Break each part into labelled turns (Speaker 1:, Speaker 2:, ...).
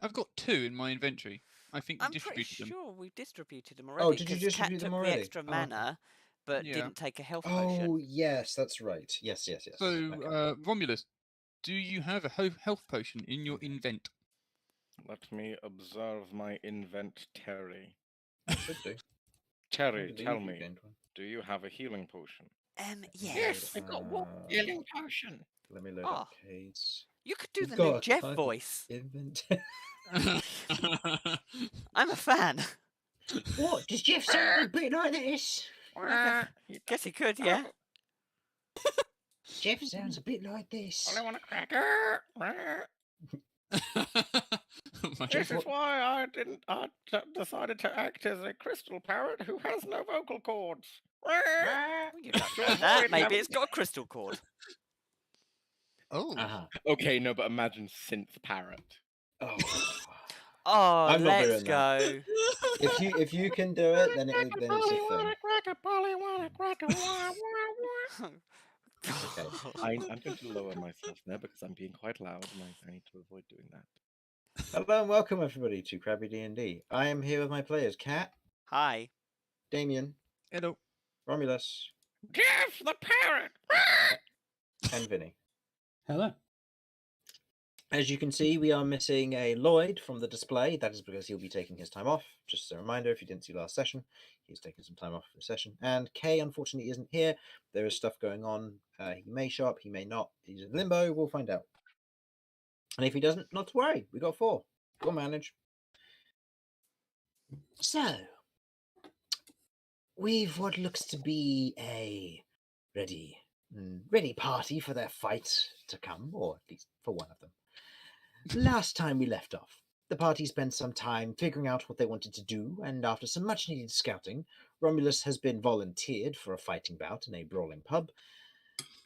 Speaker 1: I've got 2 in my inventory. I think we
Speaker 2: I'm pretty
Speaker 1: distributed them.
Speaker 2: sure we distributed them
Speaker 3: Oh,
Speaker 2: already.
Speaker 3: did you
Speaker 2: 'cause
Speaker 3: distribute
Speaker 2: Cat
Speaker 3: them
Speaker 2: took
Speaker 3: already?
Speaker 2: the extra mana, but
Speaker 1: Yeah.
Speaker 2: didn't take a health potion.
Speaker 3: Oh, yes, that's right. Yes.
Speaker 1: So,
Speaker 3: Okay.
Speaker 1: Romulus, do you have a health potion in your invent?
Speaker 4: Let me observe my inventory.
Speaker 3: You should do.
Speaker 4: Terry,
Speaker 3: I believe
Speaker 4: tell
Speaker 3: you
Speaker 4: me,
Speaker 3: gained one.
Speaker 4: do you have a healing potion?
Speaker 2: Yes.
Speaker 4: I got one healing potion.
Speaker 3: Let me load
Speaker 2: Oh.
Speaker 3: up Kate's.
Speaker 2: You could do
Speaker 3: You've
Speaker 2: the
Speaker 3: got
Speaker 2: new
Speaker 3: a
Speaker 2: Jeff
Speaker 3: type of
Speaker 2: voice.
Speaker 3: inventory.
Speaker 2: I'm a fan.
Speaker 3: What? Does Jeff sound a bit like this?
Speaker 2: Guess he could, yeah.
Speaker 3: Jeff sounds a bit like this.
Speaker 4: I want a cracker. This is why I decided to act as a crystal parrot who has no vocal cords.
Speaker 2: You don't know that. Maybe it's got a crystal cord.
Speaker 1: Oh.
Speaker 3: Uh-huh.
Speaker 4: Okay, no, but imagine synth parrot.
Speaker 3: Oh.
Speaker 2: Oh,
Speaker 3: I'm not
Speaker 2: let's
Speaker 3: doing
Speaker 2: go.
Speaker 3: If you can do it, then it's a thing. Okay.
Speaker 4: I'm going to lower myself there because I'm being quite loud and I need to avoid doing that.
Speaker 3: Hello and welcome everybody to Crabby DnD. I am here with my players, Cat,
Speaker 2: Hi.
Speaker 3: Damien,
Speaker 1: Hello.
Speaker 3: Romulus,
Speaker 4: Jeff the parrot!
Speaker 3: and Vinny.
Speaker 5: Hello.
Speaker 3: As you can see, we are missing a Lloyd from the display. That is because he'll be taking his time off. Just a reminder, if you didn't see last session, he's taking some time off for the session. And Kay, unfortunately, isn't here. There is stuff going on. He may show up, he may not. He's in limbo. We'll find out. And if he doesn't, not to worry. We got 4. We'll manage. So, we've what looks to be a ready party for their fight to come, or at least for one of them. Last time we left off, the party spent some time figuring out what they wanted to do, and after some much-needed scouting, Romulus has been volunteered for a fighting bout in a brawling pub,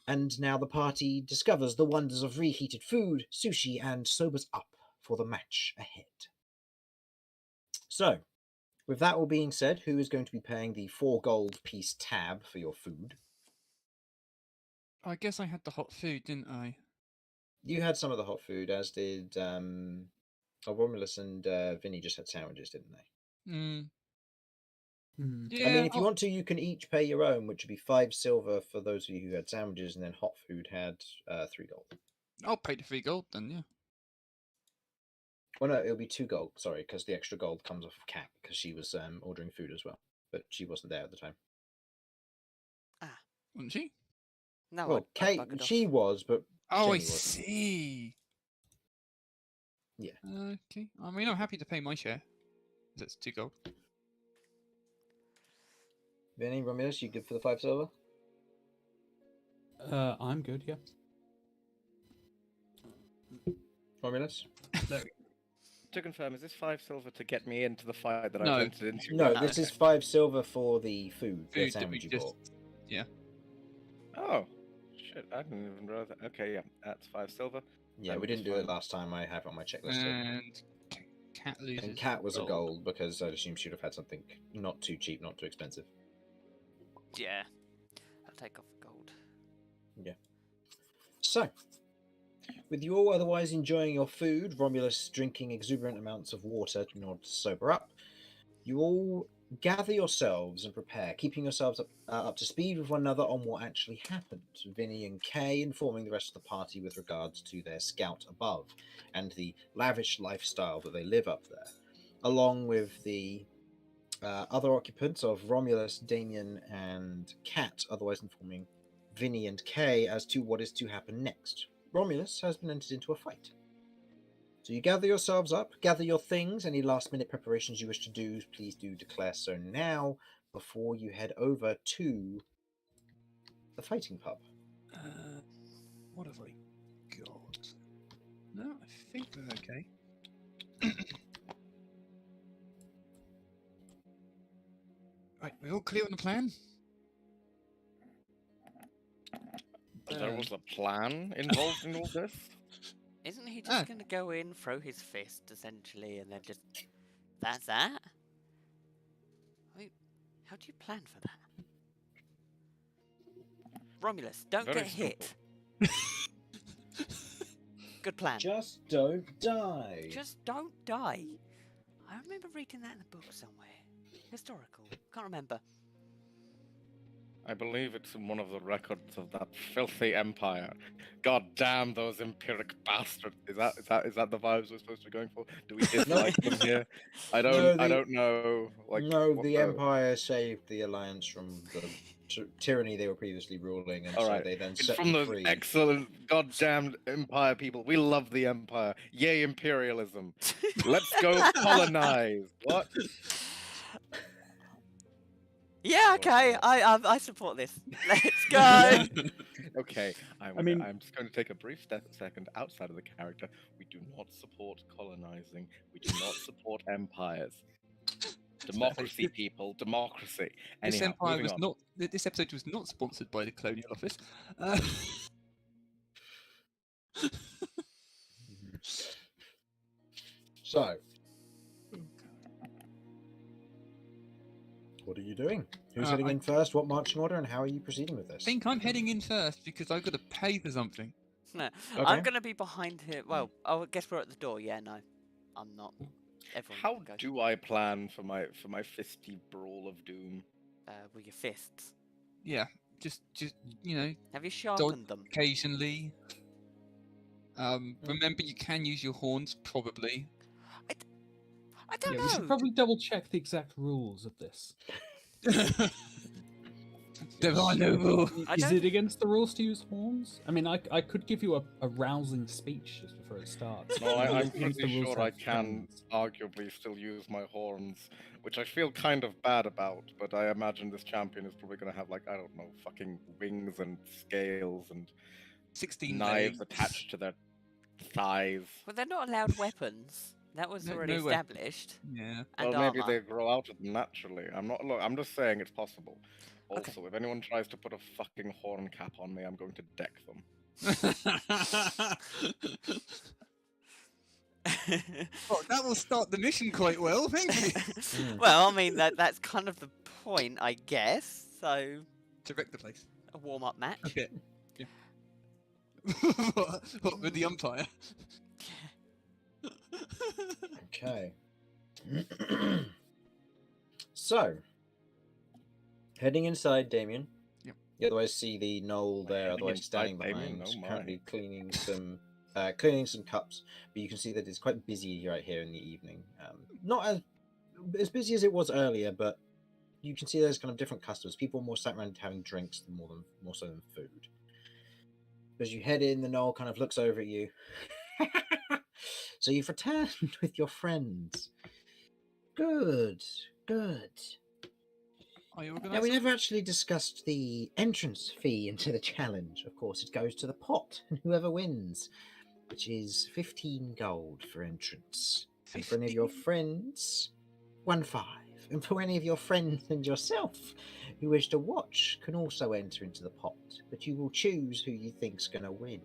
Speaker 3: and now the party discovers the wonders of reheated food, sushi, and sobers up for the match ahead. So, with that all being said, who is going to be paying the 4 gold piece tab for your food?
Speaker 1: I guess I had the hot food, didn't I?
Speaker 3: You had some of the hot food, as did Romulus and Vinny just had sandwiches, didn't they?
Speaker 1: Yeah,
Speaker 3: I mean, if you want to, you can each pay your own, which would be 5 silver for those of you who had sandwiches, and then hot food had 3 gold.
Speaker 1: I'll pay the 3 gold then, yeah.
Speaker 3: Well, no, it'll be 2 gold, sorry, because the extra gold comes off of Cat, because she was ordering food as well, but she wasn't there at the time.
Speaker 2: Ah.
Speaker 1: Wasn't she?
Speaker 2: No,
Speaker 3: Well, Kate, she was, but
Speaker 1: Oh,
Speaker 3: Jenny
Speaker 1: I
Speaker 3: wasn't.
Speaker 1: see.
Speaker 3: Yeah.
Speaker 1: Okay. I mean, I'm happy to pay my share. That's 2 gold.
Speaker 3: Vinny, Romulus, you good for the 5 silver?
Speaker 5: I'm good, yeah.
Speaker 3: Romulus?
Speaker 4: To confirm, is this 5 silver to get me into the fight that
Speaker 1: No.
Speaker 4: I've entered into?
Speaker 3: No,
Speaker 2: No.
Speaker 3: this is 5 silver for the food, the
Speaker 1: Food that we
Speaker 3: sandwich you
Speaker 1: just...
Speaker 3: bought.
Speaker 1: Yeah.
Speaker 4: Oh, shit, I didn't even realize that. Okay, yeah, that's 5 silver.
Speaker 3: Yeah, we didn't do it last time. I have it on my checklist here.
Speaker 1: And Cat loses.
Speaker 3: And Cat was a gold because I'd assume she'd have had something not too cheap, not too expensive.
Speaker 2: Yeah. I'll take off the gold.
Speaker 3: Yeah. So, with you all otherwise enjoying your food, Romulus drinking exuberant amounts of water in order to sober up, you all gather yourselves and prepare, keeping yourselves up to speed with one another on what actually happened. Vinny and Kay informing the rest of the party with regards to their scout above and the lavish lifestyle that they live up there, along with the other occupants of Romulus, Damien, and Cat, otherwise informing Vinny and Kay as to what is to happen next. Romulus has been entered into a fight. So you gather yourselves up, gather your things, any last minute preparations you wish to do, please do declare so now before you head over to the fighting pub.
Speaker 1: What have I got? No, I think we're okay. Right, we all clear on the plan?
Speaker 4: There was a plan involved in all this?
Speaker 2: Isn't he just going to go in, throw his fist, essentially, and then just... That's that? I mean, how do you plan for that? Romulus, don't
Speaker 4: Very
Speaker 2: get hit. Good plan.
Speaker 3: Just don't die.
Speaker 2: Just don't die. I remember reading that in a book somewhere. Historical. Can't remember.
Speaker 4: I believe it's in one of the records of that filthy empire. God damn those empiric bastards! Is that the vibes we're supposed to be going for? Do we dislike them here? I don't know. Like,
Speaker 3: no,
Speaker 4: what
Speaker 3: the Empire saved the Alliance from the tyranny they were previously ruling, and
Speaker 4: All
Speaker 3: so
Speaker 4: right.
Speaker 3: they then
Speaker 4: It's
Speaker 3: set
Speaker 4: from
Speaker 3: them
Speaker 4: those
Speaker 3: free.
Speaker 4: excellent goddamn Empire people. We love the Empire. Yay, imperialism! Let's go colonize. What?
Speaker 2: Yeah, okay. I support this. Let's go.
Speaker 4: Okay, I'm just going to take a brief second outside of the character. We do not support colonizing. We do not support empires. Democracy, people, democracy.
Speaker 1: This
Speaker 4: Anyhow,
Speaker 1: empire
Speaker 4: moving
Speaker 1: was
Speaker 4: on.
Speaker 1: not. This episode was not sponsored by the Colonial Office.
Speaker 3: So, what are you doing? Who's heading in first? What marching order? And how are you proceeding with this?
Speaker 1: I think I'm heading in first because I've got to pay for something.
Speaker 2: No,
Speaker 3: Okay.
Speaker 2: I'm gonna be behind here. Well, I guess we're at the door. Yeah, no, I'm not. Everyone
Speaker 4: How
Speaker 2: go.
Speaker 4: do I plan for my fisty brawl of doom?
Speaker 2: With your fists.
Speaker 1: Yeah, just you know,
Speaker 2: Have you sharpened them?
Speaker 1: occasionally. Remember, you can use your horns, probably.
Speaker 2: I don't
Speaker 5: Yeah,
Speaker 2: know.
Speaker 5: we should probably double check the exact rules of this.
Speaker 1: There are no rules.
Speaker 5: Is it against the rules to use horns? I mean, I could give you a rousing speech just before it starts.
Speaker 4: No, I'm
Speaker 5: Against the
Speaker 4: pretty
Speaker 5: rules
Speaker 4: sure I
Speaker 5: of
Speaker 4: can
Speaker 5: horns.
Speaker 4: arguably still use my horns, which I feel kind of bad about, but I imagine this champion is probably going to have, like, I don't know, fucking wings and scales and
Speaker 1: 16
Speaker 4: knives
Speaker 1: legs.
Speaker 4: attached to their thighs.
Speaker 2: Well, they're not allowed weapons. That was
Speaker 1: No-
Speaker 2: already
Speaker 1: no weapons.
Speaker 2: established.
Speaker 1: Yeah.
Speaker 2: And
Speaker 4: Well, maybe
Speaker 2: armor.
Speaker 4: they grow out of them naturally. I'm just saying it's possible.
Speaker 2: Okay.
Speaker 4: Also, if anyone tries to put a fucking horn cap on me, I'm going to deck them.
Speaker 1: Oh, that will start the mission quite well, thank you.
Speaker 2: Well, I mean that's kind of the point, I guess. So
Speaker 1: To wreck the place.
Speaker 2: a warm-up match.
Speaker 1: Okay. Yeah. What, with the umpire?
Speaker 3: Okay. So, heading inside, Damien.
Speaker 1: Yep.
Speaker 3: You otherwise see the knoll there,
Speaker 4: Heading
Speaker 3: otherwise standing
Speaker 4: inside, Damien?
Speaker 3: behind,
Speaker 4: Oh my.
Speaker 3: currently cleaning some cups. But you can see that it's quite busy right here in the evening. Not as busy as it was earlier, but you can see there's kind of different customers. People more sat around having drinks more so than food. As you head in, the knoll kind of looks over at you. So you've returned with your friends. Good.
Speaker 1: Are you
Speaker 3: Now, we
Speaker 1: organised?
Speaker 3: never actually discussed the entrance fee into the challenge. Of course, it goes to the pot, and whoever wins, which is 15 gold for entrance. And for any of your
Speaker 1: 15?
Speaker 3: friends, 1.5. And for any of your friends and yourself who wish to watch, can also enter into the pot. But you will choose who you think's going to win.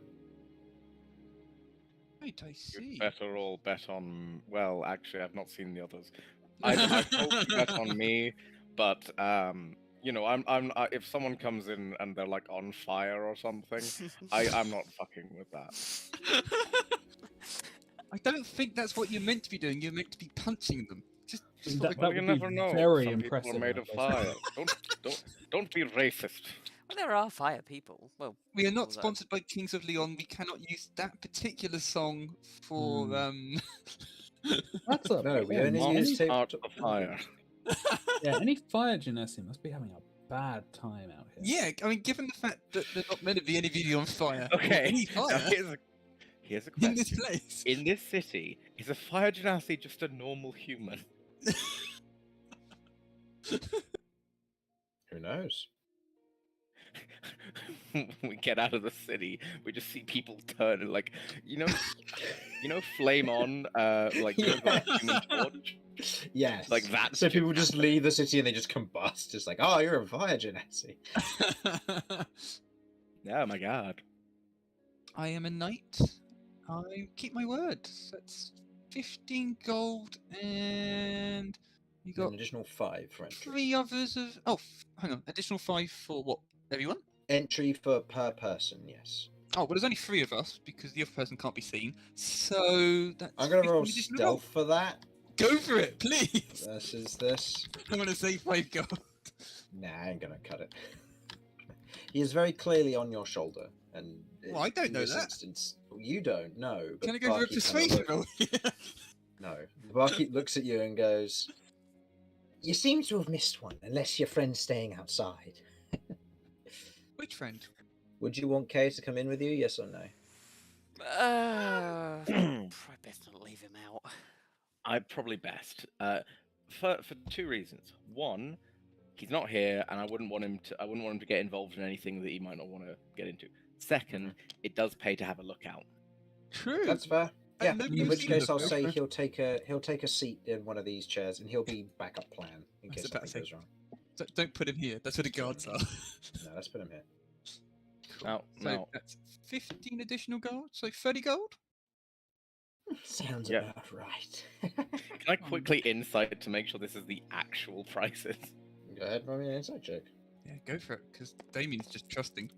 Speaker 1: Right, I see.
Speaker 4: You'd better all bet on. Well, actually, I've not seen the others. I hope you bet on me, but you know, if someone comes in and they're like on fire or something, I'm not fucking with that.
Speaker 1: I don't think that's what you're meant to be doing. You're meant to be punching them. Just
Speaker 5: That-
Speaker 1: like,
Speaker 4: Well,
Speaker 5: would
Speaker 4: you
Speaker 5: be
Speaker 4: never know.
Speaker 5: very
Speaker 4: Some
Speaker 5: impressive,
Speaker 4: people are made
Speaker 5: I
Speaker 4: of
Speaker 5: guess.
Speaker 4: fire. Don't be racist.
Speaker 2: Well, there are fire people. Well,
Speaker 1: we are not
Speaker 2: although-
Speaker 1: sponsored by Kings of Leon. We cannot use that particular song for
Speaker 5: That's a
Speaker 3: No, we
Speaker 5: yeah,
Speaker 3: only
Speaker 5: any-
Speaker 3: use tape.
Speaker 4: Art of fire.
Speaker 5: yeah, any fire genasi must be having a bad time out here.
Speaker 1: Yeah, I mean, given the fact that they're not meant to be anybody on fire. or
Speaker 4: Okay.
Speaker 1: Any
Speaker 4: Now,
Speaker 1: fire
Speaker 4: here's a
Speaker 1: in this
Speaker 4: question.
Speaker 1: place.
Speaker 4: In this city, is a fire genasi just a normal human?
Speaker 3: Who knows?
Speaker 4: We get out of the city, we just see people turn and like, you know, flame on, like you know, the Human Torch,
Speaker 3: Yes.
Speaker 4: like that.
Speaker 3: So people just leave the city and they just combust. It's like, oh, you're a fire genasi.
Speaker 4: Yeah, my God.
Speaker 1: I am a knight. I keep my word. That's 15 gold, and you got
Speaker 3: An additional 5 for entry.
Speaker 1: 3 others of. Oh, hang on. Additional 5 for what? Everyone?
Speaker 3: Entry for per person, yes.
Speaker 1: Oh, well, there's only 3 of us because the other person can't be seen. So that's.
Speaker 3: I'm gonna roll
Speaker 1: 15 additional gold.
Speaker 3: stealth for that
Speaker 1: Go for it, please.
Speaker 3: versus this.
Speaker 1: I'm gonna say 5 gold.
Speaker 3: Nah, I ain't gonna cut it. He is very clearly on your shoulder, and
Speaker 1: Well, I don't
Speaker 3: in
Speaker 1: know
Speaker 3: this
Speaker 1: that.
Speaker 3: instance, you don't know. But
Speaker 1: Can I go for a
Speaker 3: Barkeep kinda
Speaker 1: persuasion roll?
Speaker 3: No, the barkeep looks at you and goes, "You seem to have missed one, unless your friend's staying outside.
Speaker 1: Which friend?
Speaker 3: Would you want Kay to come in with you? Yes or no?"
Speaker 2: Probably best not leave him out.
Speaker 4: I'd probably best. For 2 reasons. One, he's not here, and I wouldn't want him to get involved in anything that he might not want to get into. Second, it does pay to have a lookout.
Speaker 1: True.
Speaker 3: That's fair.
Speaker 1: Hey,
Speaker 3: Yeah.
Speaker 1: nobody
Speaker 3: In
Speaker 1: was
Speaker 3: which
Speaker 1: seen
Speaker 3: case, I'll
Speaker 1: before.
Speaker 3: say he'll take a seat in one of these chairs, and he'll be backup plan in
Speaker 1: I
Speaker 3: case
Speaker 1: was about to
Speaker 3: something
Speaker 1: say-
Speaker 3: goes wrong.
Speaker 1: Don't put him here. That's where the guards are.
Speaker 3: No, let's put him here.
Speaker 4: Now,
Speaker 1: So that's 15 additional gold. So 30 gold.
Speaker 3: Sounds
Speaker 4: Yeah.
Speaker 3: about right.
Speaker 4: Can I quickly insight to make sure this is the actual prices?
Speaker 3: Go ahead, roll me an insight check.
Speaker 1: Yeah, go for it. Because Damien's just trusting.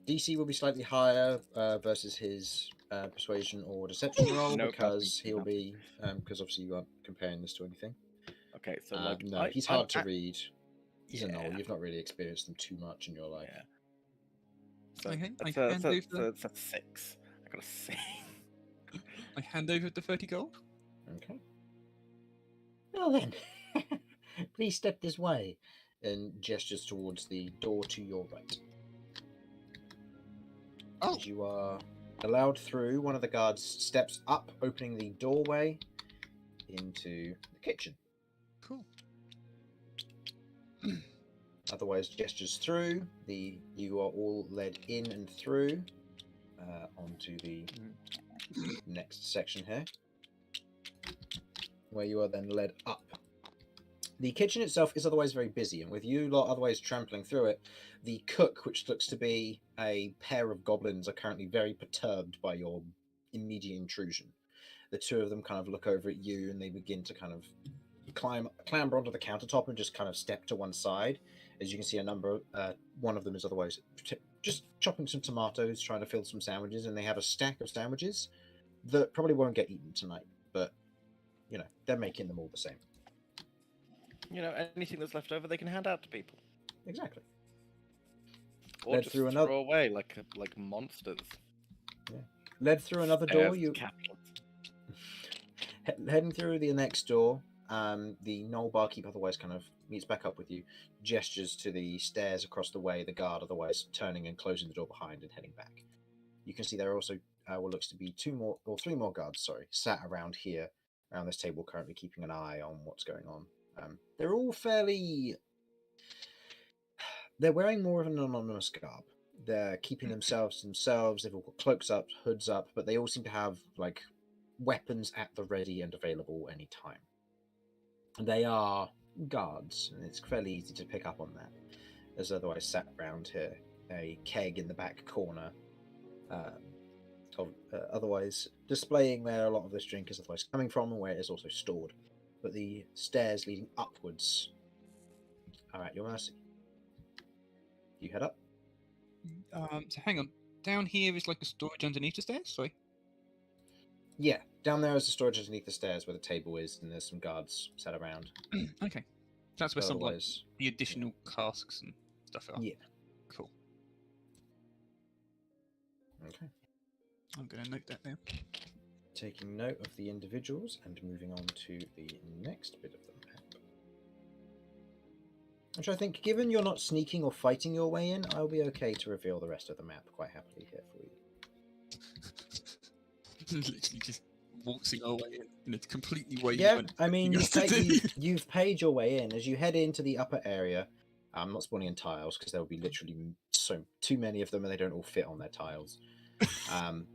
Speaker 3: DC will be slightly higher versus his persuasion or deception roll
Speaker 4: No,
Speaker 3: because
Speaker 4: copy.
Speaker 3: he'll
Speaker 4: No.
Speaker 3: be because obviously you aren't comparing this to anything.
Speaker 4: Okay, so like
Speaker 3: No, he's hard to read. He's a
Speaker 4: Yeah.
Speaker 3: knoll. You've not really experienced them too much in your life.
Speaker 4: Yeah. So
Speaker 1: Okay, I
Speaker 4: that's
Speaker 1: hand over-
Speaker 4: that's a 6. I got a 6.
Speaker 1: I hand over the 30 gold.
Speaker 3: Okay. Well then, please step this way, and gestures towards the door to your right.
Speaker 1: Oh,
Speaker 3: As you are allowed through, one of the guards steps up, opening the doorway into the kitchen.
Speaker 1: cool.
Speaker 3: Otherwise, gestures through. You are all led in and through onto the next section here, where you are then led up. The kitchen itself is otherwise very busy, and with you lot otherwise trampling through it, the cook, which looks to be a pair of goblins, are currently very perturbed by your immediate intrusion. The 2 of them kind of look over at you, and they begin to kind of clamber onto the countertop and just kind of step to one side. As you can see, one of them is otherwise just chopping some tomatoes, trying to fill some sandwiches, and they have a stack of sandwiches that probably won't get eaten tonight, but they're making them all the same.
Speaker 4: Anything that's left over, they can hand out to people,
Speaker 3: Exactly.
Speaker 4: or
Speaker 3: Led
Speaker 4: just
Speaker 3: through
Speaker 4: throw
Speaker 3: another-
Speaker 4: away like monsters.
Speaker 3: Led through another door,
Speaker 4: Spares
Speaker 3: you
Speaker 4: capital.
Speaker 3: heading through the next door. The Knoll barkeep otherwise kind of meets back up with you, gestures to the stairs across the way, the guard otherwise turning and closing the door behind and heading back. You can see there are also what looks to be 3 more guards, sat around here, around this table, currently keeping an eye on what's going on. They're all they're wearing more of an anonymous garb. They're keeping themselves to themselves. They've all got cloaks up, hoods up, but they all seem to have weapons at the ready and available any time. They are guards, and it's fairly easy to pick up on that. There's otherwise sat around here a keg in the back corner, otherwise displaying where a lot of this drink is otherwise coming from and where it is also stored. But the stairs leading upwards are at your mercy. You head up.
Speaker 1: So hang on. Down here is like a storage underneath the stairs. Sorry.
Speaker 3: Yeah, down there is the storage underneath the stairs where the table is, and there's some guards sat around.
Speaker 1: Okay. That's where some like
Speaker 3: Otherwise,
Speaker 1: the additional casks and stuff are.
Speaker 3: yeah.
Speaker 1: Cool.
Speaker 3: Okay.
Speaker 1: I'm gonna note that down.
Speaker 3: Taking note of the individuals and moving on to the next bit of the map. Which I think, given you're not sneaking or fighting your way in, I'll be okay to reveal the rest of the map quite happily here for you.
Speaker 1: Literally just waltzing our way in a completely way.
Speaker 3: Yeah, I mean,
Speaker 1: us to do.
Speaker 3: you've paid your way in. As you head into the upper area, I'm not spawning in tiles because there will be literally too many of them and they don't all fit on their tiles.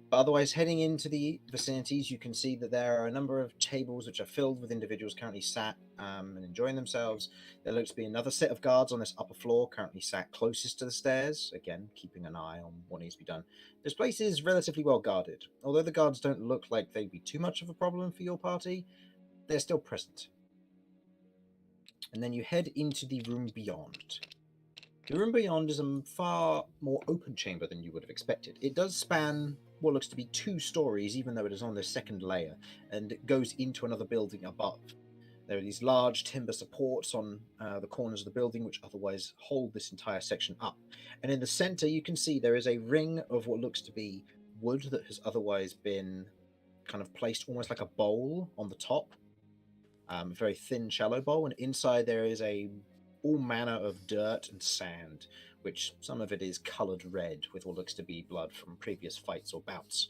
Speaker 3: But otherwise, heading into the vicinities, you can see that there are a number of tables which are filled with individuals currently sat and enjoying themselves. There looks to be another set of guards on this upper floor, currently sat closest to the stairs, again, keeping an eye on what needs to be done. This place is relatively well guarded. Although the guards don't look like they'd be too much of a problem for your party, they're still present. And then you head into the room beyond. The room beyond is a far more open chamber than you would have expected. It does span what looks to be 2 stories, even though it is on the second layer, and it goes into another building above. There are these large timber supports on the corners of the building, which otherwise hold this entire section up. And in the center, you can see there is a ring of what looks to be wood that has otherwise been kind of placed almost like a bowl on the top, a very thin, shallow bowl. And inside there is all manner of dirt and sand, which some of it is coloured red with what looks to be blood from previous fights or bouts.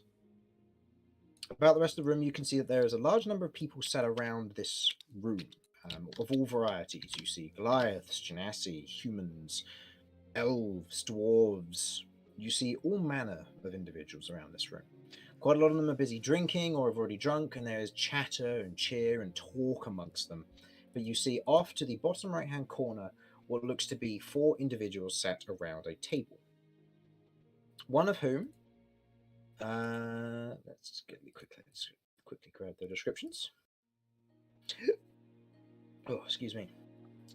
Speaker 3: About the rest of the room, you can see that there is a large number of people sat around this room, of all varieties. You see Goliaths, Genasi, humans, elves, dwarves. You see all manner of individuals around this room. Quite a lot of them are busy drinking or have already drunk, and there is chatter and cheer and talk amongst them. But you see off to the bottom right-hand corner what looks to be 4 individuals sat around a table. One of whom, let's quickly grab the descriptions. Oh, excuse me.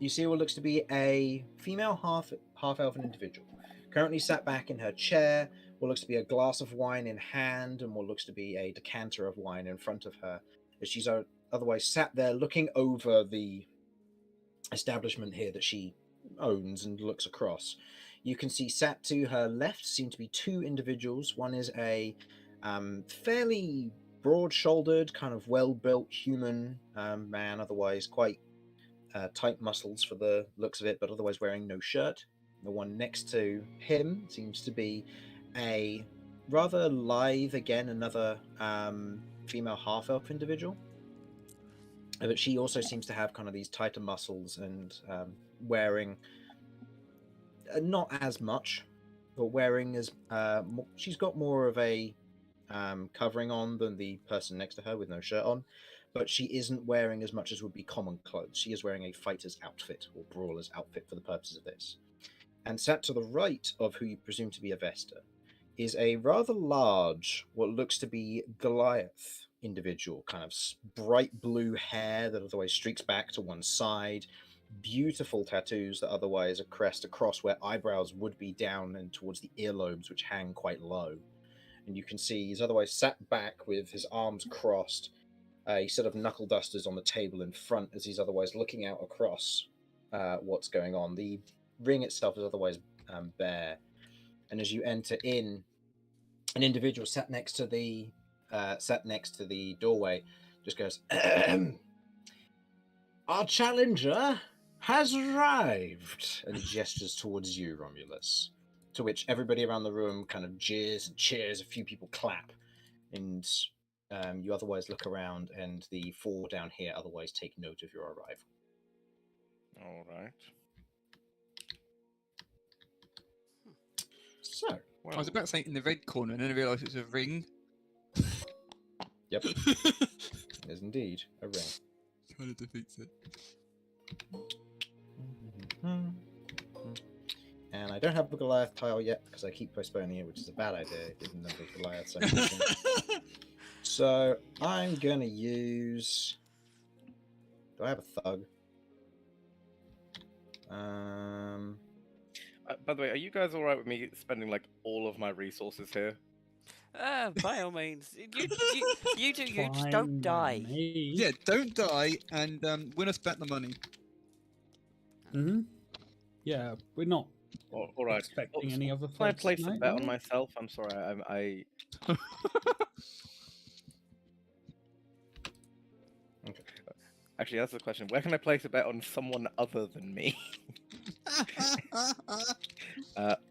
Speaker 3: You see what looks to be a female half-elven individual, currently sat back in her chair, what looks to be a glass of wine in hand, and what looks to be a decanter of wine in front of her, as she's otherwise sat there looking over the establishment here that she owns and looks across. You can see sat to her left seem to be 2 individuals. One is a fairly broad-shouldered, kind of well-built human man, otherwise quite tight muscles for the looks of it, but otherwise wearing no shirt. The one next to him seems to be a rather lithe, again, another female half-elf individual. But she also seems to have kind of these tighter muscles and wearing not as much, but wearing as she's got more of a covering on than the person next to her with no shirt on, but she isn't wearing as much as would be common clothes. She is wearing a fighter's outfit or brawler's outfit for the purposes of this. And sat to the right of who you presume to be Avesta is a rather large, what looks to be Goliath individual, kind of bright blue hair that otherwise streaks back to one side, beautiful tattoos that otherwise are crest across where eyebrows would be down and towards the earlobes, which hang quite low. And you can see he's otherwise sat back with his arms crossed, a set of knuckle dusters on the table in front as he's otherwise looking out across what's going on. The ring itself is otherwise bare, and as you enter in, an individual sat next to the doorway just goes, "Our challenger has arrived," and gestures towards you, Romulus. To which everybody around the room kind of jeers and cheers. A few people clap, and you otherwise look around, and the 4 down here otherwise take note of your arrival.
Speaker 4: All right.
Speaker 3: So,
Speaker 1: I was about to say in the red corner, and then I realised it's a ring.
Speaker 3: yep, there's indeed a ring.
Speaker 1: Kind of defeats it.
Speaker 3: And I don't have the Goliath tile yet because I keep postponing it, which is a bad idea given that the Goliath. So I'm gonna use. Do I have a thug?
Speaker 4: By the way, are you guys all right with me spending like all of my resources here?
Speaker 2: By all means. You do you, just don't die.
Speaker 1: Yeah, don't die and win us back the money.
Speaker 5: Mm-hmm. Yeah, we're not
Speaker 4: All right.
Speaker 5: expecting any other
Speaker 4: Can I
Speaker 5: fights
Speaker 4: place a
Speaker 5: tonight,
Speaker 4: bet
Speaker 5: are
Speaker 4: on
Speaker 5: we?
Speaker 4: myself? I'm sorry, I
Speaker 3: Okay.
Speaker 4: Actually, that's the question. Where can I place a bet on someone other than me?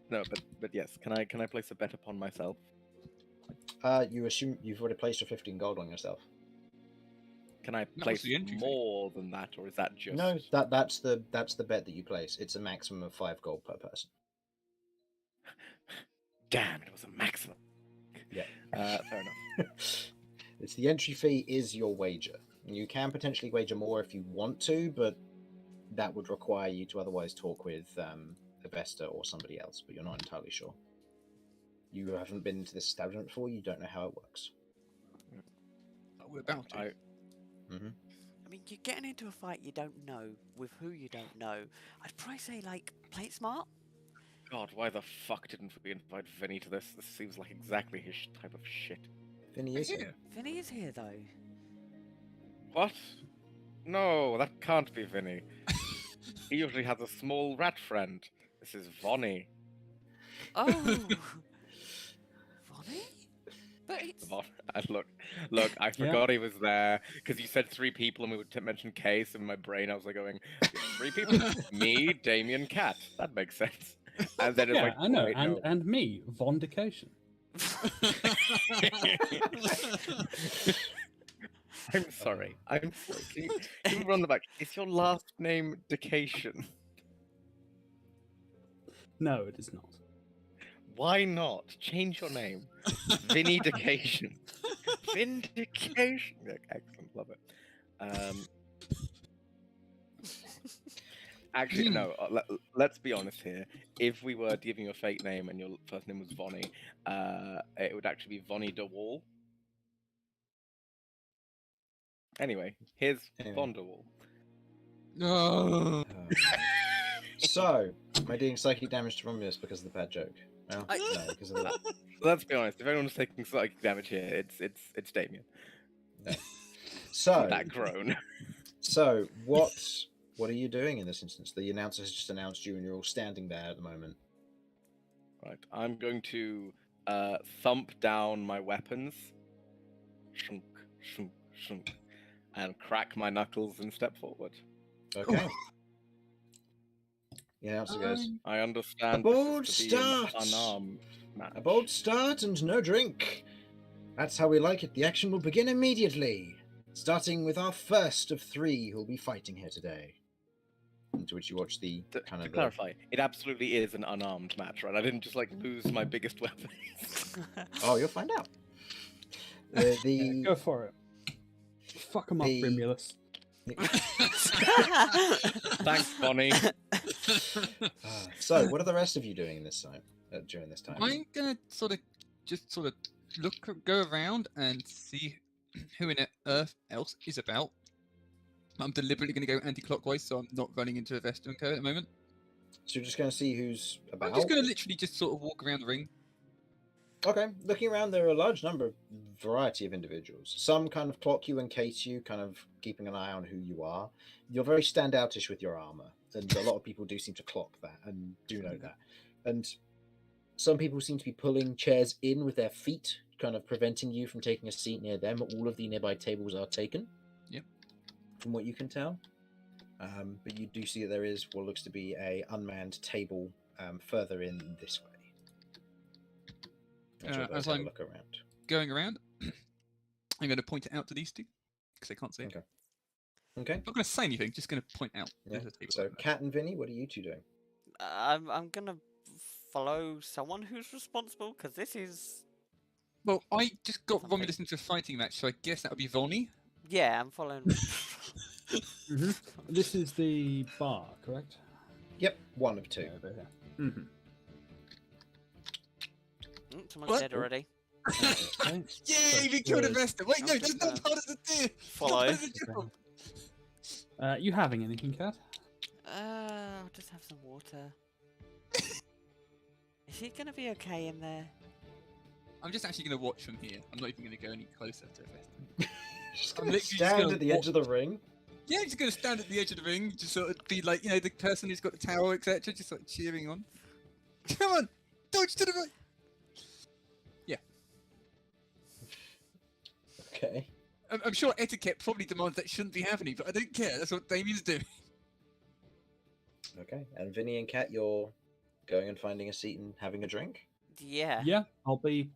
Speaker 4: No, but yes, can I place a bet upon myself?
Speaker 3: You assume you've already placed your 15 gold on yourself.
Speaker 4: Can I
Speaker 1: was
Speaker 4: place
Speaker 1: the entry fee.
Speaker 4: more than that, or is that just
Speaker 3: No, that's the bet that you place. It's a maximum of 5 gold per person.
Speaker 4: Damn, it was a maximum.
Speaker 3: Yeah.
Speaker 4: Fair enough.
Speaker 3: It's the entry fee is your wager. You can potentially wager more if you want to, but that would require you to otherwise talk with Avesta or somebody else, but you're not entirely sure. You haven't been to this establishment before, you don't know how it works.
Speaker 1: We're about to.
Speaker 2: I mean, you're getting into a fight you don't know with who you don't know. I'd probably say, like, play it smart.
Speaker 4: God, why the fuck didn't we invite Vinny to this? This seems like exactly his type of shit.
Speaker 3: Vinny is here.
Speaker 2: Vinny is here though.
Speaker 4: What? No, that can't be Vinny. He usually has a small rat friend. This is Vonnie.
Speaker 2: Oh, Vonnie? But it's
Speaker 4: And look, I forgot he was there because you said 3 people and we would mention Case. In my brain, I was like going, 3 people, me, Damien, Cat. That makes sense. And then it's
Speaker 5: Yeah,
Speaker 4: like,
Speaker 5: I know,
Speaker 4: wait,
Speaker 5: and
Speaker 4: no.
Speaker 5: and me, Vondication.
Speaker 4: I'm sorry. Can you run the back? Is your last name Decation?
Speaker 5: No, it is not.
Speaker 4: Why not? Change your name. Vinny Decation. Vindication. Yeah, excellent, love it. Actually, no. Let's be honest here. If we were giving you a fake name and your first name was Vonnie, it would actually be Vonnie de Wall. Anyway, here's Von de Wall.
Speaker 1: No.
Speaker 3: So, am I doing psychic damage to Romulus because of the bad joke? No, no, because of that.
Speaker 4: Let's be honest. If anyone's taking psychic damage here, it's Damien.
Speaker 3: No. So
Speaker 4: That groan.
Speaker 3: So, what are you doing in this instance? The announcer has just announced you, and you're all standing there at the moment.
Speaker 4: Right. I'm going to thump down my weapons, shunk, shunk, shunk, and crack my knuckles and step forward.
Speaker 3: Okay. The announcer goes,
Speaker 4: I understand.
Speaker 3: A bold
Speaker 4: this is to be an
Speaker 3: start!
Speaker 4: unarmed match.
Speaker 3: "A bold start and no drink. That's how we like it. The action will begin immediately, starting with our first of 3 who'll be fighting here today." To which you watch the
Speaker 4: To
Speaker 3: kind of
Speaker 4: clarify, it absolutely is an unarmed match, right? I didn't just like lose my biggest weapon.
Speaker 3: Oh, you'll find out.
Speaker 5: Yeah, go for it. Fuck 'em up,
Speaker 3: the-
Speaker 5: Romulus.
Speaker 4: Thanks, Bonnie.
Speaker 3: So, what are the rest of you doing in this time? During this time?
Speaker 1: I'm gonna sort of go around and see who in Earth else is about. I'm deliberately going to go anti-clockwise, so I'm not running into a Vestern code at the moment.
Speaker 3: So you're just going to see who's about?
Speaker 1: I'm just going to literally just sort of walk around the ring.
Speaker 3: Okay, looking around, there are a large variety of individuals. Some kind of clock you and case you, kind of keeping an eye on who you are. You're very standoutish with your armor, and a lot of people do seem to clock that and do know that. And some people seem to be pulling chairs in with their feet, kind of preventing you from taking a seat near them. All of the nearby tables are taken.
Speaker 1: Yep.
Speaker 3: From what you can tell. But you do see that there is what looks to be a unmanned table further in this way.
Speaker 1: As I'm
Speaker 3: look around.
Speaker 1: going around, I'm going to point it out to these two because they can't see it.
Speaker 3: Okay.
Speaker 1: I'm not going to say anything, just going to point out.
Speaker 3: Yeah.
Speaker 1: There's a table
Speaker 3: So,
Speaker 1: over there.
Speaker 3: Kat and Vinny, what are you two doing?
Speaker 2: I'm gonna follow someone who's responsible because this is.
Speaker 1: Well, I just got
Speaker 2: Something.
Speaker 1: Romulus into a fighting match, so I guess that would be Vonnie.
Speaker 2: Yeah, I'm following.
Speaker 5: This is the bar, correct?
Speaker 3: Yep, 1 of 2.
Speaker 5: Yeah, over here. Mm-hmm.
Speaker 2: Someone's
Speaker 1: What?
Speaker 2: dead already.
Speaker 5: Okay.
Speaker 1: Yay, we killed a Vester! Wait, no,
Speaker 2: I'm
Speaker 1: that's
Speaker 2: just
Speaker 1: not part of the deal!
Speaker 2: Follow.
Speaker 1: Not part of the job.
Speaker 5: You having anything, Kat?
Speaker 2: I'll just have some water. Is he gonna be okay in there?
Speaker 1: I'm just actually going to watch from here. I'm not even going to go any closer to a Vester.
Speaker 3: Just
Speaker 1: I'm
Speaker 3: gonna
Speaker 1: literally just
Speaker 3: stand
Speaker 1: gonna
Speaker 3: at the edge of the ring.
Speaker 1: Yeah, I'm just going to stand at the edge of the ring, just sort of be like, the person who's got the towel, etc., just like cheering on. Come on! Dodge to the right!
Speaker 3: Okay.
Speaker 1: I'm sure etiquette probably demands that shouldn't be happening, but I don't care. That's what Damien's doing.
Speaker 3: Okay. And Vinny and Kat, you're going and finding a seat and having a drink?
Speaker 2: Yeah.
Speaker 5: Yeah, I'll be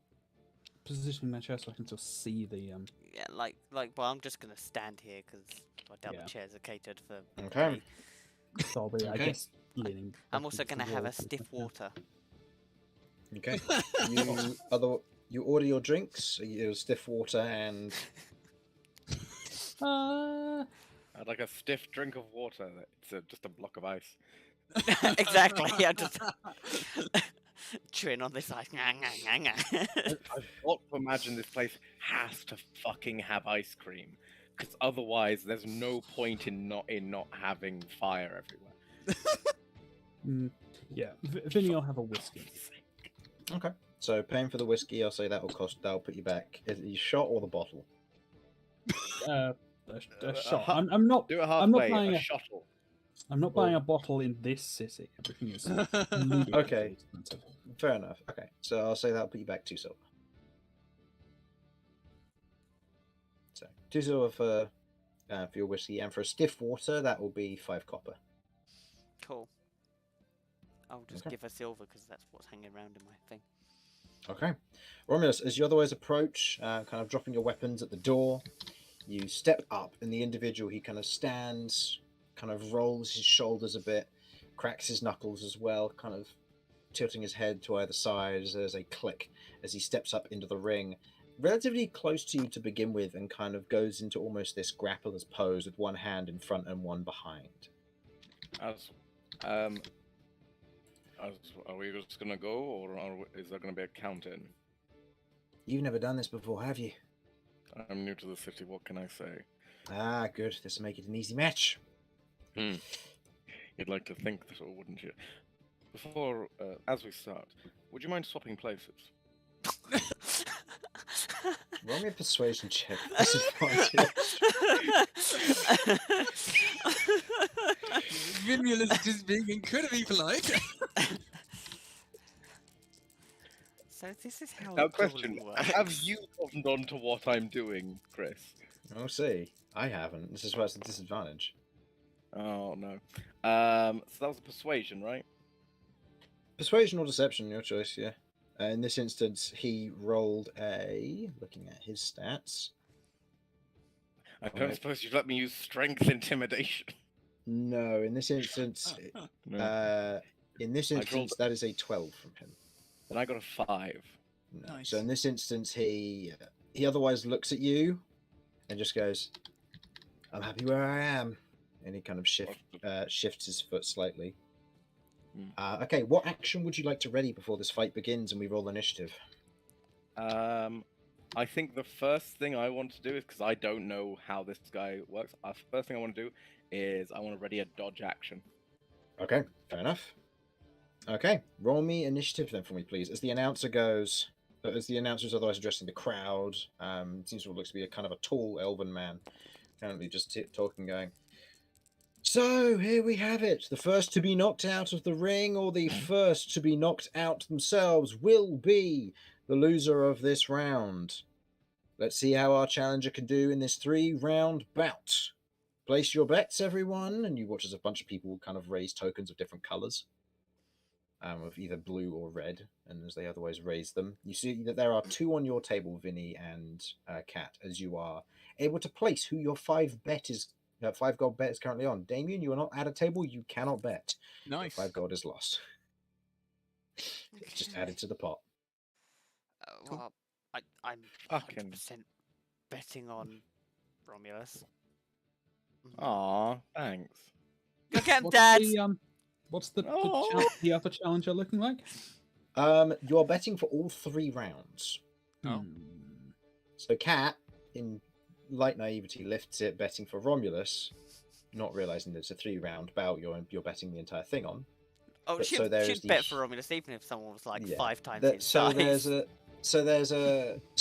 Speaker 5: positioning my chair so I can still see the.
Speaker 2: Yeah, well, I'm just gonna stand here because I doubt
Speaker 5: Yeah.
Speaker 2: the chairs are catered for.
Speaker 3: Okay.
Speaker 2: me.
Speaker 5: So I'll be, I
Speaker 3: Okay.
Speaker 5: guess, leaning.
Speaker 2: I'm
Speaker 5: back
Speaker 2: also
Speaker 5: against the
Speaker 2: gonna have
Speaker 5: wall
Speaker 2: a stiff
Speaker 5: yeah.
Speaker 2: water.
Speaker 3: Okay. You order your drinks, your stiff water, and
Speaker 4: I'd like a stiff drink of water. It's just a block of ice.
Speaker 2: Exactly. I'm just chewing on this ice.
Speaker 4: I've got to imagine this place has to fucking have ice cream, because otherwise there's no point in not having fire everywhere.
Speaker 5: Yeah, Vinny will have a whiskey.
Speaker 3: Okay. So paying for the whiskey, I'll say that'll put you back. Is it the shot or the bottle?
Speaker 5: A shot.
Speaker 4: ha-
Speaker 5: I'm not.
Speaker 4: Do it
Speaker 5: I'm not
Speaker 4: halfway.
Speaker 5: buying
Speaker 4: A
Speaker 5: a.
Speaker 4: shuttle.
Speaker 5: I'm not buying a bottle in this city. Everything is ludicrously
Speaker 3: Okay.
Speaker 5: expensive.
Speaker 3: Fair enough. Okay. So I'll say that'll put you back 2 silver. So 2 silver for your whiskey, and for a stiff water, that will be 5 copper.
Speaker 2: Cool. I'll just
Speaker 3: Okay.
Speaker 2: give her silver because that's what's hanging around in my thing.
Speaker 3: Okay. Romulus, as you otherwise approach, kind of dropping your weapons at the door, you step up, and the individual, he kind of stands, kind of rolls his shoulders a bit, cracks his knuckles as well, kind of tilting his head to either side as there's a click as he steps up into the ring, relatively close to you to begin with, and kind of goes into almost this grappler's pose with one hand in front and one behind.
Speaker 4: Are we just gonna go, or is there gonna be a count-in?
Speaker 3: You've never done this before, have you?
Speaker 4: I'm new to the city. What can I say?
Speaker 3: Ah, good. This will make it an easy match.
Speaker 4: You'd like to think so, wouldn't you? Before, as we start, would you mind swapping places?
Speaker 3: Roll me a persuasion check. Disadvantage.
Speaker 1: Vimulus is just being incredibly polite.
Speaker 2: So this is how.
Speaker 4: Now,
Speaker 2: it
Speaker 4: question:
Speaker 2: normally works.
Speaker 4: have you gotten on to what I'm doing, Chris?
Speaker 3: I'll see. I haven't. This is why it's a disadvantage.
Speaker 4: Oh no. So that was a persuasion, right?
Speaker 3: Persuasion or deception, your choice, yeah. In this instance, he rolled a... Looking at his stats.
Speaker 4: I don't
Speaker 3: Alright.
Speaker 4: suppose you'd let me use strength intimidation.
Speaker 3: No, in this instance...
Speaker 4: No.
Speaker 3: that is a 12 from him.
Speaker 4: Then I got a 5.
Speaker 3: No.
Speaker 1: Nice.
Speaker 3: So in this instance, he otherwise looks at you and just goes, "I'm happy where I am," and he kind of shifts his foot slightly. Okay, what action would you like to ready before this fight begins and we roll initiative?
Speaker 4: I think the first thing I want to do is, because I don't know how this guy works, first thing I want to do is I want to ready a dodge action.
Speaker 3: Okay, fair enough. Okay, roll me initiative then for me, please. As the announcer is otherwise addressing the crowd, seems to look to be a kind of a tall elven man, currently just talking, going, "So, here we have it. The first to be knocked out of the ring, or the first to be knocked out themselves, will be the loser of this round. Let's see how our challenger can do in this 3-round bout. Place your bets, everyone." And you watch as a bunch of people kind of raise tokens of different colours, of either blue or red, and as they otherwise raise them, you see that there are 2 on your table, Vinny and Kat, as you are able to place who your 5 gold bet is currently on. Damien, you are not at a table, you cannot bet.
Speaker 1: Nice.
Speaker 3: 5 gold is lost. It's just added to the pot.
Speaker 2: Well, I'm
Speaker 4: Fucking-
Speaker 2: 100% betting on Romulus.
Speaker 4: Aw, thanks.
Speaker 2: Look at him, Dad!
Speaker 5: What's the
Speaker 4: Oh.
Speaker 5: the other challenger looking like?
Speaker 3: You are betting for all 3 rounds.
Speaker 1: Oh.
Speaker 3: So Kat, in light naivety, lifts it, betting for Romulus, not realizing that it's a 3-round bout you're betting the entire thing on.
Speaker 2: Oh,
Speaker 3: But
Speaker 2: she'd,
Speaker 3: so there is
Speaker 2: she'd
Speaker 3: the-
Speaker 2: bet for Romulus even if someone was like
Speaker 3: Yeah.
Speaker 2: 5 times
Speaker 3: That-
Speaker 2: his
Speaker 3: so
Speaker 2: size.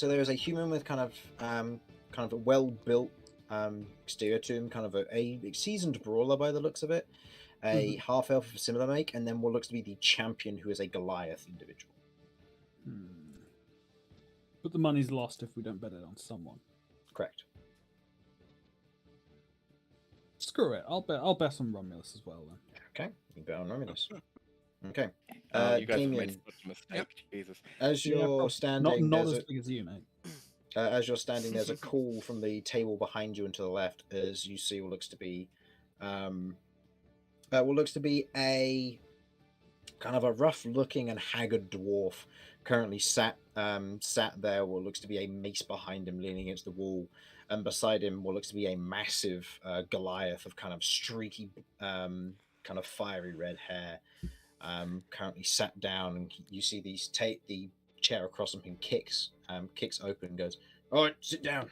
Speaker 3: there is a human with kind of a well-built exterior to him, kind of a seasoned brawler by the looks of it, a half-elf of a similar make, and then what looks to be the champion, who is a Goliath individual.
Speaker 5: But the money's lost if we don't bet it on someone.
Speaker 3: Correct.
Speaker 5: Screw it. I'll bet on Romulus as well then.
Speaker 3: Okay, you bet on Romulus. Okay,
Speaker 4: You guys have made
Speaker 3: Damien,
Speaker 4: such a mistake, Jesus.
Speaker 3: as
Speaker 5: Yeah,
Speaker 3: you're
Speaker 5: not
Speaker 3: standing,
Speaker 5: not
Speaker 3: there's
Speaker 5: as
Speaker 3: a
Speaker 5: big as you, mate.
Speaker 3: as you're standing, there's a call from the table behind you and to the left, as you see what looks to be a kind of a rough-looking and haggard dwarf, currently sat there. What looks to be a mace behind him, leaning against the wall, and beside him, what looks to be a massive Goliath of kind of streaky, kind of fiery red hair, currently sat down, and you see the chair across him and kicks open and goes, "All right, sit down.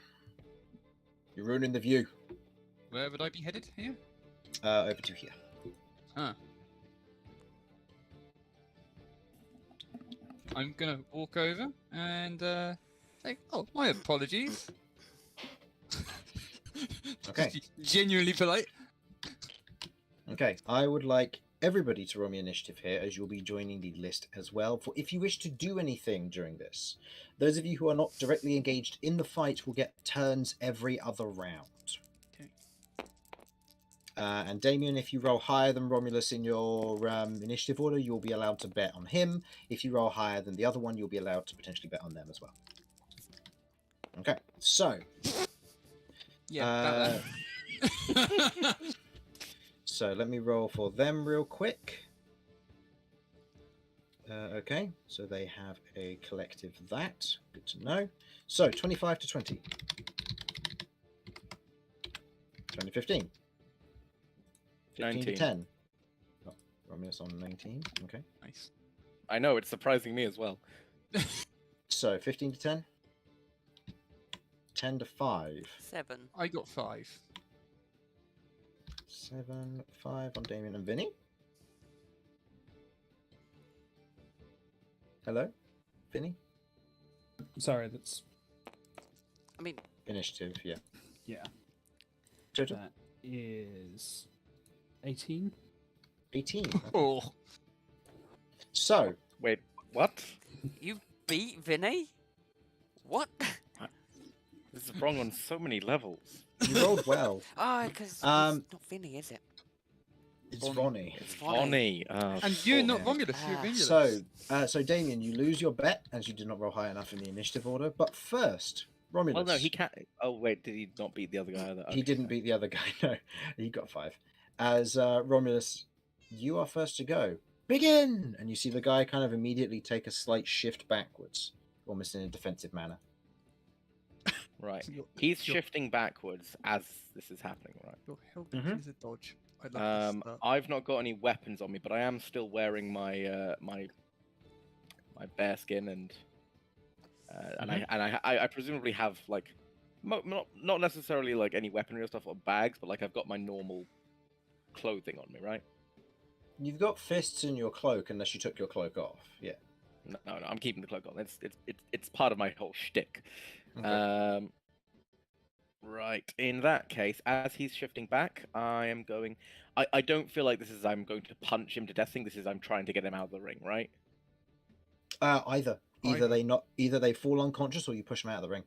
Speaker 3: You're ruining the view."
Speaker 1: Where would I be headed here?
Speaker 3: Over to here.
Speaker 1: Huh. I'm gonna walk over and say, "Oh, my apologies."
Speaker 3: Okay.
Speaker 1: Just be genuinely polite.
Speaker 3: Okay, I would like everybody to roll me initiative here, as you'll be joining the list as well. For if you wish to do anything during this, those of you who are not directly engaged in the fight will get turns every other round.
Speaker 1: Okay.
Speaker 3: And Damien, if you roll higher than Romulus in your initiative order, you'll be allowed to bet on him. If you roll higher than the other one, you'll be allowed to potentially bet on them as well. Okay, so
Speaker 1: Yeah, about that.
Speaker 3: so let me roll for them real quick. Okay, so they have a collective that. Good to know. So 25 to 20. 2015. 15 to
Speaker 4: 19.
Speaker 3: 10. Oh, Romulus on 19. Okay.
Speaker 1: Nice.
Speaker 4: I know, it's surprising me as well.
Speaker 3: So 15 to 10. 10 to 5.
Speaker 2: 7.
Speaker 1: I got 5.
Speaker 3: 7, 5 on Damien and Vinny. Hello? Vinny?
Speaker 5: Sorry, that's
Speaker 2: I mean,
Speaker 3: Initiative, yeah.
Speaker 5: yeah.
Speaker 3: Total?
Speaker 5: That is 18.
Speaker 3: 18.
Speaker 1: Oh,
Speaker 3: So,
Speaker 4: Wait, what?
Speaker 2: you beat Vinny? What?
Speaker 4: This is wrong on so many levels.
Speaker 3: you rolled well.
Speaker 2: Oh, because it's
Speaker 3: Um,
Speaker 2: not Vinny, is it?
Speaker 3: It's Ronnie.
Speaker 2: It's
Speaker 4: Bonnie.
Speaker 1: and you're not
Speaker 3: yeah.
Speaker 1: Romulus, you're Romulus.
Speaker 3: So Damien, you lose your bet as you did not roll high enough in the initiative order. But first, Romulus.
Speaker 4: Well, no, he can't. Oh, wait, did he not beat the other guy?
Speaker 3: He didn't beat the other guy. No, he got 5. As Romulus, you are first to go. Begin! And you see the guy kind of immediately take a slight shift backwards, almost in a defensive manner.
Speaker 4: Right.
Speaker 1: Your-
Speaker 4: He's
Speaker 1: your-
Speaker 4: shifting backwards as this is happening, right?
Speaker 1: Your help
Speaker 3: Mhm.
Speaker 1: is a dodge. I love this stuff.
Speaker 4: I've not got any weapons on me, but I am still wearing my my bear skin and I presumably have like not necessarily like any weaponry or stuff or bags, but like I've got my normal clothing on me, right?
Speaker 3: You've got fists in your cloak unless you took your cloak off. Yeah.
Speaker 4: No, I'm keeping the cloak on. It's part of my whole shtick.
Speaker 3: Okay.
Speaker 4: Right. In that case, as he's shifting back, I am going. I don't feel like this is I'm going to punch him to death. I think this is I'm trying to get him out of the ring, right?
Speaker 3: Either they fall unconscious or you push them out of the ring.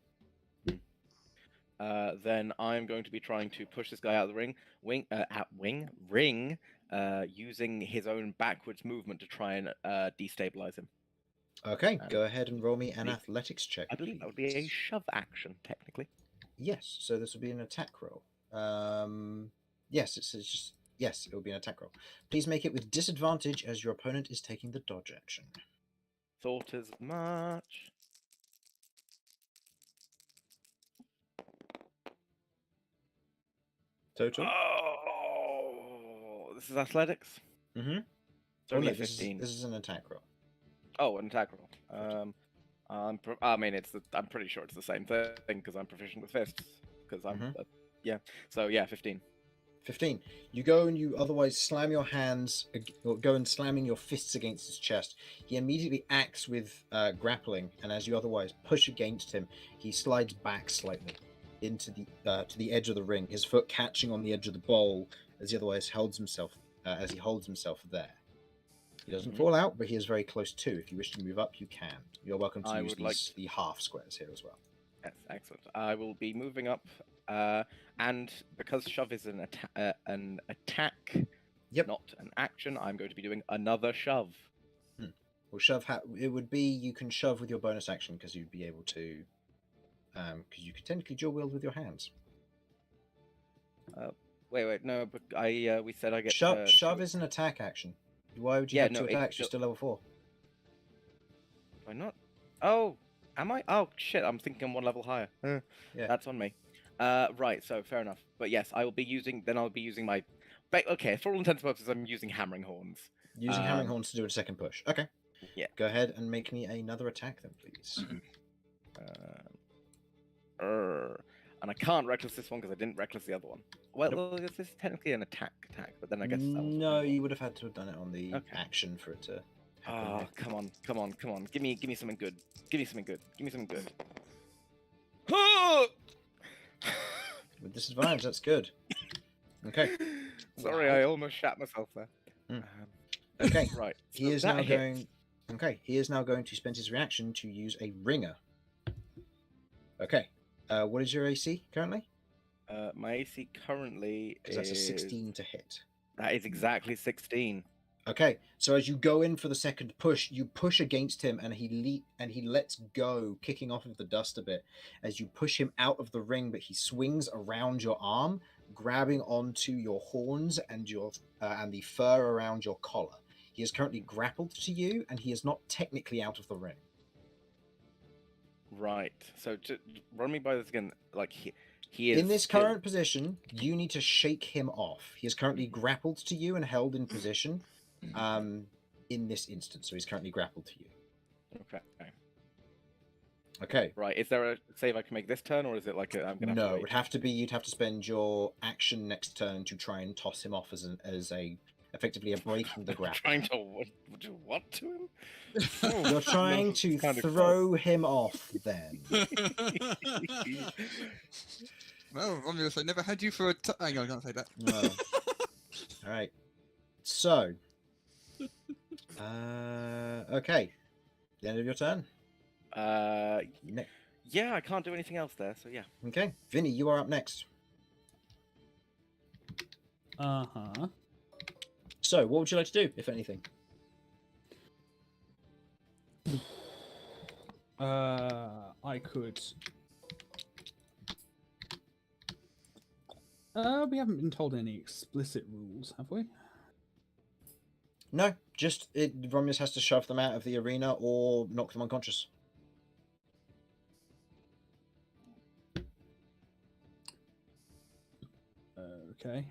Speaker 4: Then I'm going to be trying to push this guy out of the ring, using his own backwards movement to try and destabilize him.
Speaker 3: Okay, go ahead and roll me an athletics check.
Speaker 4: I believe that would be a shove action, technically.
Speaker 3: Yes, so this will be an attack roll. Yes, it will be an attack roll. Please make it with disadvantage as your opponent is taking the dodge action.
Speaker 4: Thought as much.
Speaker 3: Total.
Speaker 4: Oh, this is athletics.
Speaker 3: Mm-hmm.
Speaker 4: It's only
Speaker 3: no,
Speaker 4: a 15.
Speaker 3: This is an attack roll.
Speaker 4: Oh, an attack roll. I'm pretty sure it's the same thing because I'm proficient with fists. Because I'm, yeah. So yeah, 15.
Speaker 3: 15. You go and you otherwise slam your hands, or go and slamming your fists against his chest. He immediately acts with grappling, and as you otherwise push against him, he slides back slightly into the to the edge of the ring. His foot catching on the edge of the bowl as he otherwise holds himself there. He doesn't fall out, but he is very close too. If you wish to move up, you can. You're welcome to use the half squares here as well.
Speaker 4: Yes, excellent. I will be moving up, and because shove is an attack, not an action, I'm going to be doing another shove.
Speaker 3: Well, shove it would be you can shove with your bonus action because you'd be able to, because you could technically dual wield with your hands.
Speaker 4: Wait, no, but we said I get
Speaker 3: shove is an attack action. Why would you have 2 attacks? You're still level 4.
Speaker 4: Why not? Oh, am I? Oh shit! I'm thinking 1 level higher.
Speaker 3: Yeah,
Speaker 4: that's on me. Right. So fair enough. But yes, I will be using. Then I'll be using my. Okay, for all intents and purposes, I'm using hammering horns.
Speaker 3: Using hammering horns to do a second push. Okay.
Speaker 4: Yeah.
Speaker 3: Go ahead and make me another attack then, please.
Speaker 4: And I can't reckless this one because I didn't reckless the other one. Well, this is technically an attack, but then I guess that was
Speaker 3: no, you would have had to have done it on the
Speaker 4: Okay.
Speaker 3: action for it to happen
Speaker 4: Ah,
Speaker 3: here.
Speaker 4: come on, come on, come on. Give me something good. Give me something good. Give me something good. Ah!
Speaker 3: With disadvantage, that's good. Okay.
Speaker 4: Sorry,
Speaker 5: Wow.
Speaker 4: I almost shat myself there.
Speaker 3: Hmm.
Speaker 4: Um,
Speaker 3: Okay.
Speaker 4: right.
Speaker 3: He
Speaker 4: so
Speaker 3: is
Speaker 4: that
Speaker 3: now
Speaker 4: hits.
Speaker 3: going. Okay. He is now going to spend his reaction to use a ringer. Okay. What is your AC currently?
Speaker 4: My AC currently
Speaker 3: Because that's a
Speaker 4: is
Speaker 3: 16 to hit.
Speaker 4: That is exactly 16.
Speaker 3: Okay, so as you go in for the second push, you push against him, and he lets go, kicking off of the dust a bit. As you push him out of the ring, but he swings around your arm, grabbing onto your horns and and the fur around your collar. He is currently grappled to you, and he is not technically out of the ring.
Speaker 4: Right. So run me by this again. Like he is
Speaker 3: In this
Speaker 4: still-
Speaker 3: current position, you need to shake him off. He is currently grappled to you and held in position. In this instance, so he's currently grappled to you.
Speaker 4: Okay.
Speaker 3: Okay.
Speaker 4: Right. Is there a save I can make this turn, or is it like I'm gonna have to
Speaker 3: No, it
Speaker 4: wait?
Speaker 3: would have to be you'd have to spend your action next turn to try and toss him off as effectively a breaking the grapple.
Speaker 4: Trying to do what to him?
Speaker 3: You're trying
Speaker 4: It's
Speaker 3: to
Speaker 4: kinda
Speaker 3: throw him off then.
Speaker 1: Well, Romulus, I never had you for a. Hang on, I can't say that.
Speaker 3: No. All right. So, okay. The end of your turn. Ne-
Speaker 4: Yeah, I can't do anything else there. So yeah.
Speaker 3: okay, Vinny, you are up next.
Speaker 5: Uh-huh.
Speaker 3: So, what would you like to do, if anything?
Speaker 5: I could. We haven't been told any explicit rules, have we?
Speaker 3: No, just Romulus has to shove them out of the arena or knock them unconscious.
Speaker 5: Okay.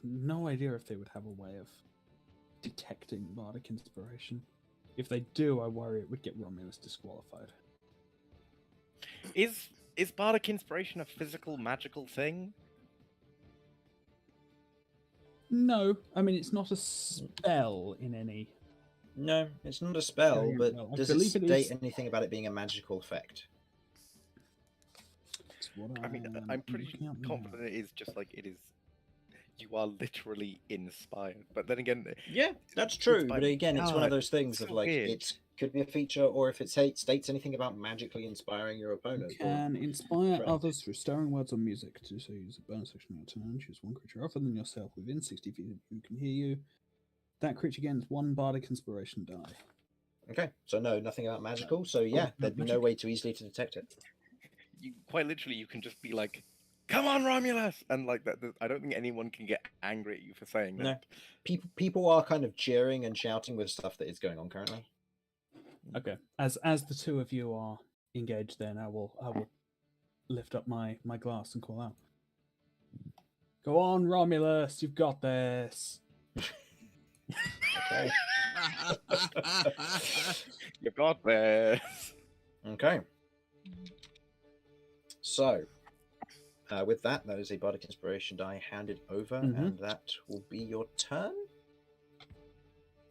Speaker 5: No idea if they would have a way of detecting bardic inspiration. If they do, I worry it would get Romulus disqualified.
Speaker 4: Is bardic inspiration a physical magical thing?
Speaker 5: No, I mean it's not a spell in any.
Speaker 3: No, it's not a spell,
Speaker 5: Very
Speaker 3: but
Speaker 5: well. I
Speaker 3: does it
Speaker 5: believe it
Speaker 3: state
Speaker 5: is-
Speaker 3: anything about it being a magical effect?
Speaker 5: It's what
Speaker 4: I mean,
Speaker 5: I'm
Speaker 4: I'm pretty
Speaker 5: looking up now.
Speaker 4: confident it is just like it is. You are literally inspired, but then again,
Speaker 3: Yeah, that's true.
Speaker 4: Inspired.
Speaker 3: But again, it's one of
Speaker 4: God,
Speaker 3: those things of
Speaker 4: so
Speaker 3: like
Speaker 4: weird.
Speaker 3: it could be a feature, or if it states anything about magically inspiring your
Speaker 5: You
Speaker 3: opponent. or-
Speaker 5: can inspire
Speaker 3: friend.
Speaker 5: others through stirring words or music. To so use a bonus action on your turn. Choose one creature other than yourself within 60 feet of who can hear you. That creature gains one bardic inspiration die.
Speaker 3: Okay, so no, nothing about magical. So yeah,
Speaker 5: no
Speaker 3: there'd be no
Speaker 5: magic.
Speaker 3: way to easily to detect it.
Speaker 4: you quite literally you can just be like, "Come on, Romulus!" and like that. I don't think anyone can get angry at you for saying
Speaker 3: No.
Speaker 4: that.
Speaker 3: People are kind of cheering and shouting with stuff that is going on currently.
Speaker 5: Okay. As the two of you are engaged, then I will lift up my glass and call out. Go on, Romulus, you've got this.
Speaker 3: Okay.
Speaker 4: You got this.
Speaker 3: Okay. So, with that is a bardic inspiration die handed over,
Speaker 5: Mhm.
Speaker 3: and that will be your turn.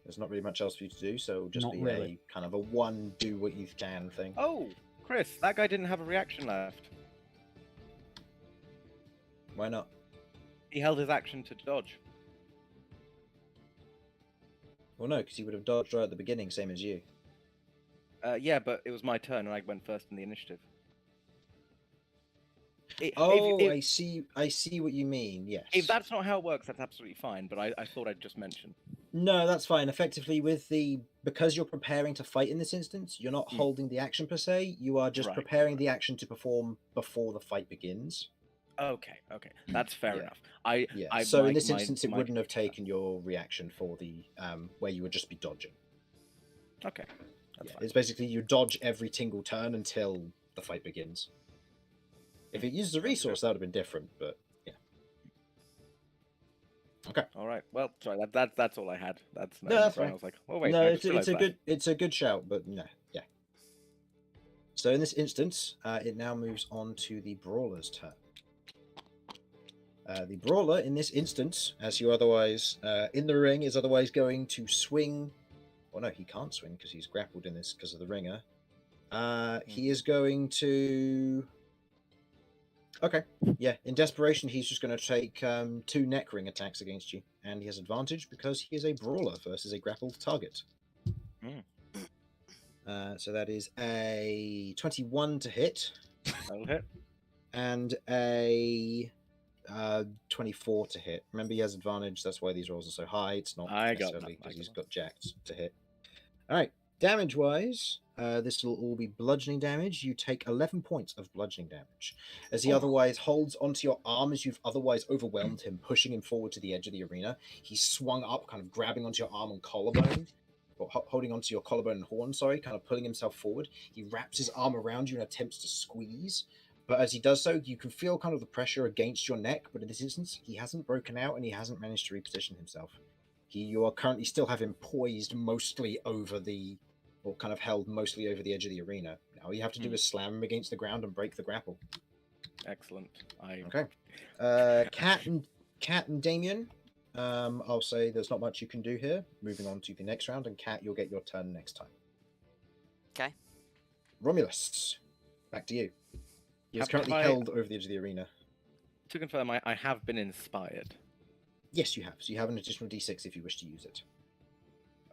Speaker 3: There's not really much else for you to do, so it'll just
Speaker 5: Not
Speaker 3: be
Speaker 5: really.
Speaker 3: a kind of a one do what you can thing.
Speaker 4: Oh, Chris, that guy didn't have a reaction left.
Speaker 3: Why not?
Speaker 4: He held his action to dodge.
Speaker 3: Well, no, because he would have dodged right at the beginning, same as you.
Speaker 4: Yeah, but it was my turn and I went first in the initiative.
Speaker 3: I see what you mean. Yes.
Speaker 4: If that's not how it works, that's absolutely fine. But I thought I'd just mention.
Speaker 3: No, that's fine. Effectively, because you're preparing to fight in this instance, you're not
Speaker 4: Hmm.
Speaker 3: holding the action per se. You are just
Speaker 4: Right,
Speaker 3: preparing the action to perform before the fight begins.
Speaker 4: Okay, that's fair
Speaker 3: Yeah.
Speaker 4: enough.
Speaker 3: Yeah. So in this instance, it wouldn't have taken your reaction for the where you would just be dodging.
Speaker 4: Okay, that's
Speaker 3: Yeah,
Speaker 4: fine.
Speaker 3: it's basically you dodge every single turn until the fight begins. If it uses a resource, that would have been different, but yeah. Okay.
Speaker 4: All right. Well, sorry. That's all I had. That's
Speaker 3: No, that's
Speaker 4: I
Speaker 3: fine.
Speaker 4: was like, oh wait,
Speaker 3: no,
Speaker 4: I
Speaker 3: it's
Speaker 4: just realised that.
Speaker 3: it's a good shout, but no, yeah. So in this instance, it now moves on to the brawler's turn. The brawler, in this instance, as you otherwise in the ring, is otherwise going to swing. Well, no, he can't swing because he's grappled in this because of the ringer. He is going to. Okay, yeah. In desperation, he's just going to take 2 neck ring attacks against you, and he has advantage because he is a brawler versus a grappled target. So that is a 21 to hit.
Speaker 4: That'll hit.
Speaker 3: And a 24 to hit. Remember, he has advantage. That's why these rolls are so high. It's not necessarily because he's got jacked to hit. All right. Damage-wise, this will all be bludgeoning damage. You take 11 points of bludgeoning damage. As he otherwise holds onto your arm as you've otherwise overwhelmed him, pushing him forward to the edge of the arena. He's swung up, kind of grabbing onto your arm and collarbone. Or holding onto your collarbone and horn, sorry, kind of pulling himself forward. He wraps his arm around you and attempts to squeeze. But as he does so, you can feel kind of the pressure against your neck, but in this instance, he hasn't broken out and he hasn't managed to reposition himself. You are currently still have him poised mostly over or kind of held mostly over the edge of the arena. Now all you have to do is slam him against the ground and break the grapple.
Speaker 4: Excellent.
Speaker 3: Okay. Cat and Damien, I'll say there's not much you can do here. Moving on to the next round, and Cat, you'll get your turn next time.
Speaker 2: Okay.
Speaker 3: Romulus, back to you. He is currently held over the edge of the arena.
Speaker 4: To confirm, I have been inspired.
Speaker 3: Yes, you have. So you have an additional d6 if you wish to use it.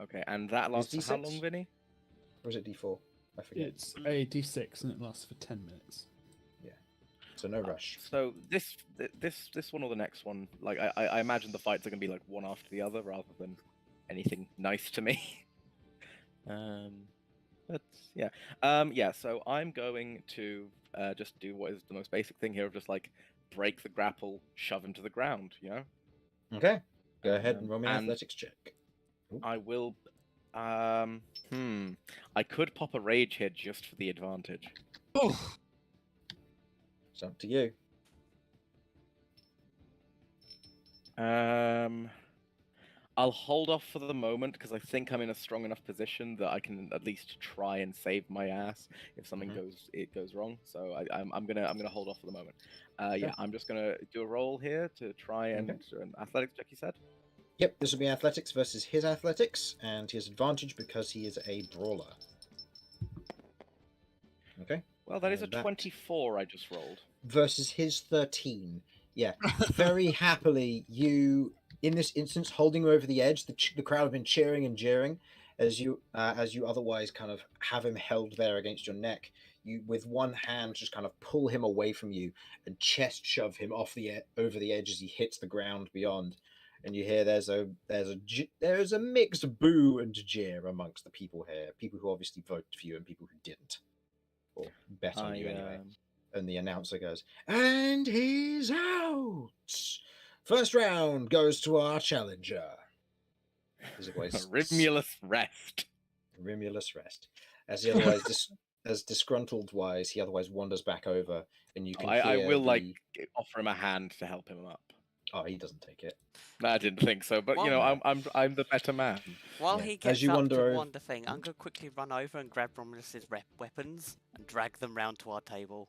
Speaker 4: Okay, and that lasts for how long, Vinny?
Speaker 3: Or is it d4? I forget.
Speaker 5: It's a d6 and it lasts for 10 minutes.
Speaker 3: Yeah. So no rush.
Speaker 4: So this one or the next one, like I imagine the fights are going to be like one after the other rather than anything nice to me. But yeah. Yeah, so I'm going to just do what is the most basic thing here of just like break the grapple, shove him to the ground, you know?
Speaker 3: Okay. Go ahead and roll me an athletics check. Ooh.
Speaker 4: I will I could pop a rage here just for the advantage.
Speaker 1: Oh,
Speaker 3: It's up to you.
Speaker 4: I'll hold off for the moment because I think I'm in a strong enough position that I can at least try and save my ass if something goes wrong. So I'm gonna hold off for the moment. Yeah, I'm just gonna do a roll here to try and an athletics check. You said.
Speaker 3: Yep, this will be athletics versus his athletics, and he has advantage because he is a brawler. Okay.
Speaker 4: Well, that is a 24 I just rolled.
Speaker 3: Versus his 13. Yeah. Very happily, you, in this instance, holding him over the edge, the crowd have been cheering and jeering as you otherwise kind of have him held there against your neck. You, with one hand, just kind of pull him away from you and chest shove him off over the edge as he hits the ground beyond. And you hear there's a mixed boo and jeer amongst the people here. People who obviously voted for you and people who didn't, or bet on you anyway. And the announcer goes, "And he's out. First round goes to our challenger."
Speaker 4: Rimulus rest.
Speaker 3: Rimulus rest. As he otherwise as disgruntled wise, he otherwise wanders back over, and you can.
Speaker 4: I will like offer him a hand to help him up.
Speaker 3: Oh, he doesn't take it.
Speaker 4: No, I didn't think so, but you know, I'm the better man.
Speaker 2: While he gets up to wander thing, I'm gonna quickly run over and grab Romulus's weapons and drag them round to our table.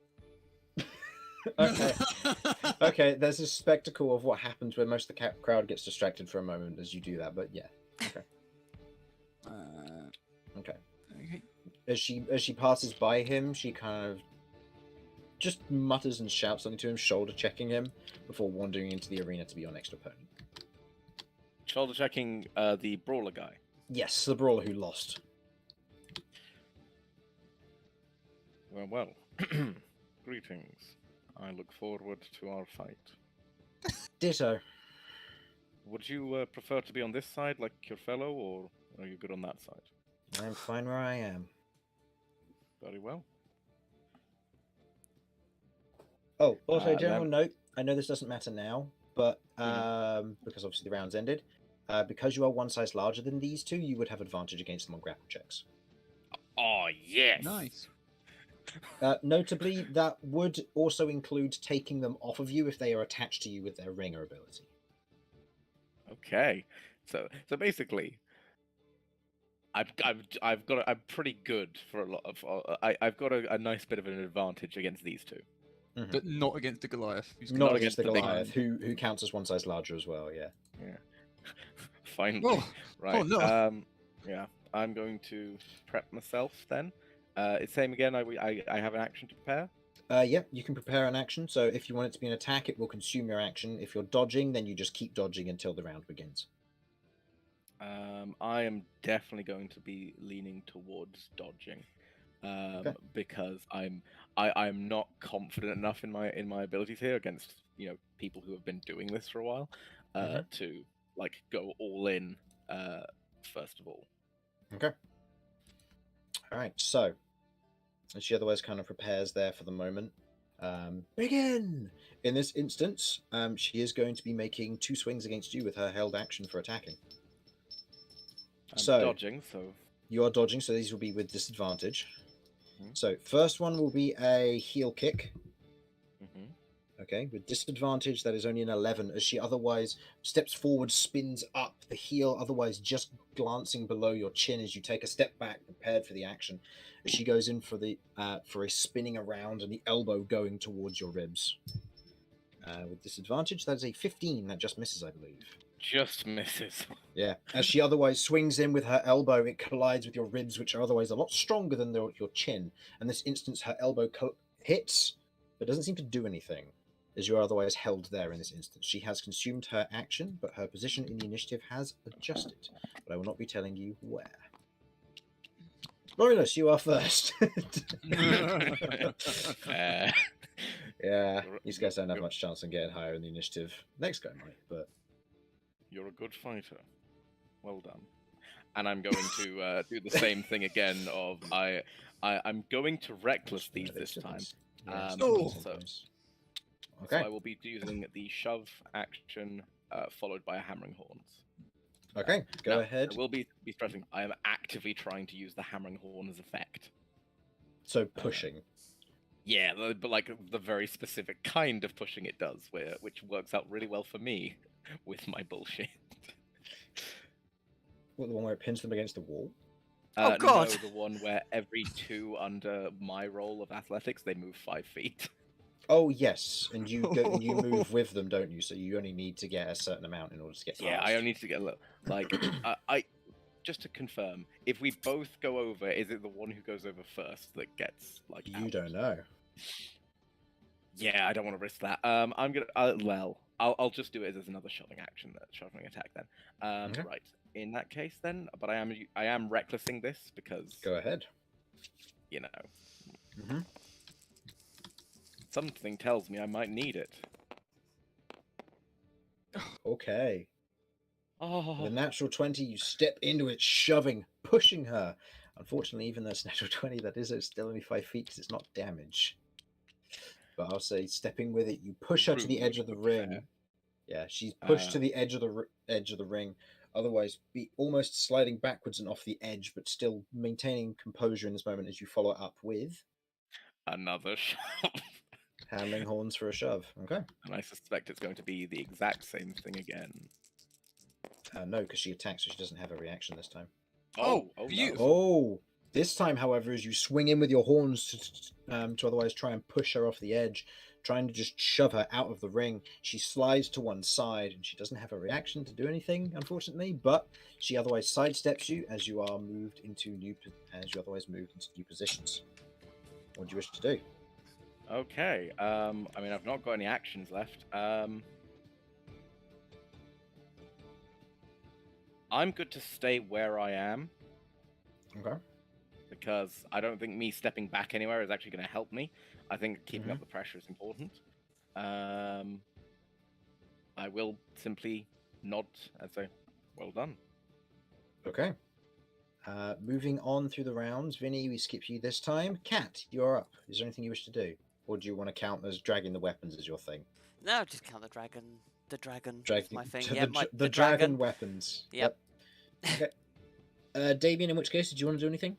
Speaker 3: Okay. Okay, there's a spectacle of what happens where most of the crowd gets distracted for a moment as you do that, but yeah. Okay. Okay. As she passes by him, she kind of just mutters and shouts something to him, shoulder checking him, before wandering into the arena to be your next opponent.
Speaker 4: Shoulder checking the brawler guy.
Speaker 3: Yes, the brawler who lost.
Speaker 4: Well. Greetings. I look forward to our fight.
Speaker 3: Ditto.
Speaker 4: Would you prefer to be on this side like your fellow, or are you good on that side?
Speaker 3: I'm fine where I am.
Speaker 4: Very well.
Speaker 3: Oh, also, general note, I know this doesn't matter now, but because obviously the round's ended, because you are one size larger than these two, you would have advantage against them on grapple checks.
Speaker 4: Oh, yes!
Speaker 1: Nice.
Speaker 3: Notably, that would also include taking them off of you if they are attached to you with their ringer ability.
Speaker 4: Okay, so basically, I'm pretty good for a lot of. I've got a nice bit of an advantage against these two.
Speaker 1: but not against the Goliath. Who's
Speaker 3: Not
Speaker 1: gonna
Speaker 3: against the
Speaker 1: be big
Speaker 3: Goliath,
Speaker 1: man.
Speaker 3: who counts as one size larger as well. Yeah.
Speaker 4: Yeah. Finally.
Speaker 1: Oh,
Speaker 4: Right.
Speaker 1: oh no.
Speaker 4: Yeah. I'm going to prep myself then. It's same again. I have an action to prepare.
Speaker 3: Yeah, you can prepare an action. So if you want it to be an attack, it will consume your action. If you're dodging, then you just keep dodging until the round begins.
Speaker 4: I am definitely going to be leaning towards dodging, because I'm not confident enough in my abilities here against people who have been doing this for a while, to like go all in first of all.
Speaker 3: Okay. All right. So, and she otherwise kind of prepares there for the moment. Begin. In this instance, she is going to be making 2 swings against you with her held action for attacking.
Speaker 4: I'm
Speaker 3: So
Speaker 4: dodging, so
Speaker 3: you are dodging, so these will be with disadvantage.
Speaker 4: Mhm.
Speaker 3: So first one will be a heel kick.
Speaker 4: Mhm.
Speaker 3: Okay, with disadvantage, that is only an 11, as she otherwise steps forward, spins up, the heel otherwise just glancing below your chin as you take a step back, prepared for the action. As she goes in for a spinning around and the elbow going towards your ribs. With disadvantage, that is a 15. That just misses, I believe.
Speaker 4: just misses.
Speaker 3: Yeah, as she otherwise swings in with her elbow, it collides with your ribs, which are otherwise a lot stronger than your chin. And this instance, her elbow hits, but doesn't seem to do anything, as you are otherwise held there in this instance. She has consumed her action, but her position in the initiative has adjusted. But I will not be telling you where. Lorilus, you are first.
Speaker 4: Fair.
Speaker 3: Yeah, these guys don't have much chance on getting higher in the initiative. Next guy might, but
Speaker 4: You're a good fighter. Well done. And I'm going to do the same thing again. I'm going to reckless these this time.
Speaker 3: Yes,
Speaker 1: Oh.
Speaker 4: So
Speaker 3: okay.
Speaker 4: I will be using the shove action followed by a hammering horns.
Speaker 3: Okay, go
Speaker 4: Now,
Speaker 3: ahead.
Speaker 4: I will be stressing. I am actively trying to use the hammering horns effect.
Speaker 3: So pushing.
Speaker 4: Yeah, but like the very specific kind of pushing it does, which works out really well for me with my bullshit.
Speaker 3: What, the one where it pins them against the wall?
Speaker 2: Oh, God!
Speaker 4: No, the one where every 2 under my roll of athletics, they move 5 feet.
Speaker 3: Oh yes, and you move with them, don't you? So you only need to get a certain amount in order to get.
Speaker 4: Yeah,
Speaker 3: past.
Speaker 4: I only need to get a little. Like, I just to confirm, if we both go over, is it the one who goes over first that gets like?
Speaker 3: You
Speaker 4: out?
Speaker 3: don't know.
Speaker 4: Yeah, I don't want to risk that. I'm gonna. I'll just do it as another shoving action, that shoving attack then.
Speaker 3: Okay.
Speaker 4: Right. In that case, then, but I am recklessing this because
Speaker 3: Go ahead.
Speaker 4: you know
Speaker 3: Mm-hmm.
Speaker 4: something tells me I might need it.
Speaker 3: Okay.
Speaker 4: Oh,
Speaker 3: With a natural 20, you step into it, shoving, pushing her. Unfortunately, even though it's natural 20, that is still only 5 feet because it's not damage. But I'll say, stepping with it, you push her to the edge of the
Speaker 4: Rude, but
Speaker 3: ring.
Speaker 4: fair.
Speaker 3: Yeah, she's pushed to the edge of the ring. Otherwise, be almost sliding backwards and off the edge, but still maintaining composure in this moment as you follow it up with
Speaker 4: Another shove.
Speaker 3: hammering horns for a shove. Okay.
Speaker 4: And I suspect it's going to be the exact same thing again.
Speaker 3: No, because she attacks, so she doesn't have a reaction this time.
Speaker 4: Oh,
Speaker 1: beautiful.
Speaker 4: no.
Speaker 3: Oh, this time, however, as you swing in with your horns to otherwise try and push her off the edge, trying to just shove her out of the ring, she slides to one side, and she doesn't have a reaction to do anything, unfortunately. But she otherwise sidesteps you as you are moved into new positions. What do you wish to do?
Speaker 4: Okay. I mean, I've not got any actions left. I'm good to stay where I am
Speaker 3: Okay.
Speaker 4: because I don't think me stepping back anywhere is actually going to help me. I think keeping up the pressure is important. I will simply nod and say, "Well done."
Speaker 3: Okay. Moving on through the rounds, Vinny, we skip you this time. Kat, you're up. Is there anything you wish to do? Or do you want to count as dragging the weapons as your thing?
Speaker 2: No, just count the dragon. The dragon is
Speaker 3: Dragging
Speaker 2: my thing.
Speaker 3: to
Speaker 2: Yeah,
Speaker 3: the dragon weapons.
Speaker 2: Yep.
Speaker 3: Okay. Damien, in which case, did you want to do anything?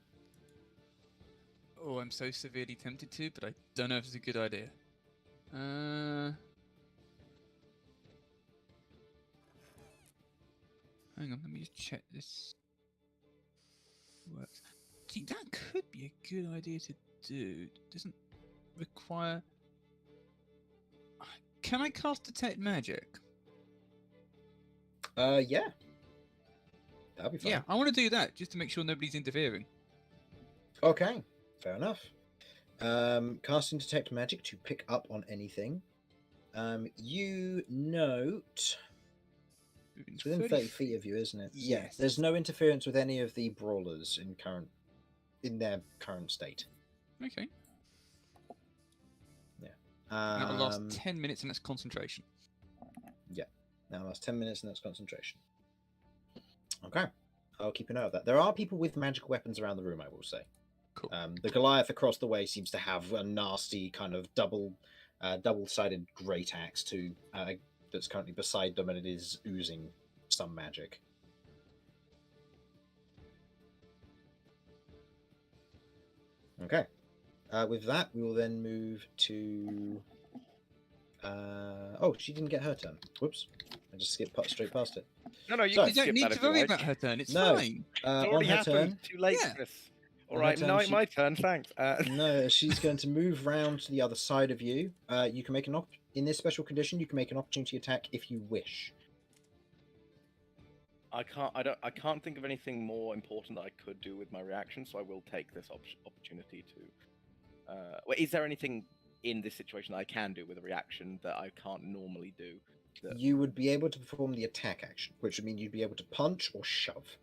Speaker 1: Oh, I'm so severely tempted to, but I don't know if it's a good idea. Hang on, let me just check this works. See, that could be a good idea to do. It doesn't require can I cast Detect Magic?
Speaker 3: Yeah. That'll be fine.
Speaker 1: Yeah, I want to do that just to make sure nobody's interfering.
Speaker 3: Okay, fair enough. Casting Detect Magic to pick up on anything. You note it's within 30 feet of you, isn't it?
Speaker 1: Yes.
Speaker 3: Yeah. There's no interference with any of the brawlers in their current state.
Speaker 1: Okay.
Speaker 3: Yeah.
Speaker 1: That'll last 10 minutes, and that's concentration.
Speaker 3: Yeah. Now lasts 10 minutes, and that's concentration. Okay. I'll keep a note of that. There are people with magical weapons around the room, I will say.
Speaker 1: Cool.
Speaker 3: The Goliath across the way seems to have a nasty kind of double-sided great axe that's currently beside them, and it is oozing some magic. Okay. With that, we will then move to. Oh, she didn't get her turn. Whoops! I just skipped straight past it.
Speaker 4: No, you
Speaker 3: So-
Speaker 4: can
Speaker 1: You don't
Speaker 4: skip
Speaker 1: need
Speaker 4: that
Speaker 1: to
Speaker 4: if you
Speaker 1: worry
Speaker 4: like.
Speaker 1: about her turn. It's
Speaker 3: No.
Speaker 1: fine.
Speaker 4: It's
Speaker 3: On
Speaker 4: already
Speaker 3: her
Speaker 4: happened.
Speaker 3: turn.
Speaker 4: Too late,
Speaker 1: Yeah.
Speaker 4: Chris. All
Speaker 3: On
Speaker 4: right,
Speaker 3: her
Speaker 4: now
Speaker 3: turn,
Speaker 4: my turn. Thanks.
Speaker 3: No, she's going to move round to the other side of you. You can make in this special condition. You can make an opportunity attack if you wish.
Speaker 4: I can't think of anything more important that I could do with my reaction, so I will take this opportunity to. Wait, is there anything in this situation that I can do with a reaction that I can't normally do?
Speaker 3: You would be able to perform the attack action, which would mean you'd be able to punch or shove.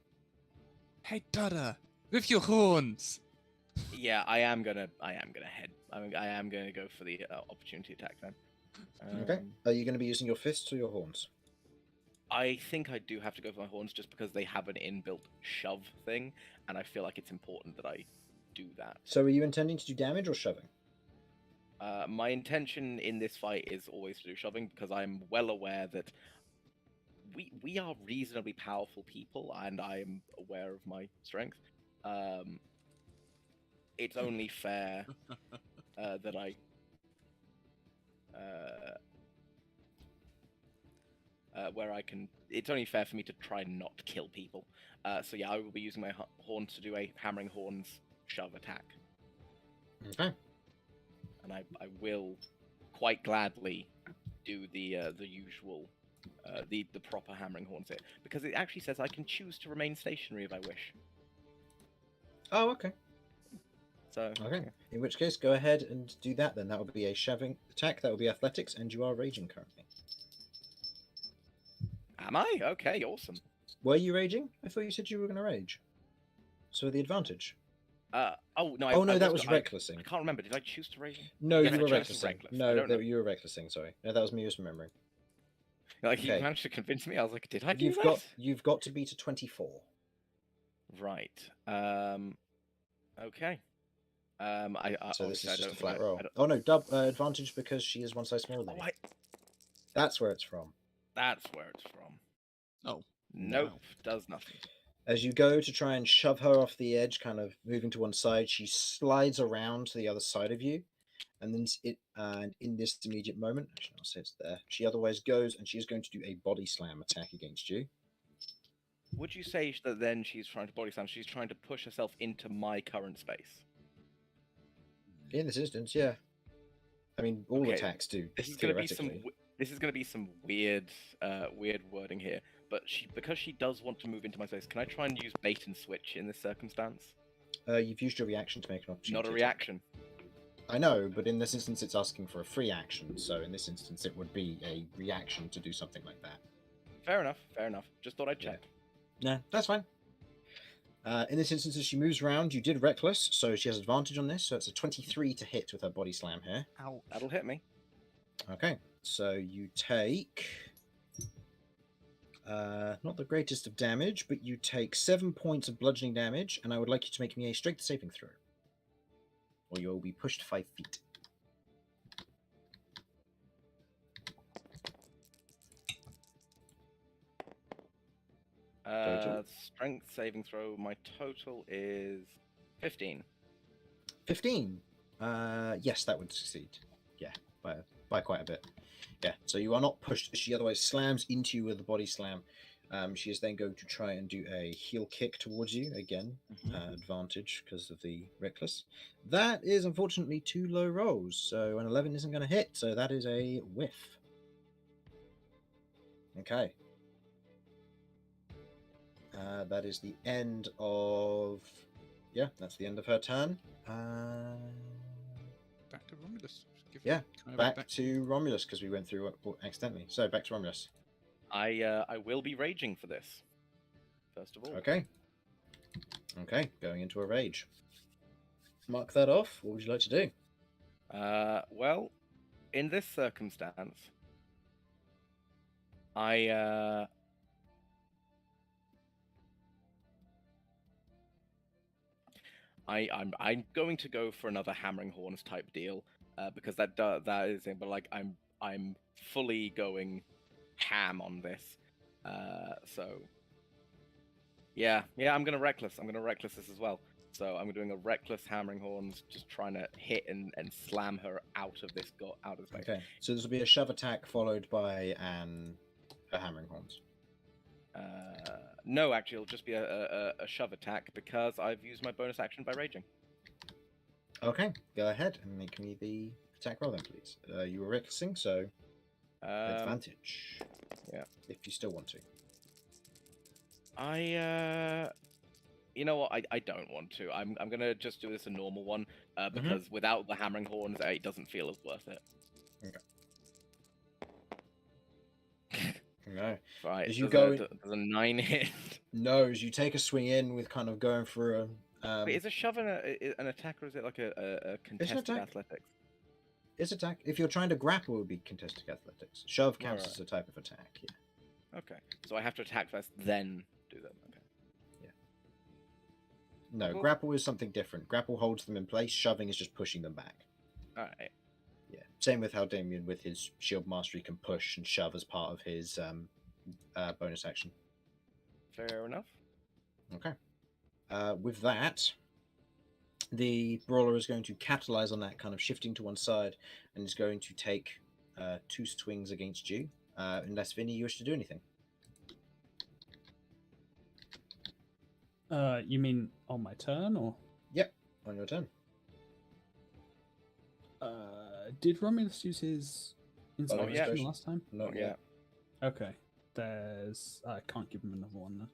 Speaker 1: Hey, Dada, with your horns.
Speaker 4: Yeah, I am gonna head. I am gonna go for the opportunity attack then.
Speaker 3: Okay. Are you going to be using your fists or your horns?
Speaker 4: I think I do have to go for my horns just because they have an inbuilt shove thing, and I feel like it's important that I do that.
Speaker 3: So, are you intending to do damage or shoving?
Speaker 4: My intention in this fight is always to do shoving because I'm well aware that we are reasonably powerful people, and I am aware of my strength. It's only fair that I where I can. It's only fair for me to try and not kill people. So yeah, I will be using my horns to do a hammering horns shove attack.
Speaker 3: Okay.
Speaker 4: And I will quite gladly do the usual, the proper hammering horns here, because it actually says I can choose to remain stationary if I wish.
Speaker 3: Oh, okay.
Speaker 4: So
Speaker 3: Okay. In which case, go ahead and do that then. That would be a shoving attack. That would be athletics, and you are raging currently.
Speaker 4: am I? Okay, awesome.
Speaker 3: Were you raging? I thought you said you were going to rage. So the advantage.
Speaker 4: Oh no.
Speaker 3: Oh no, that
Speaker 4: was
Speaker 3: was recklessing.
Speaker 4: I can't remember. Did I choose to rage?
Speaker 3: No,
Speaker 4: Yes,
Speaker 3: you
Speaker 4: I
Speaker 3: were
Speaker 4: chose to
Speaker 3: recklessing.
Speaker 4: reckless. I
Speaker 3: No,
Speaker 4: don't know.
Speaker 3: you were recklessing. Sorry, no, that was me misremembering.
Speaker 4: Like you
Speaker 3: Okay.
Speaker 4: managed to convince me. I was like, did I do
Speaker 3: You've got to beat a 24.
Speaker 4: Right. Okay.
Speaker 3: So this
Speaker 4: obviously I
Speaker 3: is just a
Speaker 4: don't
Speaker 3: flat
Speaker 4: think
Speaker 3: roll.
Speaker 4: I don't-
Speaker 3: Oh no, advantage because she is one size smaller than
Speaker 4: Oh,
Speaker 3: you. That's where it's from.
Speaker 4: that's where it's from.
Speaker 1: Oh.
Speaker 4: Nope,
Speaker 1: Wow.
Speaker 4: does nothing.
Speaker 3: As you go to try and shove her off the edge, kind of moving to one side, she slides around to the other side of you, and then in this immediate moment, actually I'll say it's there. She otherwise goes, and she is going to do a body slam attack against you.
Speaker 4: Would you say that then she's trying to body slam? She's trying to push herself into my current space.
Speaker 3: In this instance, yeah. I mean, all
Speaker 4: Okay,
Speaker 3: attacks do.
Speaker 4: This is going to be
Speaker 3: theoretically.
Speaker 4: This is going to be some weird, weird wording here. But because she does want to move into my space, can I try and use bait and switch in this circumstance?
Speaker 3: You've used your reaction to make an opportunity.
Speaker 4: Not a
Speaker 3: attack.
Speaker 4: reaction.
Speaker 3: I know, but in this instance, it's asking for a free action. So in this instance, it would be a reaction to do something like that.
Speaker 4: Fair enough. Fair enough. Just thought I'd check.
Speaker 3: No, that's fine. In this instance, as she moves around, you did reckless, so she has advantage on this. So it's a 23 to hit with her body slam here.
Speaker 1: Ow.
Speaker 4: That'll hit me.
Speaker 3: Okay, so you take not the greatest of damage, but you take 7 points of bludgeoning damage, and I would like you to make me a strength saving throw, or you'll be pushed 5 feet. Total?
Speaker 4: Strength saving throw. My total is 15.
Speaker 3: 15. Yes, that would succeed. Yeah, by quite a bit. Yeah, so you are not pushed. She otherwise slams into you with a body slam. She is then going to try and do a heel kick towards you again. Advantage because of the reckless. That is unfortunately 2 low rolls, so an 11 isn't going to hit. So that is a whiff. Okay. That is the end of. Yeah, that's the end of her turn.
Speaker 1: Back to Romulus.
Speaker 3: Yeah,
Speaker 1: Can I
Speaker 3: back to Romulus because we went through it accidentally. So back to Romulus.
Speaker 4: I will be raging for this. First of all.
Speaker 3: Okay. Okay, going into a rage. Mark that off. What would you like to do?
Speaker 4: Well, in this circumstance, I'm going to go for another hammering horns type deal because that is it. But like I'm fully going ham on this. So yeah, I'm gonna reckless. I'm gonna reckless this as well. So I'm doing a reckless hammering horns, just trying to hit and slam her out of this out of space.
Speaker 3: Okay, so this will be a shove attack followed by a hammering horns.
Speaker 4: No, actually, it'll just be a shove attack because I've used my bonus action by raging.
Speaker 3: Okay, go ahead and make me the attack roll then, please. You were recklessing, so advantage.
Speaker 4: Yeah,
Speaker 3: if you still want to.
Speaker 4: You know what? I don't want to. I'm gonna just do this a normal one because without the hammering horns, it doesn't feel as worth it.
Speaker 3: Okay. No.
Speaker 4: Right.
Speaker 3: As you
Speaker 4: does a 9 hit?
Speaker 3: No, as you take a swing in with kind of going for a.
Speaker 4: Wait, is a shove an attack, or is it like a contested athletics?
Speaker 3: It's attack. If you're trying to grapple, it would be contested athletics. Shove counts as a type of attack. Yeah.
Speaker 4: Okay. So I have to attack first, then do that. Okay.
Speaker 3: No, grapple is something different. Grapple holds them in place. Shoving is just pushing them back.
Speaker 4: All right.
Speaker 3: Yeah. Same with how Damien, with his shield mastery, can push and shove as part of his bonus action.
Speaker 4: Fair enough.
Speaker 3: Okay. With that, the brawler is going to capitalize on that, kind of shifting to one side, and is going to take 2 swings against you, unless Vinny, you wish to do anything.
Speaker 5: You mean on my turn, or?
Speaker 3: Yep, on your turn.
Speaker 5: Did Romulus use his inspiration last time?
Speaker 3: Not yet.
Speaker 5: Okay. I can't give him another one then.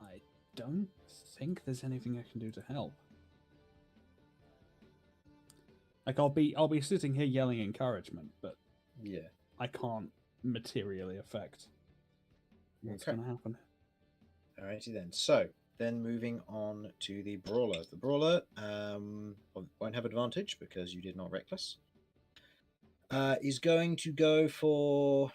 Speaker 5: I don't think there's anything I can do to help. Like I'll be sitting here yelling encouragement, but
Speaker 3: yeah,
Speaker 5: I can't materially affect what's going to happen.
Speaker 3: Alrighty then. So then moving on to the brawler. The brawler won't have advantage because you did not reckless. Is going to go for.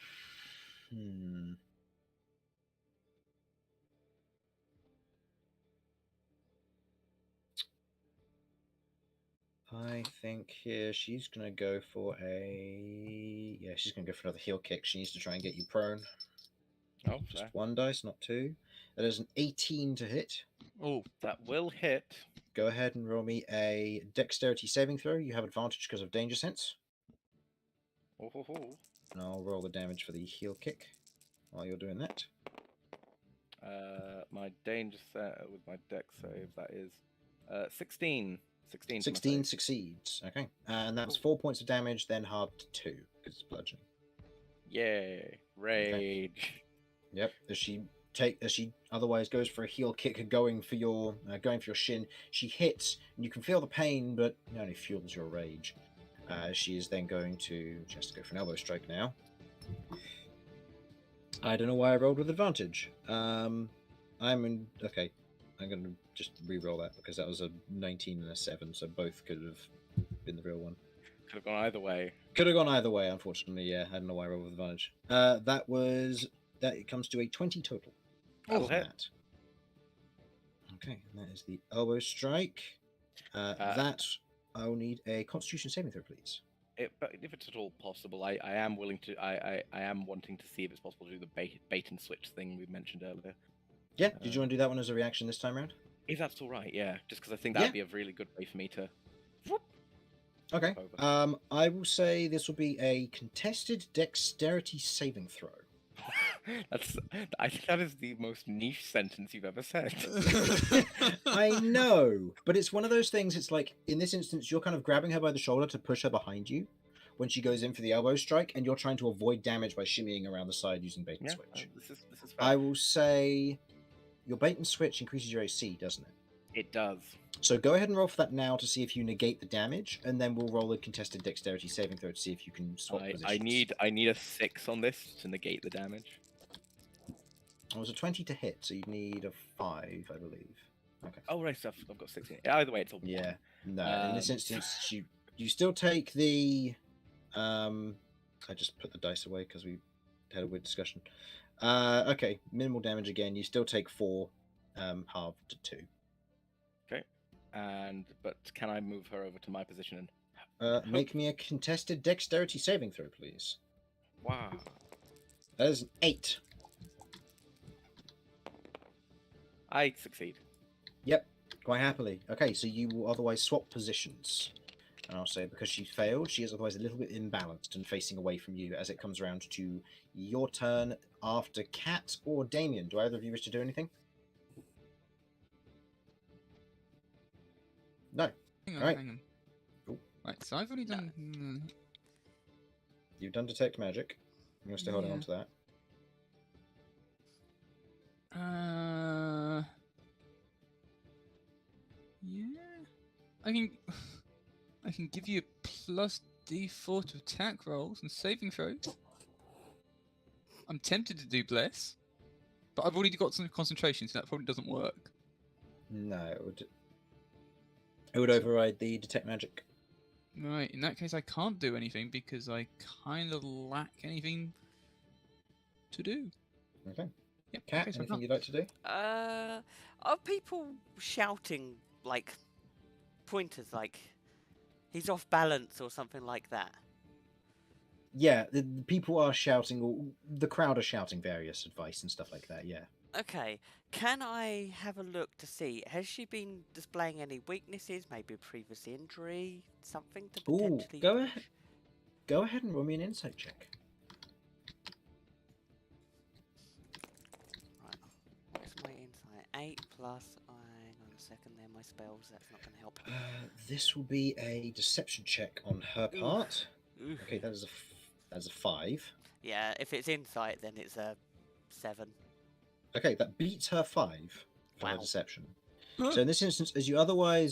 Speaker 3: I think here she's going to go for she's going to go for another heel kick. She needs to try and get you prone.
Speaker 4: Oh,
Speaker 3: just 1 dice, not 2. That is an 18 to hit.
Speaker 4: Oh, that will hit.
Speaker 3: Go ahead and roll me a dexterity saving throw. You have advantage because of danger sense. And I'll roll the damage for the heel kick while you're doing that.
Speaker 4: My danger set with my dex save, that is 16.
Speaker 3: 16 succeeds. Okay. And that was 4 points of damage, then halved to 2 because it's bludgeoning.
Speaker 4: Yay. Rage.
Speaker 3: Okay. Yep. As she otherwise goes for a heel kick, going for your shin, she hits, and you can feel the pain, but it only fuels your rage. She is then going to just go for an elbow strike now. I don't know why I rolled with advantage. Okay. I'm going to just re-roll that because that was a 19 and a 7, so both could have been the real one.
Speaker 4: Could have gone either way.
Speaker 3: Could have gone either way, unfortunately. Yeah, I don't know why I rolled with advantage. It comes to a 20 total.
Speaker 4: Oh, hit.
Speaker 3: Okay, and that is the elbow strike. That I will need a Constitution saving throw, please.
Speaker 4: But if it's at all possible, I am willing to. I am wanting to see if it's possible to do the bait and switch thing we mentioned earlier.
Speaker 3: Yeah. Did you want to do that one as a reaction this time around?
Speaker 4: If that's all right, yeah. Just because I think that'd be a really good way for me to.
Speaker 3: Okay. I will say this will be a contested dexterity saving throw.
Speaker 4: I think that is the most niche sentence you've ever said.
Speaker 3: I know, but it's one of those things. It's like in this instance, you're kind of grabbing her by the shoulder to push her behind you, when she goes in for the elbow strike, and you're trying to avoid damage by shimmying around the side using bait and
Speaker 4: Yeah,
Speaker 3: switch.
Speaker 4: this is fair.
Speaker 3: I will say your bait and switch increases your AC, doesn't it?
Speaker 4: It does.
Speaker 3: So go ahead and roll for that now to see if you negate the damage, and then we'll roll a contested dexterity saving throw to see if you can swap positions.
Speaker 4: I need a 6 on this to negate the damage.
Speaker 3: It was a 20 to hit, so you'd need a 5, I believe. Okay.
Speaker 4: Oh right, so I've got 16. Either way, it's a 1.
Speaker 3: Yeah. No, in this instance, you still take the. I just put the dice away because we had a weird discussion. Okay, minimal damage again. You still take 4, halved to 2.
Speaker 4: Okay. But can I move her over to my position and
Speaker 3: Make me a contested dexterity saving throw, please.
Speaker 4: wow.
Speaker 3: That is an 8.
Speaker 4: I succeed.
Speaker 3: Yep, quite happily. Okay, so you will otherwise swap positions. And I'll say because she failed, she is otherwise a little bit imbalanced and facing away from you as it comes around to your turn after Kat or Damien. Do either of you wish to do anything? No.
Speaker 1: Hang on,
Speaker 3: Alright.
Speaker 1: hang on.
Speaker 3: Cool.
Speaker 1: Right, so I've already done.
Speaker 3: You've done detect magic. I'm going to stay holding on to that.
Speaker 1: Yeah. I can give you a plus D4 to attack rolls and saving throws. I'm tempted to do bless, but I've already got some concentration, so that probably doesn't work.
Speaker 3: No, it would override the detect magic.
Speaker 1: Right, in that case I can't do anything because I kind of lack anything to do.
Speaker 3: Okay.
Speaker 1: Yep,
Speaker 3: Kat,
Speaker 1: okay, so I
Speaker 3: anything
Speaker 1: can't.
Speaker 3: you'd like to do?
Speaker 2: Are people shouting like pointers, like he's off balance or something like that?
Speaker 3: Yeah, the people are shouting, or the crowd are shouting various advice and stuff like that, yeah.
Speaker 2: Okay, can I have a look to see, has she been displaying any weaknesses, maybe a previous injury, something to
Speaker 3: Ooh,
Speaker 2: potentially...
Speaker 3: go ahead and roll me an insight check.
Speaker 2: Right, what's my insight? 8 plus, hang on a second there, my spells, that's not going to help.
Speaker 3: This will be a deception check on her part.
Speaker 2: Oof.
Speaker 3: Okay, that is a 5.
Speaker 2: Yeah, if it's insight, then it's a 7.
Speaker 3: Okay, that beats her 5 for her
Speaker 2: Wow.
Speaker 3: deception.
Speaker 1: Huh?
Speaker 3: So in this instance,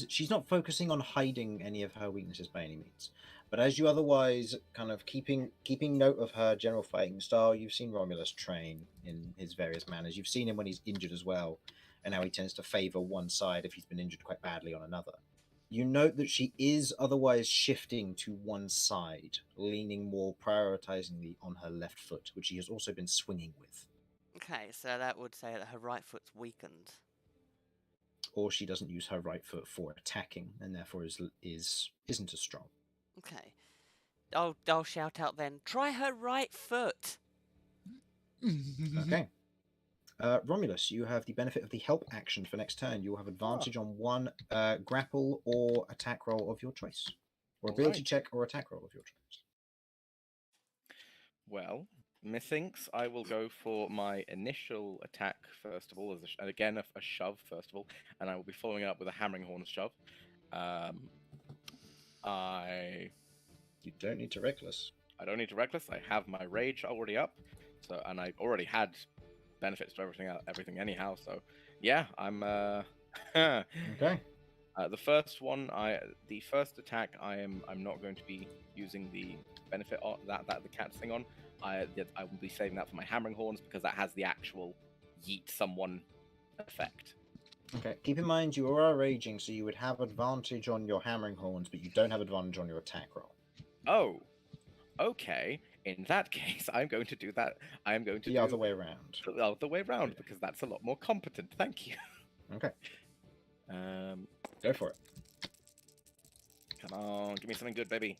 Speaker 3: she's not focusing on hiding any of her weaknesses by any means. But as you otherwise kind of keeping note of her general fighting style, you've seen Romulus train in his various manners. You've seen him when he's injured as well, and how he tends to favour one side if he's been injured quite badly on another. You note that she is otherwise shifting to one side, leaning more prioritizingly on her left foot, which she has also been swinging with.
Speaker 2: Okay, so that would say that her right foot's weakened.
Speaker 3: Or she doesn't use her right foot for attacking, and therefore isn't as strong.
Speaker 2: Okay. I'll shout out then, try her right foot!
Speaker 3: Okay. Romulus, you have the benefit of the help action for next turn. You'll have advantage on one grapple or attack roll of your choice, or ability check or attack roll of your choice.
Speaker 4: Well, methinks I will go for my initial attack first of all, and again a shove first of all, and I will be following it up with a hammering horn shove.
Speaker 3: You don't need to reckless.
Speaker 4: I don't need to reckless. I have my rage already up, so and I already had benefits to everything anyhow. So yeah, I'm
Speaker 3: Okay.
Speaker 4: The first one, the first attack, I'm not going to be using the benefit that the cat's thing on. I will be saving that for my hammering horns because that has the actual yeet someone effect.
Speaker 3: Okay. Keep in mind you are raging, so you would have advantage on your hammering horns, but you don't have advantage on your attack roll.
Speaker 4: Oh, okay. In that case, I'm going to do that. I am going to
Speaker 3: The
Speaker 4: do
Speaker 3: other way around.
Speaker 4: The other way around because that's a lot more competent. Thank you.
Speaker 3: Okay.
Speaker 4: Um,
Speaker 3: Go for it.
Speaker 4: Come on, give me something good, baby.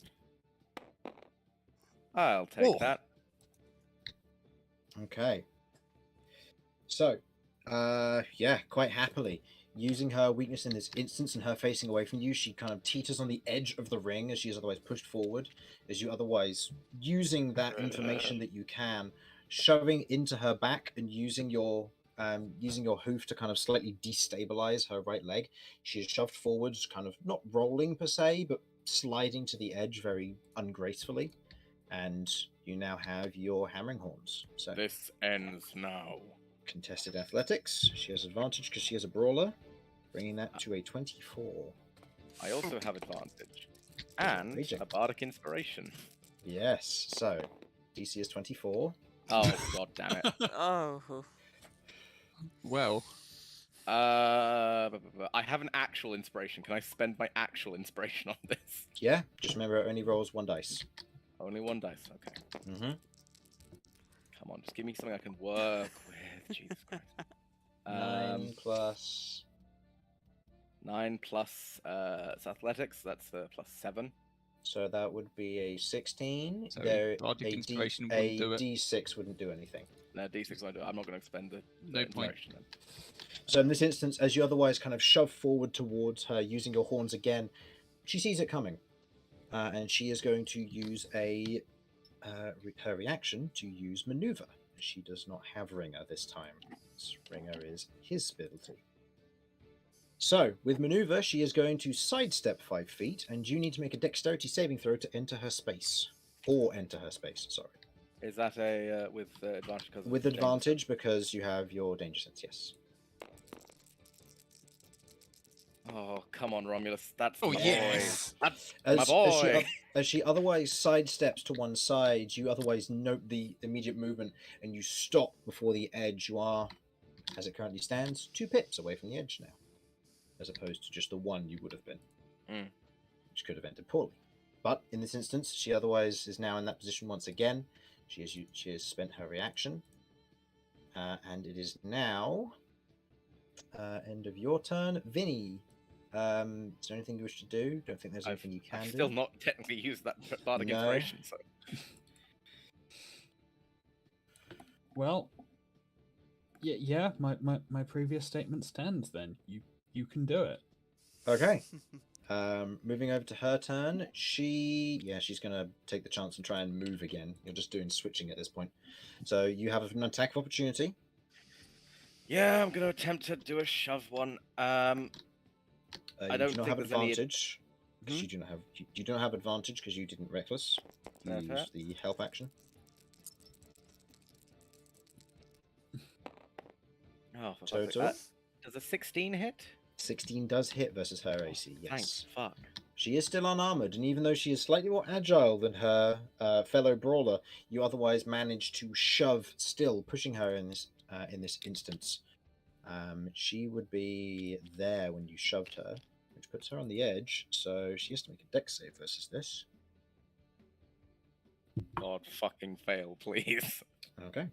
Speaker 4: I'll take that.
Speaker 3: Okay. So, yeah, quite happily. Using her weakness in this instance and her facing away from you, she kind of teeters on the edge of the ring as she is otherwise pushed forward, as you otherwise using that information that you can, shoving into her back and using your hoof to kind of slightly destabilize her right leg. She is shoved forwards, kind of not rolling per se, but sliding to the edge very ungracefully, and you now have your hammering horns. So
Speaker 4: This ends now.
Speaker 3: contested athletics. She has advantage because she is a brawler, bringing that to a 24.
Speaker 4: I also have advantage. And
Speaker 3: Raging.
Speaker 4: a bardic inspiration.
Speaker 3: Yes. So DC is 24.
Speaker 4: Oh, god damn it.
Speaker 2: Oh.
Speaker 1: Well,
Speaker 4: I have an actual inspiration. Can I spend my actual inspiration on this?
Speaker 3: Yeah. Just remember, it only rolls 1 dice.
Speaker 4: Only 1 dice. Okay.
Speaker 3: Mm-hmm.
Speaker 4: Come on, just give me something I can work with. Jesus Christ.
Speaker 3: 9 plus.
Speaker 4: 9 plus it's athletics. That's plus 7.
Speaker 3: So that would be a 16.
Speaker 1: So
Speaker 3: There,
Speaker 1: bardic inspiration wouldn't do it.
Speaker 3: D6 wouldn't do anything.
Speaker 4: No, D6 won't do it. I'm not going to expend the
Speaker 1: No point.
Speaker 4: inspiration then.
Speaker 3: So in this instance, as you otherwise kind of shove forward towards her, using your horns again, she sees it coming, and she is going to use her reaction to use maneuver. She does not have Ringer this time. Ringer is his ability. So with maneuver, she is going to sidestep 5 feet, and you need to make a dexterity saving throw to enter her space, or enter her space. Sorry,
Speaker 4: Is that a with advantage? Because
Speaker 3: with advantage because you have your danger sense. Yes.
Speaker 4: Oh, come on, Romulus. That's
Speaker 1: Oh,
Speaker 4: my
Speaker 1: yes.
Speaker 4: boy. That's
Speaker 3: As,
Speaker 4: my boy.
Speaker 3: as she otherwise sidesteps to one side, you otherwise note the immediate movement and you stop before the edge. You are, as it currently stands, 2 pips away from the edge now, as opposed to just the 1 you would have been, which could have ended poorly. But in this instance, she otherwise is now in that position once again. She has spent her reaction, and it is now end of your turn, Vinny. Is there anything you wish to do? Don't think there's anything you can
Speaker 4: I've
Speaker 3: do.
Speaker 4: still not technically used that bardic
Speaker 3: No.
Speaker 4: inspiration, so
Speaker 5: Well, yeah. My previous statement stands. Then you can do it.
Speaker 3: Okay. Moving over to her turn. She's gonna take the chance and try and move again. You're just doing switching at this point. So you have an attack of opportunity.
Speaker 4: yeah, I'm gonna attempt to do a shove one.
Speaker 3: You
Speaker 4: don't
Speaker 3: do not
Speaker 4: think
Speaker 3: have
Speaker 4: there's any-
Speaker 3: advantage. Because you don't have advantage because you didn't reckless. You
Speaker 4: Okay.
Speaker 3: used the help action.
Speaker 4: Oh, for fuck's
Speaker 3: Total?
Speaker 4: sake. Does a 16 hit?
Speaker 3: 16 does hit versus her AC. Yes.
Speaker 4: Thanks, fuck.
Speaker 3: She is still unarmored, and even though she is slightly more agile than her fellow brawler, you otherwise manage to shove still, pushing her in this instance. She would be there when you shoved her, which puts her on the edge, so she has to make a dex save versus this.
Speaker 4: God fucking fail, please.
Speaker 3: Okay.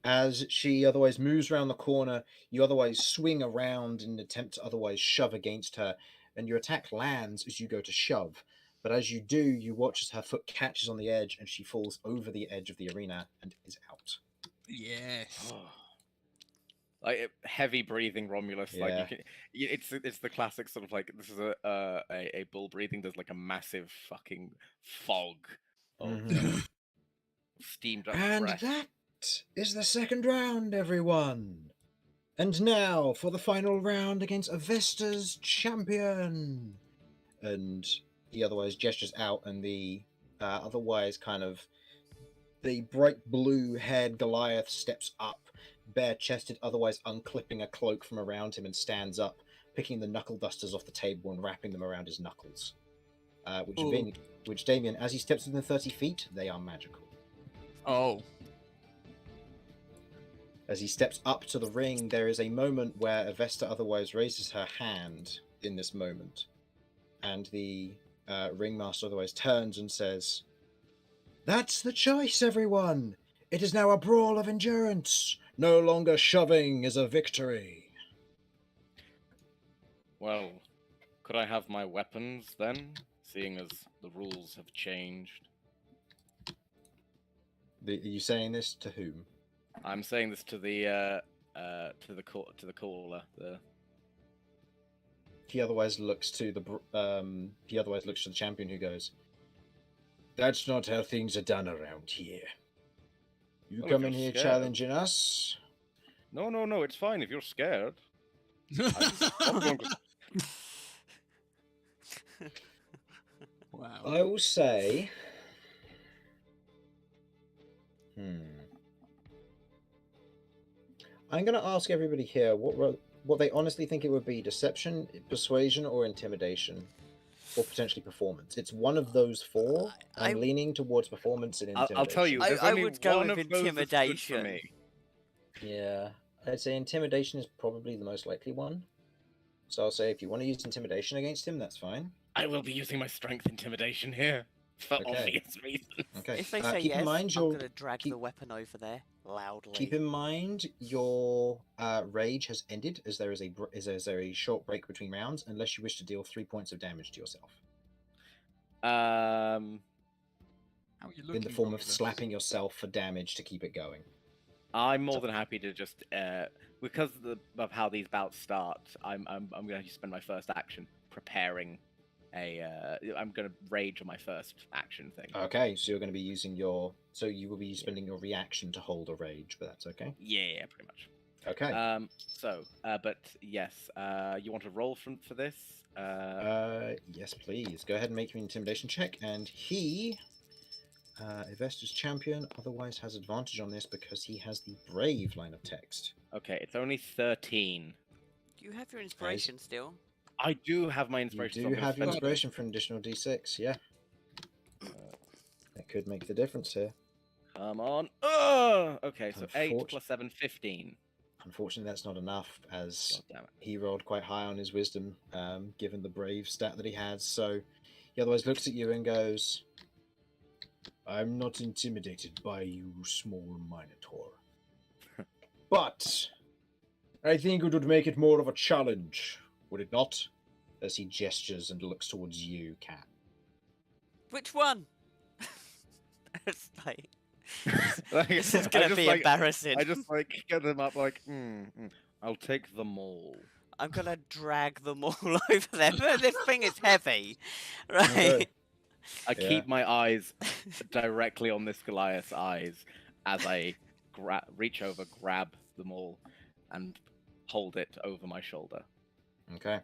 Speaker 3: As she otherwise moves around the corner, you otherwise swing around in an attempt to otherwise shove against her, and your attack lands as you go to shove. But as you do, you watch as her foot catches on the edge and she falls over the edge of the arena and is out.
Speaker 1: yes.
Speaker 4: Like heavy breathing Romulus, like
Speaker 3: Yeah.
Speaker 4: it's the classic sort of like this is a bull breathing. There's like a massive fucking fog of steamed up
Speaker 3: And
Speaker 4: breath.
Speaker 3: that is the second round, everyone. And now for the final round against Avesta's champion. And he otherwise gestures out, and the otherwise kind of the bright blue-haired Goliath steps up, bare-chested, otherwise unclipping a cloak from around him, and stands up, picking the knuckle dusters off the table and wrapping them around his knuckles. Which Damien, as he steps within 30 feet, they are magical.
Speaker 1: Oh.
Speaker 3: As he steps up to the ring, there is a moment where Avesta otherwise raises her hand in this moment. And the ringmaster otherwise turns and says, "That's the choice, everyone! It is now a brawl of endurance! No longer shoving is a victory!"
Speaker 4: Well, could I have my weapons then, seeing as the rules have changed?
Speaker 3: Are you saying this to whom?
Speaker 4: I'm saying this to the caller.
Speaker 3: He otherwise looks to the champion, who goes, "That's not how things are done around here. You
Speaker 4: Well,
Speaker 3: come
Speaker 4: if
Speaker 3: in
Speaker 4: you're
Speaker 3: here
Speaker 4: scared.
Speaker 3: challenging us.
Speaker 4: No, it's fine if you're scared. I'm going to...
Speaker 1: Wow.
Speaker 3: I will say. I'm going to ask everybody here what they honestly think it would be: deception, persuasion, or intimidation, or potentially performance. It's one of those four. I'm leaning towards performance and intimidation.
Speaker 4: I'll tell you, there's
Speaker 2: I
Speaker 4: only
Speaker 2: would go
Speaker 4: one
Speaker 2: with
Speaker 4: of those that's good for
Speaker 2: intimidation.
Speaker 4: me.
Speaker 3: Yeah, I'd say intimidation is probably the most likely one. So I'll say if you want to use intimidation against him, that's fine.
Speaker 4: I will be using my strength intimidation here for
Speaker 3: Okay.
Speaker 4: obvious reasons.
Speaker 3: Okay.
Speaker 2: If they say
Speaker 3: keep
Speaker 2: yes,
Speaker 3: in mind
Speaker 2: I'm
Speaker 3: your
Speaker 2: going to drag the weapon over there loudly.
Speaker 3: keep in mind your rage has ended, as there is a short break between rounds, unless you wish to deal 3 points of damage to yourself
Speaker 1: How are you looking,
Speaker 3: in the form of
Speaker 1: Romulus?
Speaker 3: slapping yourself for damage to keep it going.
Speaker 4: I'm more than happy to just because of how these bouts start. I'm going to spend my first action preparing I'm going to rage on my first action thing.
Speaker 3: Okay, so you're going to be using so you will be spending your reaction to hold a rage, but that's okay.
Speaker 4: Yeah, pretty much.
Speaker 3: Okay.
Speaker 4: But yes, you want to roll for this?
Speaker 3: Yes, please. Go ahead and make your intimidation check, and he, Investor's champion, otherwise has advantage on this because he has the brave line of text.
Speaker 4: Okay, it's only 13.
Speaker 2: Do you have your inspiration still?
Speaker 4: I do have my inspiration.
Speaker 3: You do have your inspiration for an additional d6, yeah. That could make the difference here.
Speaker 4: Come on. Okay, so 8 plus 7, 15.
Speaker 3: Unfortunately, that's not enough, as
Speaker 4: God damn it.
Speaker 3: he rolled quite high on his wisdom, given the brave stat that he has. So he otherwise looks at you and goes, I'm not intimidated by you, small Minotaur. But I think it would make it more of a challenge, would it not? As he gestures and looks towards you, Cat.
Speaker 2: Which one? It's like,
Speaker 4: Like,
Speaker 2: this is going to be embarrassing.
Speaker 4: I just get them up like, I'll take them all.
Speaker 2: I'm going to drag them all over there. This thing is heavy, right?
Speaker 3: Okay.
Speaker 4: I keep my eyes directly on this Goliath's eyes as I reach over, grab them all, and hold it over my shoulder.
Speaker 3: Okay.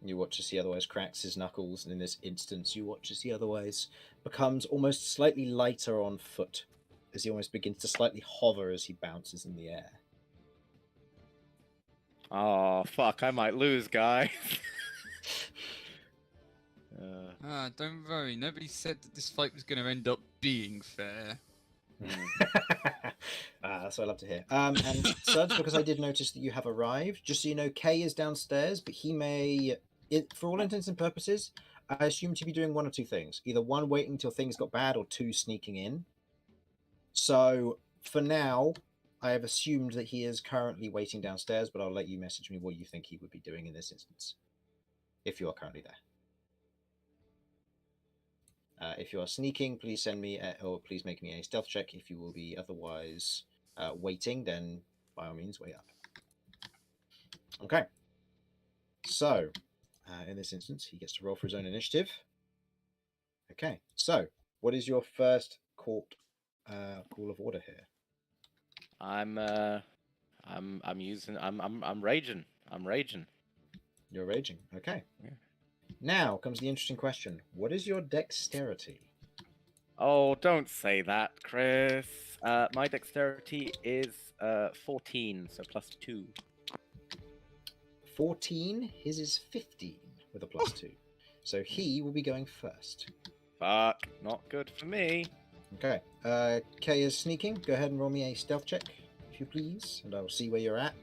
Speaker 3: You watch as he otherwise cracks his knuckles, and in this instance, you watch as he otherwise becomes almost slightly lighter on foot, as he almost begins to slightly hover as he bounces in the air.
Speaker 4: Oh, fuck, I might lose, guys.
Speaker 1: Don't worry. Nobody said that this fight was going to end up being fair.
Speaker 3: That's what I love to hear. And Suds, because I did notice that you have arrived, just so you know, Kay is downstairs, but he may, for all intents and purposes, I assume to be doing one or two things. Either one, waiting until things got bad, or two, sneaking in. So, for now, I have assumed that he is currently waiting downstairs, but I'll let you message me what you think he would be doing in this instance, if you are currently there. If you are sneaking, please send me, or please make me a stealth check. If you will be otherwise waiting, then by all means, wait up. Okay. So, in this instance, he gets to roll for his own initiative. Okay. So, what is your first call of order here?
Speaker 4: I'm raging. I'm raging.
Speaker 3: You're raging. Okay.
Speaker 4: Yeah.
Speaker 3: Now comes the interesting question. What is your dexterity?
Speaker 4: Oh, don't say that, Chris. My dexterity is 14, so plus 2.
Speaker 3: 14. His is 15 with a plus 2. So he will be going first.
Speaker 4: Fuck, not good for me.
Speaker 3: Okay. Kay is sneaking. Go ahead and roll me a stealth check, if you please, and I'll see where you're at.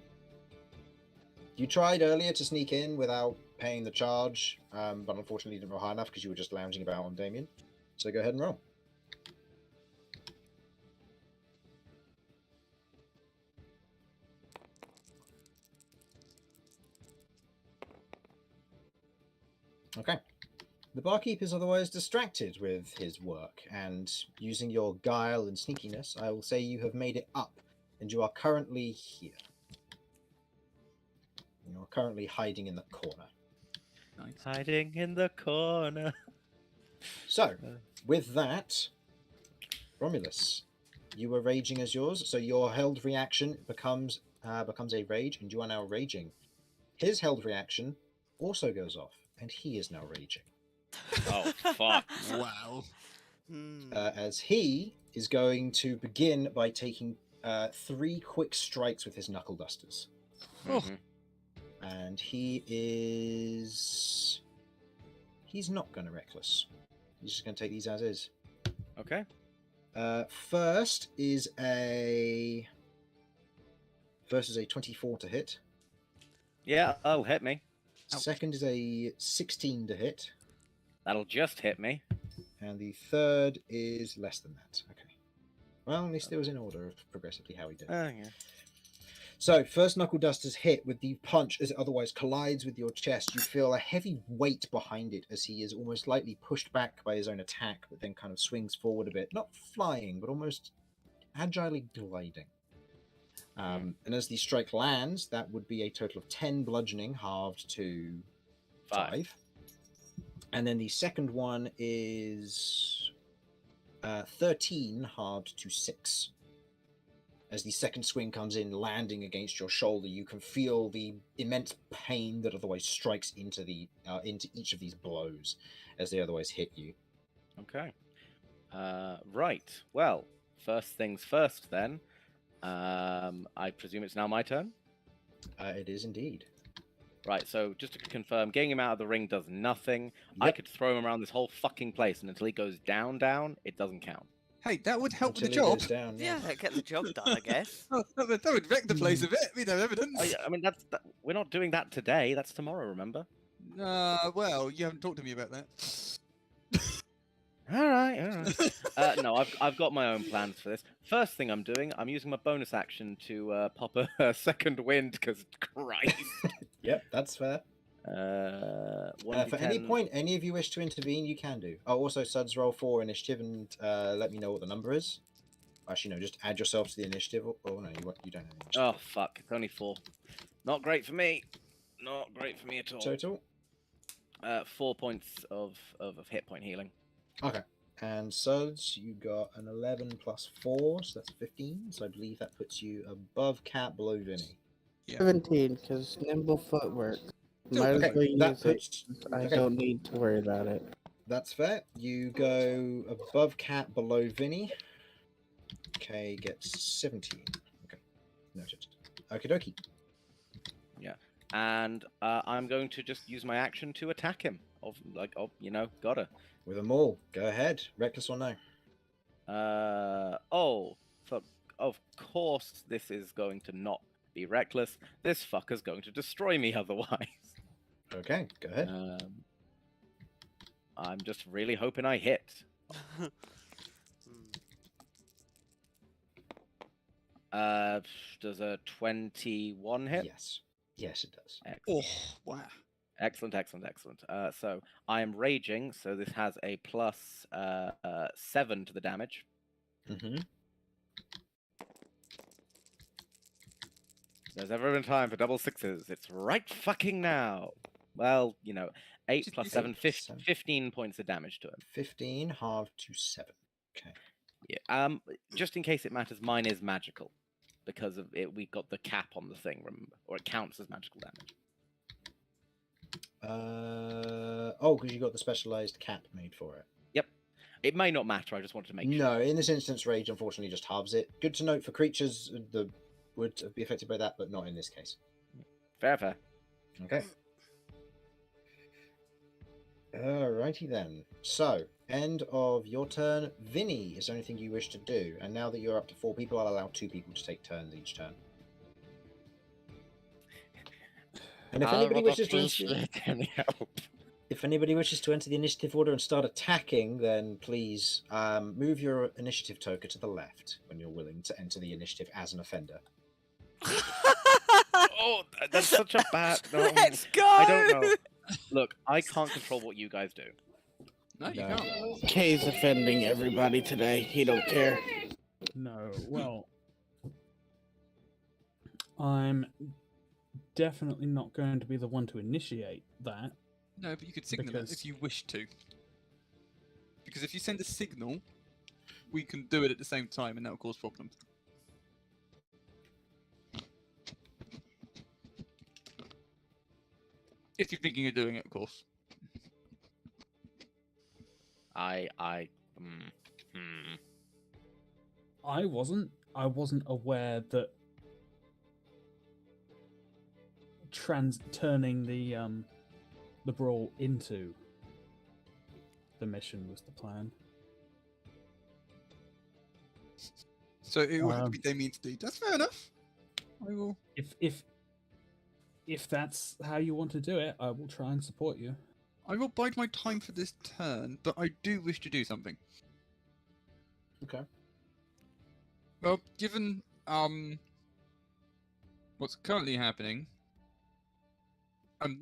Speaker 3: You tried earlier to sneak in without paying the charge, but unfortunately didn't roll high enough because you were just lounging about on Damien. So go ahead and roll. Okay. The barkeep is otherwise distracted with his work, and using your guile and sneakiness, I will say you have made it up, and you are currently here. You're currently hiding in the corner.
Speaker 1: Nice.
Speaker 4: Hiding in the corner.
Speaker 3: So, with that, Romulus, you were raging as yours, so your held reaction becomes a rage, and you are now raging. His held reaction also goes off, and he is now raging.
Speaker 4: Oh fuck!
Speaker 1: Wow.
Speaker 3: As he is going to begin by taking 3 quick strikes with his knuckle dusters.
Speaker 1: Oh.
Speaker 4: Mhm.
Speaker 3: And he's not going to reckless. He's just going to take these as is.
Speaker 4: Okay.
Speaker 3: First is a 24 to hit.
Speaker 4: Yeah, that'll hit me.
Speaker 1: Ouch.
Speaker 3: Second is a 16 to hit,
Speaker 4: That'll just hit me.
Speaker 3: and the third is less than that. Okay. Well, at least it was in order of progressively how he did.
Speaker 4: Yeah.
Speaker 3: So, first knuckle dusters hit with the punch as it otherwise collides with your chest. You feel a heavy weight behind it as he is almost slightly pushed back by his own attack, but then kind of swings forward a bit. Not flying, but almost agilely gliding. And as the strike lands, that would be a total of 10 bludgeoning, halved to 5. And then the second one is 13, halved to 6. As the second swing comes in, landing against your shoulder, you can feel the immense pain that otherwise strikes into each of these blows as they otherwise hit you.
Speaker 4: Okay. Right. Well, first things first then. I presume it's now my turn?
Speaker 3: It is indeed.
Speaker 4: Right, so just to confirm, getting him out of the ring does nothing. I
Speaker 3: Yep.
Speaker 4: could throw him around this whole fucking place, and until he goes down, it doesn't count.
Speaker 1: Hey, that would help with
Speaker 3: Until
Speaker 1: the
Speaker 3: he
Speaker 1: job.
Speaker 3: goes down,
Speaker 2: Yeah, get the job done, I guess.
Speaker 1: Oh, that would wreck the place a bit. We have evidence.
Speaker 4: Oh, yeah, I mean, we're not doing that today. That's tomorrow, remember?
Speaker 1: Well, you haven't talked to me about that.
Speaker 4: All right. No, I've got my own plans for this. First thing I'm doing, I'm using my bonus action to pop a second wind, because Christ.
Speaker 3: Yep, that's fair.
Speaker 4: For
Speaker 3: For any point any of you wish to intervene, you can do. Oh, also, Suds, roll 4 initiative and let me know what the number is. Actually, no, just add yourself to the initiative. Oh, no, you don't have any initiative.
Speaker 4: Oh, fuck. It's only 4. Not great for me. Not great for me at all.
Speaker 3: Total?
Speaker 4: 4 points of hit point healing.
Speaker 3: Okay. And Suds, you got an 11 plus 4, so that's 15. So I believe that puts you above Cat, below Vinny.
Speaker 1: Yeah.
Speaker 6: 17, because nimble footwork. Might as
Speaker 3: Okay,
Speaker 6: well
Speaker 3: that
Speaker 6: use it.
Speaker 3: puts...
Speaker 6: I
Speaker 3: okay.
Speaker 6: don't need to worry about it.
Speaker 3: That's fair. You go above Cat, below Vinny. Okay, gets 17. Okay, noted. Okie dokie.
Speaker 4: And I'm going to just use my action to attack him. Gotta.
Speaker 3: With a maul. Go ahead. Reckless or no?
Speaker 4: Of course this is going to not be reckless. This fucker's going to destroy me otherwise.
Speaker 3: Okay, go ahead.
Speaker 4: I'm just really hoping I hit. Does a 21 hit?
Speaker 3: Yes. Yes, it does.
Speaker 1: Oh, wow.
Speaker 4: Excellent. So I am raging, so this has a plus 7 to the damage.
Speaker 3: Mm-hmm.
Speaker 4: There's ever been time for double sixes. It's right fucking now. Well, 8 plus 7, 15 points of damage to him.
Speaker 3: 15, halved to 7. Okay.
Speaker 4: Yeah. Just in case it matters, mine is magical. Because of it, we got the cap on the thing, remember? Or it counts as magical damage.
Speaker 3: Because you got the specialized cap made for it.
Speaker 4: Yep. It may not matter, I just wanted to make sure.
Speaker 3: No, in this instance, rage unfortunately just halves it. Good to note for creatures that would be affected by that, but not in this case.
Speaker 4: Fair.
Speaker 3: Okay. Alrighty then. So, end of your turn. Vinny, is there anything you wish to do? And now that you're up to 4 people, I'll allow 2 people to take turns each turn. And if anybody wishes to enter the initiative order and start attacking, then please move your initiative token to the left when you're willing to enter the initiative as an offender.
Speaker 4: Oh, that's such a bad... No,
Speaker 2: Let's go!
Speaker 4: I don't know. Look, I can't control what you guys do.
Speaker 1: No, you
Speaker 3: No.
Speaker 1: can't.
Speaker 6: Kay's offending everybody today. He don't care.
Speaker 5: No, well, I'm definitely not going to be the one to initiate that.
Speaker 1: No, but you could signal it
Speaker 5: Because-
Speaker 1: if you wish to. Because if you send a signal, we can do it at the same time, and that will cause problems. If you're thinking of doing it, of course.
Speaker 5: I wasn't aware that turning the brawl into the mission was the plan.
Speaker 1: So it will have to be Damien to do. That's fair enough. I will.
Speaker 5: If that's how you want to do it, I will try and support you.
Speaker 1: I will bide my time for this turn, but I do wish to do something.
Speaker 3: Okay.
Speaker 1: Well, given what's currently happening,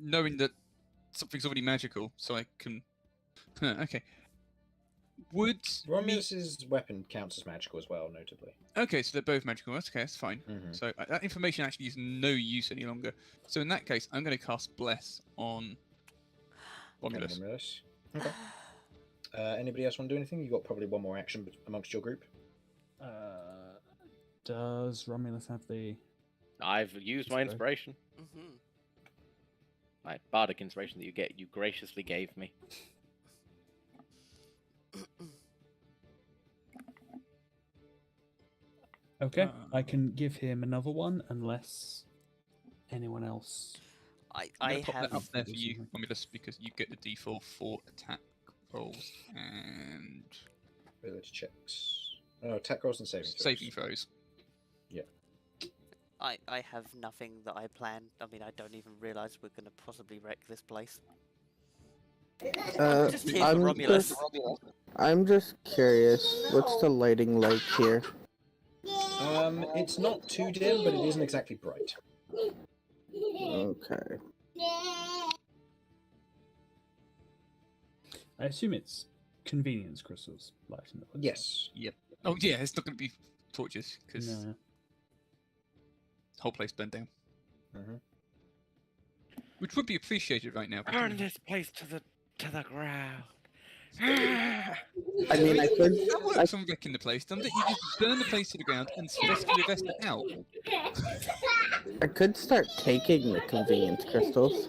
Speaker 1: knowing that something's already magical, so I can. Okay. Would
Speaker 3: Romulus's weapon counts as magical as well, notably.
Speaker 1: Okay, so they're both magical. That's okay, that's fine.
Speaker 3: Mhm.
Speaker 1: So that information actually is no use any longer. So in that case, I'm going to cast Bless on Romulus.
Speaker 3: Romulus. Okay. Anybody else want to do anything? You've got probably one more action amongst your group.
Speaker 5: Does Romulus have the...
Speaker 4: I've used my inspiration. My bardic inspiration that you graciously gave me.
Speaker 5: Okay, I can give him another one unless anyone else...
Speaker 2: I
Speaker 1: pop
Speaker 2: have
Speaker 1: that up there for you, Romulus, because you get the default for attack rolls and
Speaker 3: Ability checks. Oh, attack rolls and saving throws.
Speaker 1: Yeah.
Speaker 2: I have nothing that I planned. I mean, I don't even realize we're going to possibly wreck this place. Just here for Romulus.
Speaker 6: I'm just curious. What's the lighting like here?
Speaker 3: It's not too dim, but it isn't exactly bright.
Speaker 6: Okay.
Speaker 5: I assume it's convenience crystals lighting the place.
Speaker 3: Yes.
Speaker 1: Yep. Oh yeah, it's not going to be torches because
Speaker 5: No.
Speaker 1: the whole place burned down, which would be appreciated right now.
Speaker 4: Burn this place to the ground.
Speaker 6: I mean, I could.
Speaker 1: That works on wrecking the place, doesn't it? You just burn the place to the ground and rescue the rest out.
Speaker 6: I could start taking the convenience crystals.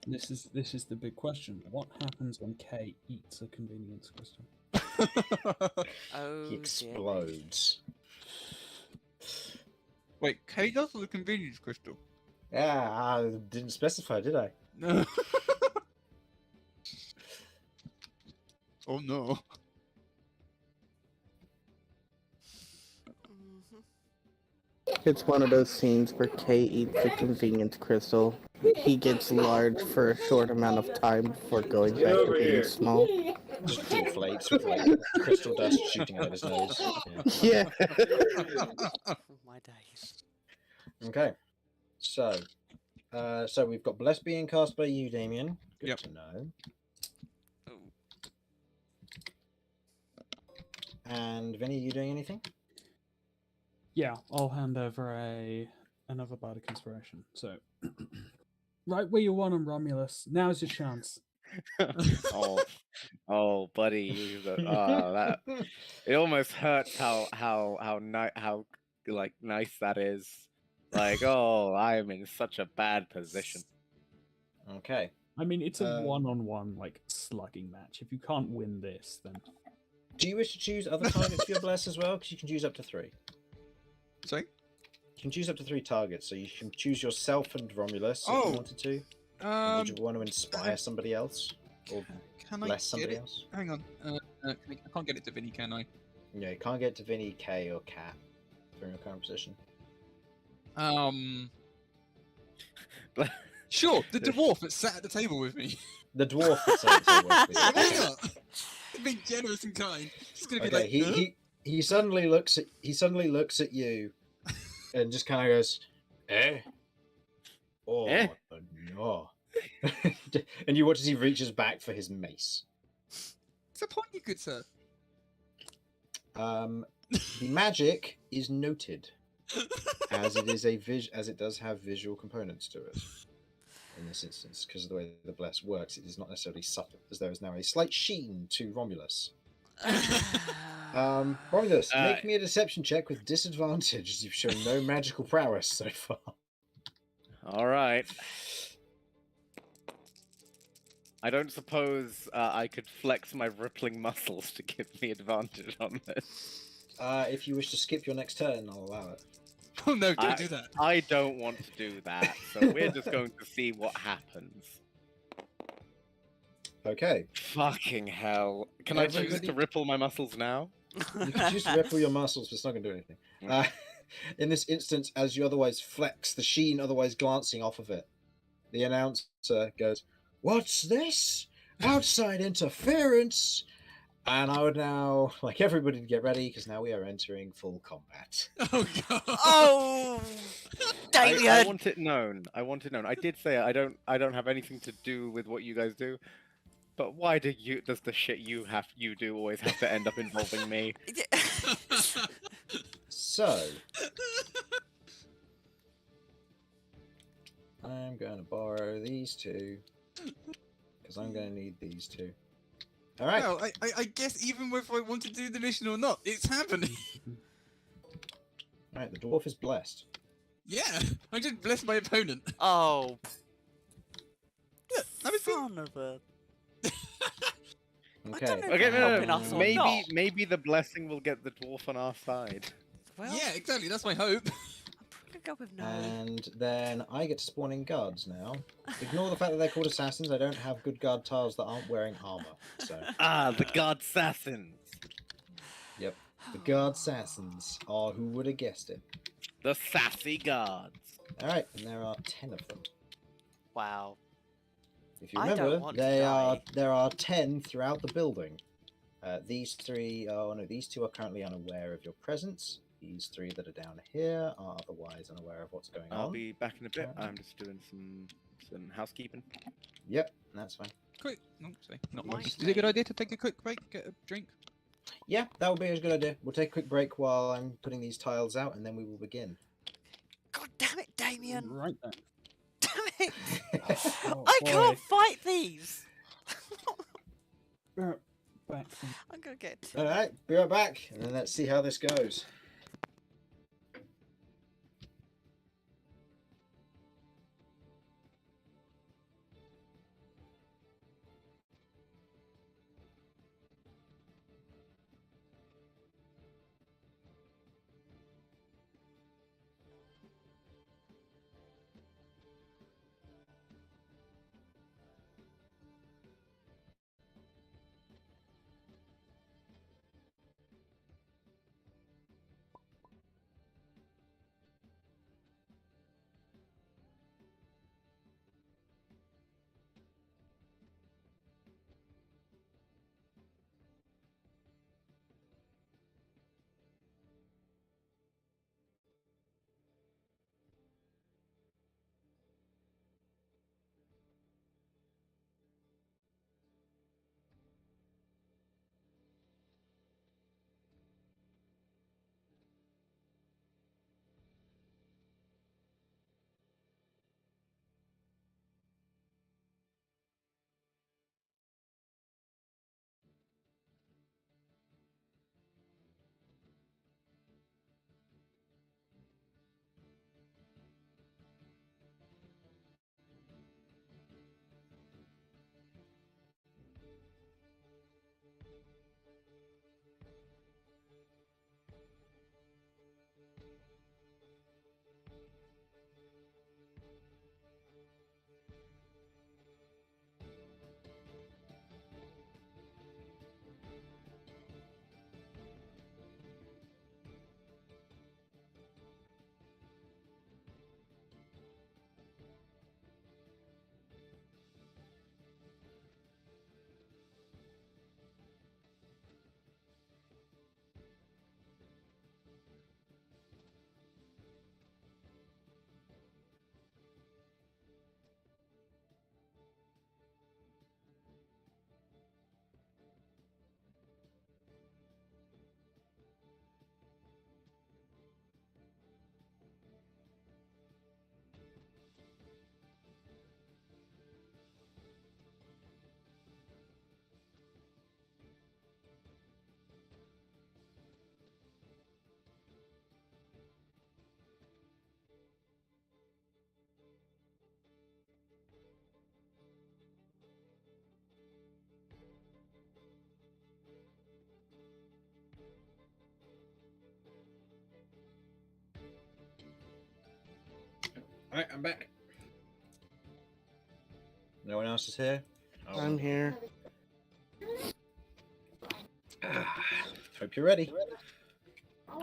Speaker 5: This is the big question. What happens when Kay eats a convenience crystal?
Speaker 2: Oh,
Speaker 3: He explodes.
Speaker 1: Wait, Kay does the convenience crystal?
Speaker 3: Yeah, I didn't specify, did I?
Speaker 1: No. Oh no.
Speaker 6: It's one of those scenes where Kay eats the convenience crystal. He gets large for a short amount of time before going back to being small.
Speaker 3: Just deflates with like crystal dust shooting out of his nose.
Speaker 6: Yeah.
Speaker 2: Oh, my days.
Speaker 3: Okay. So we've got Bless being cast by you, Damien. Good
Speaker 1: Yep.
Speaker 3: to know.
Speaker 2: Oh.
Speaker 3: And Vinny, you doing anything?
Speaker 5: Yeah, I'll hand over another bardic inspiration. So, right where you want him, Romulus. Now's your chance.
Speaker 4: oh, buddy, that it almost hurts how nice that is. Like, oh, I am in such a bad position.
Speaker 3: Okay.
Speaker 5: I mean, it's a one-on-one slugging match. If you can't win this, then
Speaker 3: Do you wish to choose other targets for your Bless as well? Because you can choose up to 3.
Speaker 1: Sorry?
Speaker 3: You can choose up to 3 targets, so you can choose yourself and Romulus if you wanted to. Would you want to inspire somebody else? Or
Speaker 1: Can I
Speaker 3: bless
Speaker 1: get
Speaker 3: somebody
Speaker 1: it?
Speaker 3: else?
Speaker 1: Hang on. I can't get it to Vinny, can I?
Speaker 3: No, you can't get to Vinny, Kay, or Cat from your current position.
Speaker 1: Sure, the dwarf that sat at the table with me.
Speaker 3: The dwarf that's on the table.
Speaker 1: Why not? Being generous and kind. It's gonna be
Speaker 3: Okay,
Speaker 1: like, huh?
Speaker 3: he suddenly looks at you and just kind of goes, eh? Oh,
Speaker 4: Eh?
Speaker 3: no. And you watch as he reaches back for his mace.
Speaker 1: It's a point, you good sir.
Speaker 3: The magic is noted, as it is as it does have visual components to it. In this instance, because of the way the bless works, it is not necessarily subtle, as there is now a slight sheen to Romulus. Romulus, make me a deception check with disadvantage, as you've shown no magical prowess so far.
Speaker 4: All right. I don't suppose I could flex my rippling muscles to give me advantage on this.
Speaker 3: If you wish to skip your next turn, I'll allow it.
Speaker 1: Oh no, don't do that.
Speaker 4: I don't want to do that, so we're just going to see what happens.
Speaker 3: Okay.
Speaker 4: Fucking hell. Can I choose
Speaker 3: Everybody-
Speaker 4: to ripple my muscles now?
Speaker 3: You can choose to ripple your muscles, but it's not going to do anything. In this instance, as you otherwise flex, the sheen otherwise glancing off of it, the announcer goes, "What's this? Outside interference!" And I would now like everybody to get ready because now we are entering full combat.
Speaker 1: Oh god.
Speaker 2: Oh,
Speaker 4: I
Speaker 2: Damien!
Speaker 4: want it known. I want it known. I did say I don't have anything to do with what you guys do. But why does the shit you do always have to end up involving me?
Speaker 3: So I'm going to borrow these two because I'm going to need these two. All right.
Speaker 1: Well, I guess even if I want to do the mission or not, it's happening.
Speaker 3: All right. The dwarf is blessed.
Speaker 1: Yeah, I just blessed my opponent.
Speaker 2: Oh,
Speaker 1: Look, that was
Speaker 2: son of a...
Speaker 3: Okay.
Speaker 2: don't know
Speaker 4: Okay,
Speaker 2: if they're helping
Speaker 4: no,
Speaker 2: us or
Speaker 4: maybe
Speaker 2: not.
Speaker 4: maybe the blessing will get the dwarf on our side.
Speaker 2: Well,
Speaker 1: Yeah, exactly. That's my hope.
Speaker 2: I'm probably gonna go with no.
Speaker 3: And then I get to spawn in guards now. Ignore the fact that they're called assassins. I don't have good guard tiles that aren't wearing armor. So
Speaker 4: Ah, the god assassins.
Speaker 3: the guard assassins are who would have guessed it.
Speaker 4: The sassy guards.
Speaker 3: All right, and there are 10 of them.
Speaker 2: Wow.
Speaker 3: If you
Speaker 2: I don't
Speaker 3: remember,
Speaker 2: want to die.
Speaker 3: there are 10 throughout the building. These three, oh no, these two are currently unaware of your presence. These three that are down here are otherwise unaware of what's going
Speaker 4: I'll
Speaker 3: on.
Speaker 4: be back in a bit.
Speaker 3: Yeah.
Speaker 4: I'm just doing some housekeeping.
Speaker 3: Yep, that's fine.
Speaker 1: Quick. No, sorry. Not
Speaker 2: Might
Speaker 1: much. Is it a good
Speaker 2: be.
Speaker 1: idea to take a quick break, get a drink?
Speaker 3: Yeah, that would be a good idea. We'll take a quick break while I'm putting these tiles out, and then we will begin.
Speaker 2: God damn it, Damien!
Speaker 5: Right then.
Speaker 2: Damn it!
Speaker 5: Oh,
Speaker 2: I
Speaker 5: boy.
Speaker 2: can't fight these.
Speaker 5: Back from
Speaker 2: I'm gonna get.
Speaker 3: All right, be right back, and then let's see how this goes. Alright, I'm back. No one else is here? Oh.
Speaker 6: I'm here.
Speaker 3: Hope you're ready.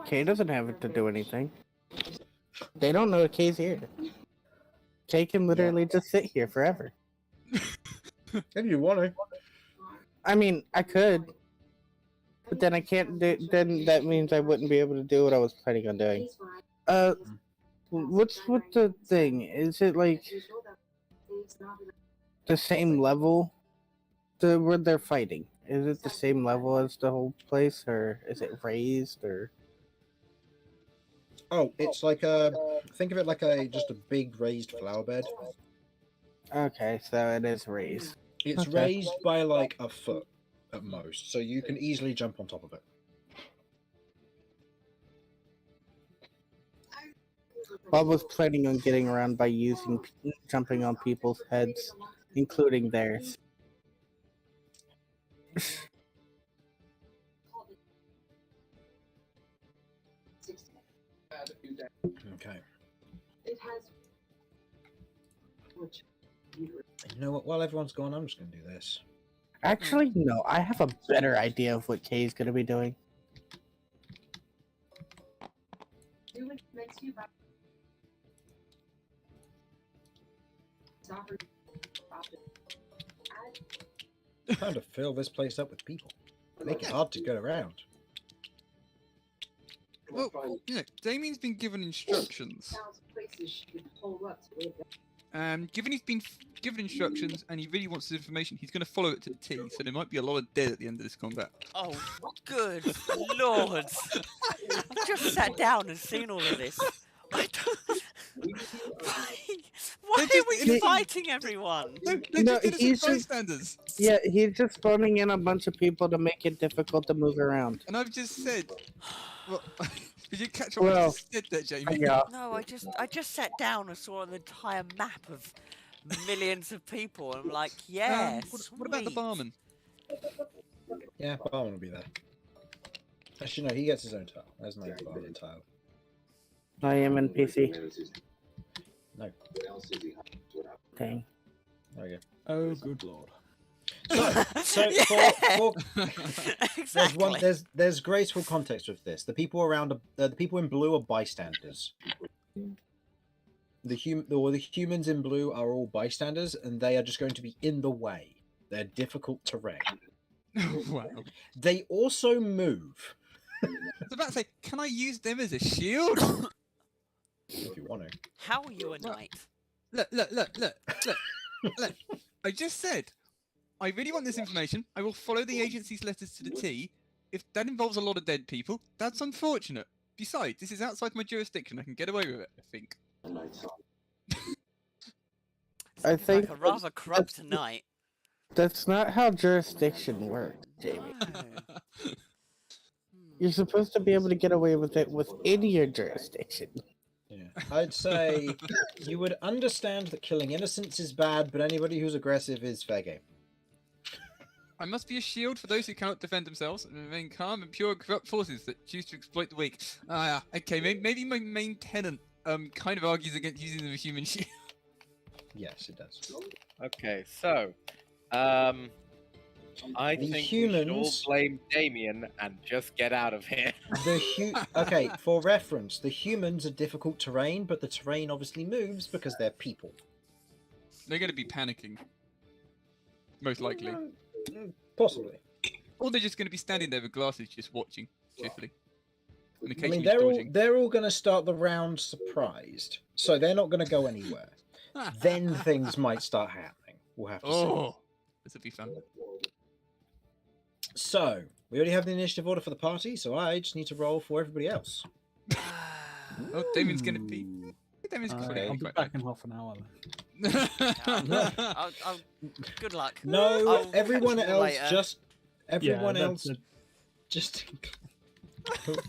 Speaker 6: Kay doesn't have it to do anything. They don't know Kay's here. Kay can literally just sit here forever.
Speaker 3: If you want to.
Speaker 6: I mean, I could. But then I can't do, then that means I wouldn't be able to do what I was planning on doing. What's with the thing? Is it like the same level? Where they're fighting? Is it the same level as the whole place, or is it raised, or?
Speaker 3: Oh, it's like think of it like just a big raised flower bed.
Speaker 6: Okay, so it is raised.
Speaker 3: It's
Speaker 6: Okay.
Speaker 3: raised by like a foot at most, so you can easily jump on top of it.
Speaker 6: Bob was planning on getting around by jumping on people's heads, including theirs.
Speaker 3: Okay. You know what? While everyone's gone, I'm just going to do this.
Speaker 6: Actually, no, I have a better idea of what Kay's gonna be doing.
Speaker 3: Trying to fill this place up with people. Make it hard to get around.
Speaker 1: Well, Damien's been given instructions. Given he's been given instructions and he really wants this information, he's going to follow it to the T. So there might be a lot of dead at the end of this combat.
Speaker 2: Oh, good lord! I've just sat down and seen all of this. I don't... Why are we fighting everyone?
Speaker 6: No,
Speaker 1: Just
Speaker 6: he's
Speaker 1: bystanders.
Speaker 6: Yeah, he's just spawning in a bunch of people to make it difficult to move around.
Speaker 1: And I've just said. Well, did you catch what I
Speaker 6: Well,
Speaker 1: just said there, Jamie?
Speaker 6: Yeah.
Speaker 2: No, I just sat down and saw an entire map of millions of people, and I'm like, yeah,
Speaker 1: What about the
Speaker 2: sweet.
Speaker 1: barman?
Speaker 3: Yeah, Barman will be there. Actually, no, he gets his own tile. There's no Barman tile.
Speaker 6: I am in PC.
Speaker 3: No.
Speaker 6: Dang.
Speaker 3: There we go.
Speaker 5: Oh, good lord.
Speaker 3: So for
Speaker 2: Exactly.
Speaker 3: there's graceful context with this. The people around the people in blue are bystanders. The humans in blue are all bystanders, and they are just going to be in the way. They're difficult terrain.
Speaker 1: Wow.
Speaker 3: They also move.
Speaker 1: I was about to say, can I use them as a shield?
Speaker 3: If you want to.
Speaker 2: How are you a knight?
Speaker 1: Look. I just said, I really want this information. I will follow the agency's letters to the T. If that involves a lot of dead people, that's unfortunate. Besides, this is outside my jurisdiction. I can get away with it, I think.
Speaker 6: I think
Speaker 2: Like a rather corrupt knight.
Speaker 6: that's not how jurisdiction works, Jamie.
Speaker 2: No.
Speaker 6: You're supposed to be able to get away with it within your jurisdiction.
Speaker 3: Yeah. I'd say you would understand that killing innocents is bad, but anybody who's aggressive is fair game.
Speaker 1: I must be a shield for those who cannot defend themselves and remain calm and pure corrupt forces that choose to exploit the weak. Ah, okay, maybe my main tenant kind of argues against using the human shield.
Speaker 3: Yes, it does.
Speaker 4: Okay, so I
Speaker 3: The
Speaker 4: think we should all
Speaker 3: humans-
Speaker 4: blame Damien and just get out of here.
Speaker 3: Okay, for reference, the humans are difficult terrain, but the terrain obviously moves because they're people.
Speaker 1: They're going to be panicking. Most likely.
Speaker 3: Possibly.
Speaker 1: Or they're just going to be standing there with glasses just watching, cheerfully. And
Speaker 3: I
Speaker 1: occasionally
Speaker 3: mean,
Speaker 1: dodging.
Speaker 3: they're all going to start the round surprised, so they're not going to go anywhere. Then things might start happening. We'll have to see.
Speaker 1: Oh, this will be fun.
Speaker 3: So, we already have the initiative order for the party, so I just need to roll for everybody else.
Speaker 1: Oh, Damien's going to be... Damien's
Speaker 5: I'll
Speaker 1: going
Speaker 5: be
Speaker 1: to
Speaker 5: back in half an hour then.
Speaker 2: Good luck.
Speaker 3: No,
Speaker 2: I'll
Speaker 3: everyone
Speaker 2: catch you
Speaker 3: else
Speaker 2: later.
Speaker 3: everyone
Speaker 5: Yeah,
Speaker 3: else
Speaker 5: that's
Speaker 3: just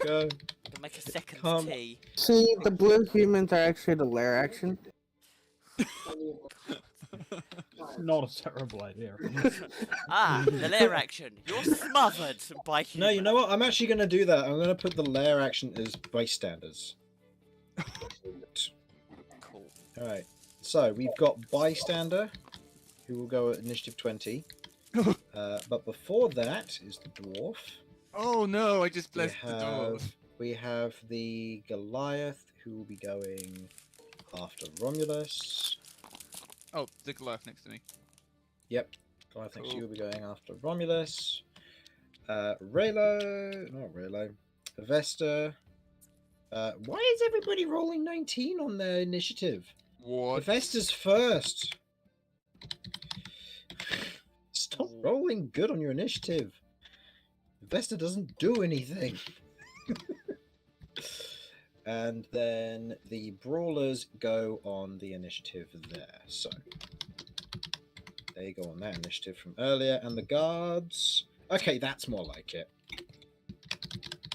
Speaker 3: go.
Speaker 2: We'll make a second
Speaker 3: Come.
Speaker 2: tea.
Speaker 6: See, the blue humans are actually the lair action.
Speaker 5: Not a terrible idea.
Speaker 2: Ah, the lair action. You're smothered by
Speaker 3: No, you
Speaker 2: humans.
Speaker 3: know what? I'm actually going to do that. I'm going to put the lair action as bystanders.
Speaker 2: Cool.
Speaker 3: All right. So we've got bystander, who will go at initiative 20. But before that is the dwarf.
Speaker 1: Oh no! I just
Speaker 3: We
Speaker 1: blessed the dwarf.
Speaker 3: have the Goliath, who will be going after Romulus.
Speaker 1: Oh, the Goliath next to me.
Speaker 3: Yep. Goliath next to you
Speaker 1: Cool.
Speaker 3: will be going after Romulus. Raylo, not Raylo. Vesta. Why is everybody rolling 19 on their initiative?
Speaker 1: What?
Speaker 3: Vesta's first. Stop rolling good on your initiative. Vesta doesn't do anything. And then the brawlers go on the initiative there. So they go on that initiative from earlier. And the guards. Okay, that's more like it.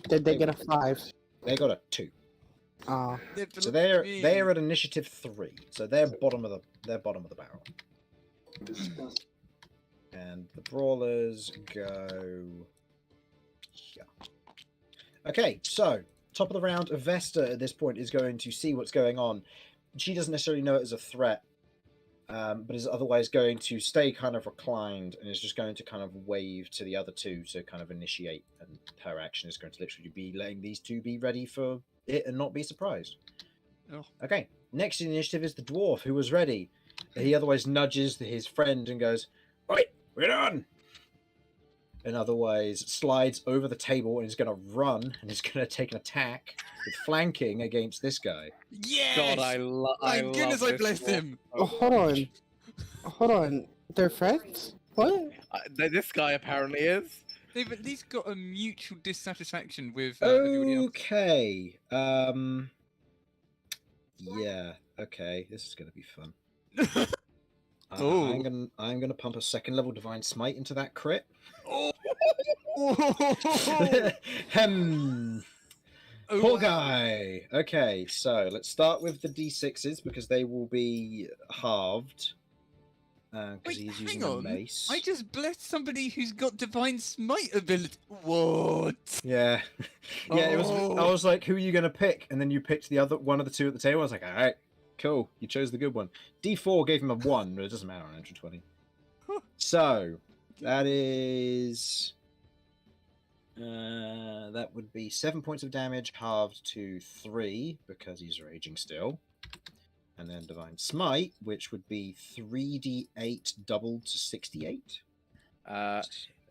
Speaker 6: Did they get a 5?
Speaker 3: They got a 2.
Speaker 6: Oh,
Speaker 3: So they're at initiative 3. So they're bottom of the barrel. And the brawlers go here. Okay, so top of the round, Vesta at this point is going to see what's going on. She doesn't necessarily know it as a threat, but is otherwise going to stay kind of reclined and is just going to kind of wave to the other two to kind of initiate. And her action is going to literally be letting these two be ready for it and not be surprised.
Speaker 1: Oh.
Speaker 3: Okay, next in the initiative is the dwarf, who was ready. He otherwise nudges his friend and goes, "Oi, we're on!" And otherwise slides over the table and is going to run and is going to take an attack with flanking against this guy.
Speaker 1: Yes!
Speaker 4: God, I love.
Speaker 1: Thank goodness I
Speaker 4: this
Speaker 1: blessed
Speaker 4: dwarf
Speaker 1: him.
Speaker 4: so
Speaker 6: oh, hold on. They're friends? What?
Speaker 4: This guy apparently is.
Speaker 1: They've at least got a mutual dissatisfaction with everybody else.
Speaker 3: Okay. Yeah. Okay. This is going to be fun.
Speaker 1: Oh.
Speaker 3: I'm gonna pump a second level divine smite into that crit.
Speaker 1: Oh. Oh,
Speaker 3: Poor
Speaker 1: wow.
Speaker 3: guy. Okay, so let's start with the d6s because they will be halved. Because
Speaker 1: Wait,
Speaker 3: he's
Speaker 1: hang
Speaker 3: using a
Speaker 1: on.
Speaker 3: mace.
Speaker 1: I just blessed somebody who's got divine smite ability. What?
Speaker 3: Yeah, yeah. It was. I
Speaker 1: Oh.
Speaker 3: was like, "Who are you gonna pick?" And then you picked the other one of the two at the table. I was like, "All right, cool. You chose the good one." D4 gave him a 1, but it doesn't matter on entry 20. So that is. That would be 7 points of damage halved to 3 because he's raging still. And then Divine Smite, which would be 3d8 doubled to 68.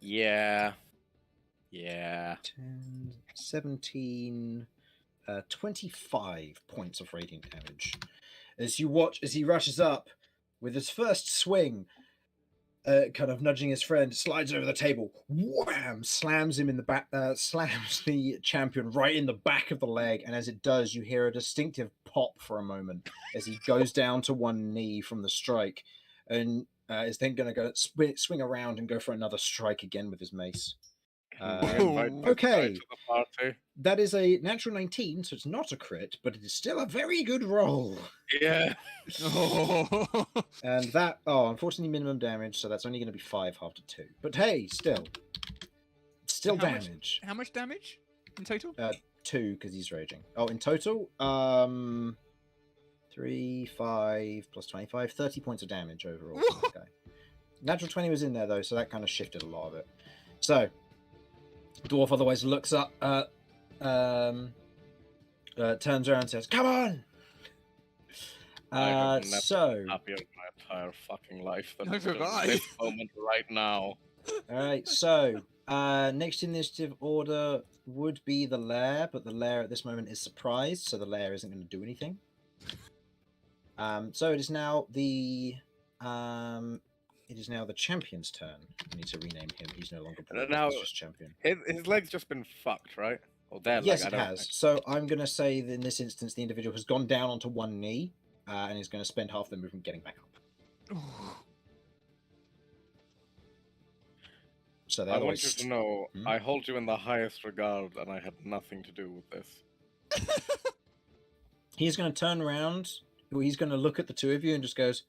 Speaker 4: Yeah. Yeah.
Speaker 3: 10, 17, 25 points of radiant damage. As you watch as he rushes up with his first swing, kind of nudging his friend, slides over the table, wham, slams him in the back, slams the champion right in the back of the leg, and as it does, you hear a distinctive pop for a moment as he goes down to one knee from the strike, and is then going to go swing around and go for another strike again with his mace. Okay.
Speaker 4: To the party.
Speaker 3: That is a natural 19, so it's not a crit, but it is still a very good roll.
Speaker 4: Yeah.
Speaker 1: Oh.
Speaker 3: And that, unfortunately, minimum damage, so that's only going to be 5 half to 2. But hey, still
Speaker 1: How much-
Speaker 3: damage.
Speaker 1: How much damage in total?
Speaker 3: 2 because he's raging. Oh, in total, 3, 5 plus 25, 30 points of damage overall. For this guy. Natural 20 was in there though, so that kind of shifted a lot of it. So, dwarf otherwise looks up, turns around and says, "Come on!"
Speaker 4: I have never
Speaker 3: So,
Speaker 4: happier in my entire fucking life than
Speaker 1: Neither have I.
Speaker 4: this moment right now.
Speaker 3: alright, so, next initiative order would be the lair, but the lair at this moment is surprised, so the lair isn't going to do anything. So it is now the champion's turn. I need to rename him. He's no longer
Speaker 4: And
Speaker 3: Paul,
Speaker 4: now-
Speaker 3: he's just champion.
Speaker 4: His leg's just been fucked, right? Or their
Speaker 3: Yes,
Speaker 4: leg,
Speaker 3: it
Speaker 4: I don't
Speaker 3: has. So I'm going to say that in this instance, the individual has gone down onto one knee and is going to spend half the movement getting back up. So
Speaker 4: I
Speaker 3: they're
Speaker 4: want you to know,
Speaker 3: Hmm?
Speaker 4: I hold you in the highest regard, and I had nothing to do with this.
Speaker 3: He's going to turn around. He's going to look at the two of you and just goes,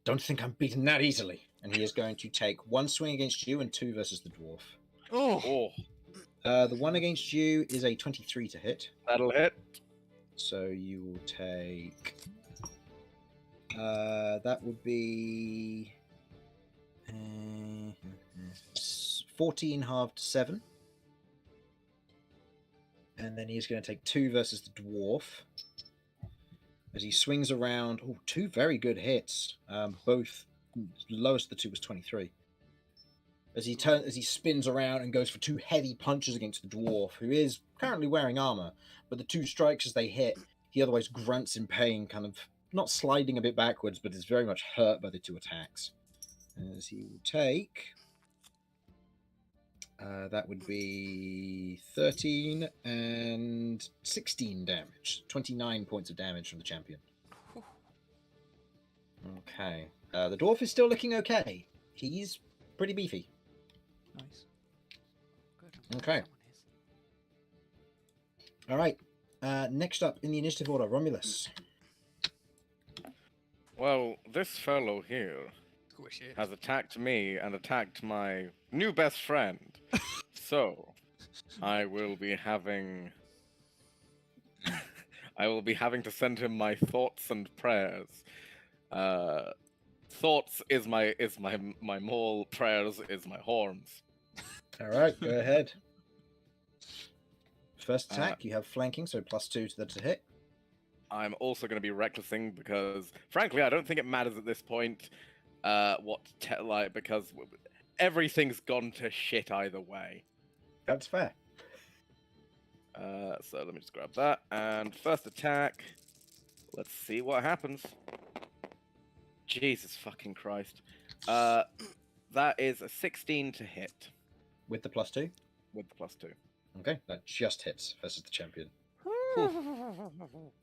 Speaker 3: "Don't think I'm beaten that easily." And he is going to take 1 swing against you and 2 versus the dwarf.
Speaker 1: Oh.
Speaker 4: Oh,
Speaker 3: The one against you is a 23 to hit.
Speaker 4: that'll hit.
Speaker 3: So you will take That would be 14 halved to 7. And then he's going to take 2 versus the dwarf. As he swings around, oh, 2 very good hits. Both lowest of the 2 was 23. As he spins around and goes for 2 heavy punches against the dwarf, who is currently wearing armor, but the 2 strikes as they hit, he otherwise grunts in pain, kind of not sliding a bit backwards, but is very much hurt by the 2 attacks. As he will take, that would be 13 and 16 damage, 29 points of damage from the champion. Okay, the dwarf is still looking okay. He's pretty beefy.
Speaker 1: Nice.
Speaker 2: Good.
Speaker 3: Okay. All right. Next up in the initiative order, Romulus.
Speaker 4: Well, this fellow here has attacked me and attacked my new best friend. So, I will be having to send him my thoughts and prayers. Thoughts is my maul, prayers is my horns.
Speaker 3: All right, go ahead. First attack, you have flanking, so +2 to the to hit.
Speaker 4: I'm also going to be recklessing because, frankly, I don't think it matters at this point. Because everything's gone to shit either way.
Speaker 3: That's fair.
Speaker 4: So let me just grab that. And first attack. Let's see what happens. Jesus fucking Christ. That is a 16 to hit.
Speaker 3: With the +2?
Speaker 4: With the +2.
Speaker 3: Okay, that just hits versus the champion.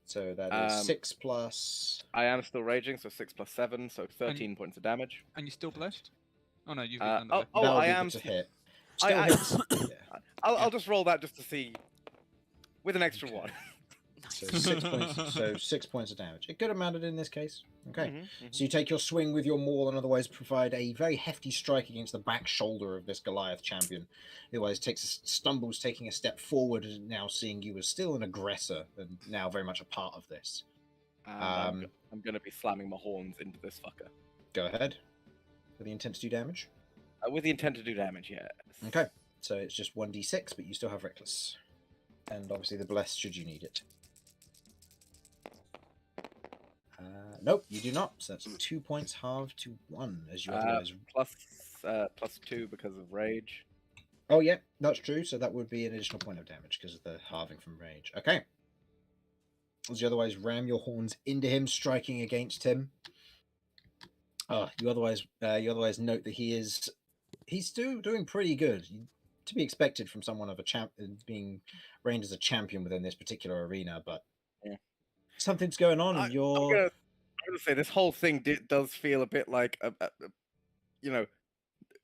Speaker 3: So that is 6 plus...
Speaker 4: I am still raging, so 6 plus 7, so 13 points of damage.
Speaker 1: And you're still blessed? Oh no, you've
Speaker 3: that
Speaker 4: I
Speaker 3: would
Speaker 4: am
Speaker 3: to hit.
Speaker 4: I-
Speaker 3: Hits. Yeah.
Speaker 4: I'll just roll that just to see, with an extra
Speaker 3: Okay.
Speaker 4: 1.
Speaker 3: So 6 points. So 6 points of damage. It could have mattered in this case. Okay.
Speaker 4: Mhm,
Speaker 3: So you take your swing with your maul and otherwise provide a very hefty strike against the back shoulder of this Goliath champion. He otherwise stumbles, taking a step forward, and now seeing you as still an aggressor and now very much a part of this.
Speaker 4: I'm going to be slamming my horns into this fucker.
Speaker 3: Go ahead. With the intent to do damage.
Speaker 4: With the intent to do damage, yes.
Speaker 3: Okay. So it's just 1d6, but you still have reckless. And obviously the bless should you need it. Nope, you do not. So that's 2 points halved to 1 as you otherwise.
Speaker 4: Plus 2 because of rage.
Speaker 3: Oh, yeah, that's true. So that would be an additional point of damage because of the halving from rage. Okay. As you otherwise ram your horns into him, striking against him. You otherwise note that he's still doing pretty good. To be expected from someone of being reigned as a champion within this particular arena, but
Speaker 4: yeah.
Speaker 3: Something's going on, and you're.
Speaker 4: I'm gonna say this whole thing does feel a bit like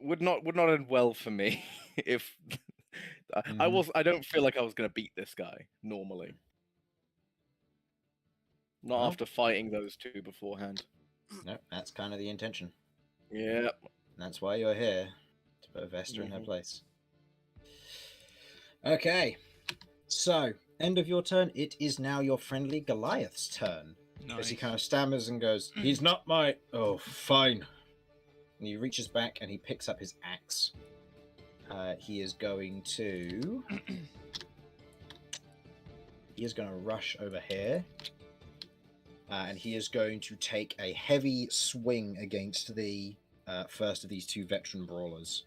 Speaker 4: would not end well for me if I don't feel like I was gonna beat this guy normally. Not after fighting those 2 beforehand.
Speaker 3: No, that's kind of the intention.
Speaker 4: Yeah.
Speaker 3: That's why you're here, to put Vesta in her place. Okay, so end of your turn. It is now your friendly Goliath's turn.
Speaker 1: Nice.
Speaker 3: As he kind of stammers and goes, "He's not my." Oh, fine. And he reaches back and he picks up his axe. He is going to. He is going to rush over here. And he is going to take a heavy swing against the first of these 2 veteran brawlers.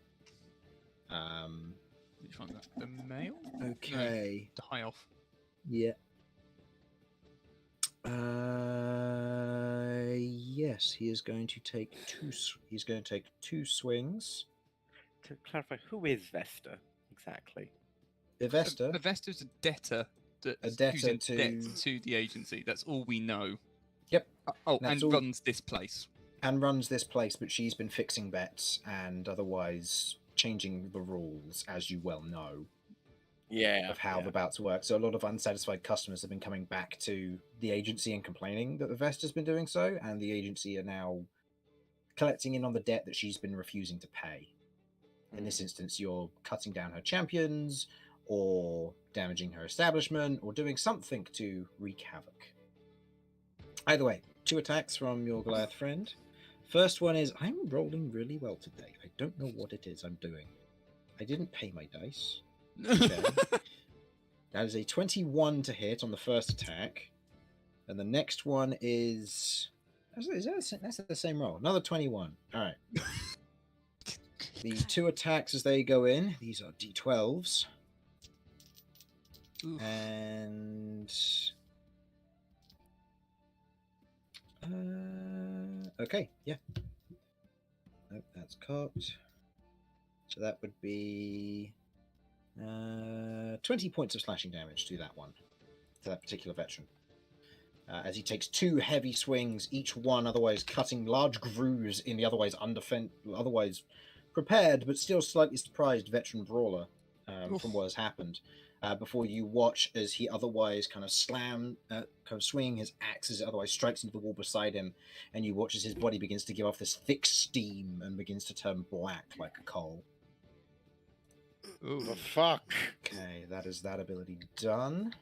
Speaker 1: Which one's that? The male?
Speaker 3: Okay.
Speaker 1: No, the high elf.
Speaker 3: Yeah. Yes, he is going to take 2. He's going to take 2 swings.
Speaker 4: To clarify, who is Vesta exactly?
Speaker 3: Vesta.
Speaker 1: A Vesta's a debtor. Who's
Speaker 3: debtor
Speaker 1: in debt to the agency. That's all we know.
Speaker 3: Yep.
Speaker 1: And runs this place.
Speaker 3: And runs this place, but she's been fixing bets and otherwise changing the rules, as you well know.
Speaker 4: Yeah.
Speaker 3: Of how the bouts work. So a lot of unsatisfied customers have been coming back to the agency and complaining that the Vesta's been doing so, and the agency are now collecting in on the debt that she's been refusing to pay. In this instance, you're cutting down her champions, or damaging her establishment, or doing something to wreak havoc. Either way, 2 attacks from your Goliath friend. First one is, I'm rolling really well today. I don't know what it is I'm doing. I didn't pay my dice. Okay. That is a 21 to hit on the first attack. And the next one is... That's the same roll. Another 21. All right. The 2 attacks as they go in. These are D12s.
Speaker 1: Oof.
Speaker 3: And... okay, yeah. Nope, that's cocked. So that would be 20 points of slashing damage to that one, to that particular veteran. As he takes 2 heavy swings, each one otherwise cutting large grooves in the otherwise otherwise prepared but still slightly surprised veteran brawler from what has happened. Before you watch as he otherwise kind of swinging his axe as it otherwise strikes into the wall beside him, and you watch as his body begins to give off this thick steam and begins to turn black like a coal.
Speaker 1: Ooh.
Speaker 4: The fuck?
Speaker 3: Okay, that is that ability done.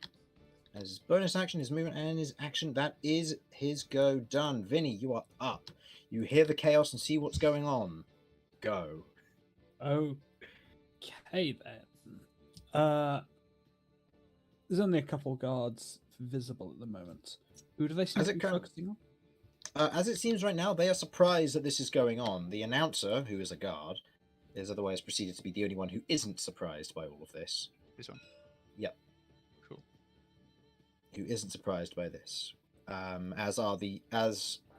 Speaker 3: As his bonus action, his movement, and his action, that is his go done. Vinny, you are up. You hear the chaos and see what's going on. Go.
Speaker 5: Okay then. There's only a couple guards visible at the moment. Who do they seem to be focusing on?
Speaker 3: As it seems right now, they are surprised that this is going on. The announcer, who is a guard, is otherwise proceeded to be the only one who isn't surprised by all of this.
Speaker 1: This one.
Speaker 3: Yep.
Speaker 1: Cool.
Speaker 3: Who isn't surprised by this. As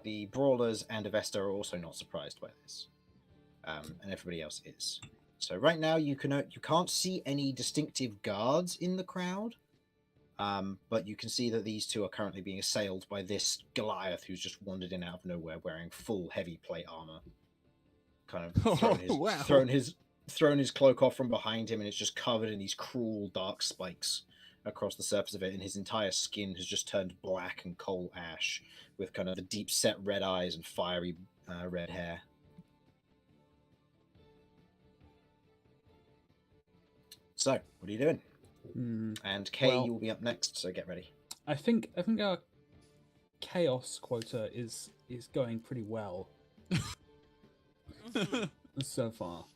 Speaker 3: the brawlers and Avesta are also not surprised by this. And everybody else is. So right now you can't see any distinctive guards in the crowd. But you can see that these two are currently being assailed by this Goliath who's just wandered in out of nowhere wearing full heavy plate armor. Kind of thrown his cloak off from behind him, and it's just covered in these cruel dark spikes across the surface of it, and his entire skin has just turned black and coal ash with kind of the deep set red eyes and fiery red hair. So, what are you doing? And Kay, you will be up next, so get ready.
Speaker 5: I think our chaos quota is going pretty well so far.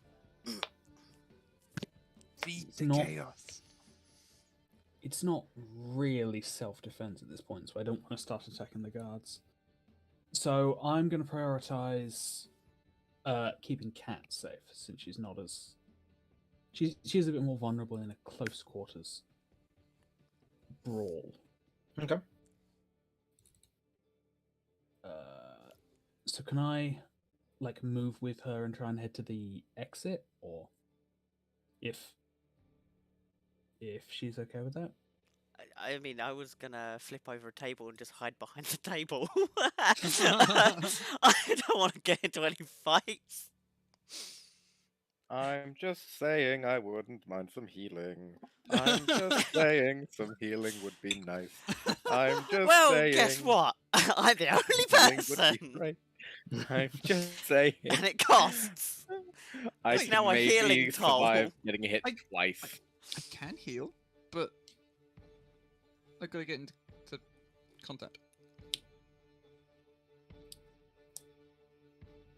Speaker 1: Beat the
Speaker 5: not-
Speaker 1: chaos.
Speaker 5: It's not really self-defense at this point, so I don't want to start attacking the guards. So I'm going to prioritize keeping Kat safe, since she's not as... She's a bit more vulnerable in a close quarters brawl.
Speaker 3: Okay.
Speaker 5: So can I, move with her and try and head to the exit, or if she's okay with that?
Speaker 2: I mean, I was gonna flip over a table and just hide behind the table. I don't want to get into any fights.
Speaker 4: I'm just saying I wouldn't mind some healing. I'm just saying some healing would be nice. I'm just
Speaker 2: Well,
Speaker 4: saying...
Speaker 2: guess what? I'm the only
Speaker 4: healing would be
Speaker 2: person.
Speaker 4: great. I'm just saying...
Speaker 2: And it costs.
Speaker 4: I
Speaker 2: It's
Speaker 4: can
Speaker 2: now a
Speaker 4: maybe
Speaker 2: healing toll.
Speaker 4: survive getting hit twice.
Speaker 1: I can heal, but I gotta get into contact.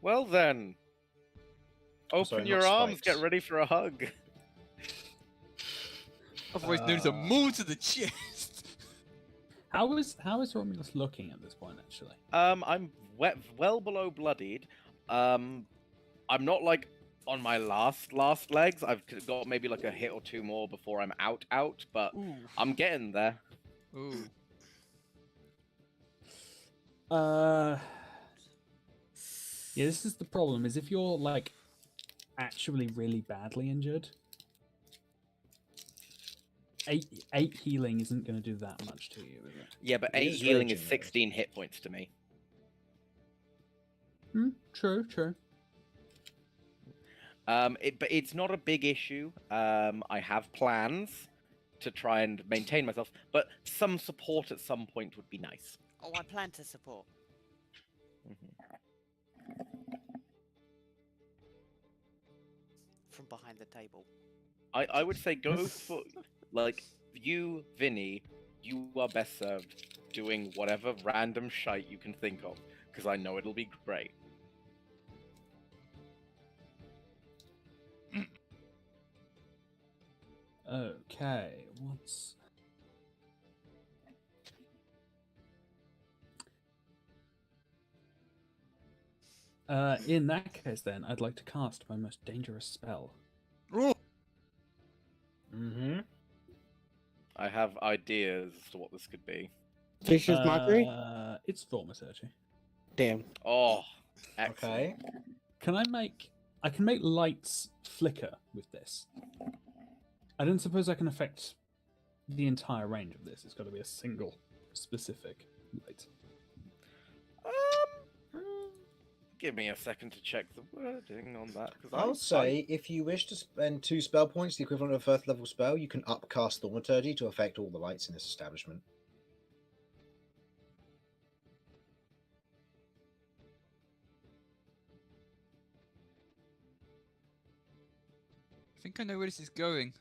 Speaker 4: Well then. Open
Speaker 3: Sorry,
Speaker 4: your
Speaker 3: not
Speaker 4: arms,
Speaker 3: spikes.
Speaker 4: get ready for a hug.
Speaker 1: Otherwise known as a move to the chest.
Speaker 5: How is Romulus looking at this point, actually?
Speaker 4: I'm well below bloodied. I'm not on my last legs. I've got maybe a hit or two more before I'm out, but
Speaker 1: Ooh.
Speaker 4: I'm getting there.
Speaker 1: Ooh.
Speaker 5: Yeah, this is the problem, is if you're, actually really badly injured, eight healing isn't going to do that much to you, is it?
Speaker 4: Yeah, but
Speaker 3: It
Speaker 4: 8
Speaker 3: is
Speaker 4: healing is
Speaker 3: raging, though.
Speaker 4: 16 hit points to me.
Speaker 5: True.
Speaker 4: But it's not a big issue. I have plans to try and maintain myself, but some support at some point would be nice.
Speaker 2: Oh, I plan to support. From behind the table.
Speaker 4: I would say go for you, Vinny. You are best served doing whatever random shite you can think of, because I know it'll be great.
Speaker 5: Okay, what's... in that case, then, I'd like to cast my most dangerous spell.
Speaker 1: Ooh.
Speaker 3: Mm-hmm.
Speaker 4: I have ideas as to what this could be.
Speaker 6: Fish's Mockery?
Speaker 5: It's Thaumaturgy.
Speaker 6: Damn.
Speaker 4: Oh, excellent.
Speaker 3: Okay.
Speaker 5: I can make lights flicker with this. I don't suppose I can affect the entire range of this. It's got to be a single specific light.
Speaker 4: Give me a second to check the wording on that.
Speaker 3: I'll say, if you wish to spend 2 spell points, the equivalent of a first level spell, you can upcast Thaumaturgy to affect all the lights in this establishment.
Speaker 1: I think I know where this is going.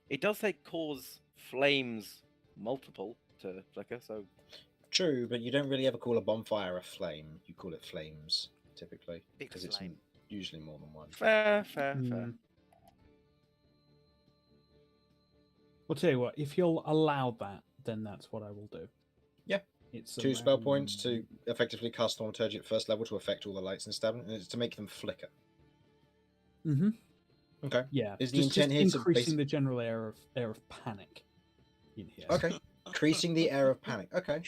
Speaker 4: It does say cause flames multiple to flicker, so
Speaker 3: True, but you don't really ever call a bonfire a flame. You call it flames, typically.
Speaker 2: Big
Speaker 3: Because it's
Speaker 2: flame.
Speaker 3: usually more than one.
Speaker 4: fair.
Speaker 5: Well, tell you what, if you'll allow that, then that's what I will do.
Speaker 3: Yeah.
Speaker 5: It's
Speaker 3: 2 spell
Speaker 5: around-
Speaker 3: points to effectively cast Thaumaturgy at first level to affect all the lights in the establishment, and it's to make them flicker.
Speaker 5: Mhm.
Speaker 3: Okay.
Speaker 5: Yeah.
Speaker 3: Is the
Speaker 5: just
Speaker 3: intent here to
Speaker 5: increasing the general air of panic in here.
Speaker 3: Okay. Increasing the air of panic. Okay.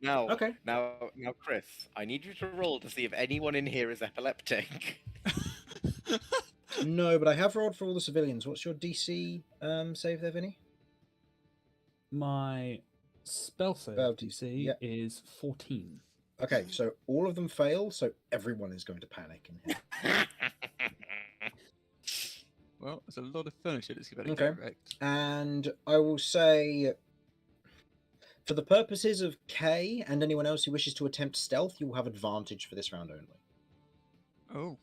Speaker 4: Now,
Speaker 3: Okay.
Speaker 4: now, Chris, I need you to roll to see if anyone in here is epileptic.
Speaker 3: No, but I have rolled for all the civilians. What's your DC save there, Vinny?
Speaker 5: My spell save
Speaker 3: Spell
Speaker 5: DC
Speaker 3: yeah.
Speaker 5: is 14.
Speaker 3: Okay, so all of them fail, so everyone is going to panic in here.
Speaker 1: Well, there's a lot of furniture that's about to
Speaker 3: Okay.
Speaker 1: get wrecked.
Speaker 3: And I will say, for the purposes of Kay and anyone else who wishes to attempt stealth, you will have advantage for this round only.
Speaker 1: Oh.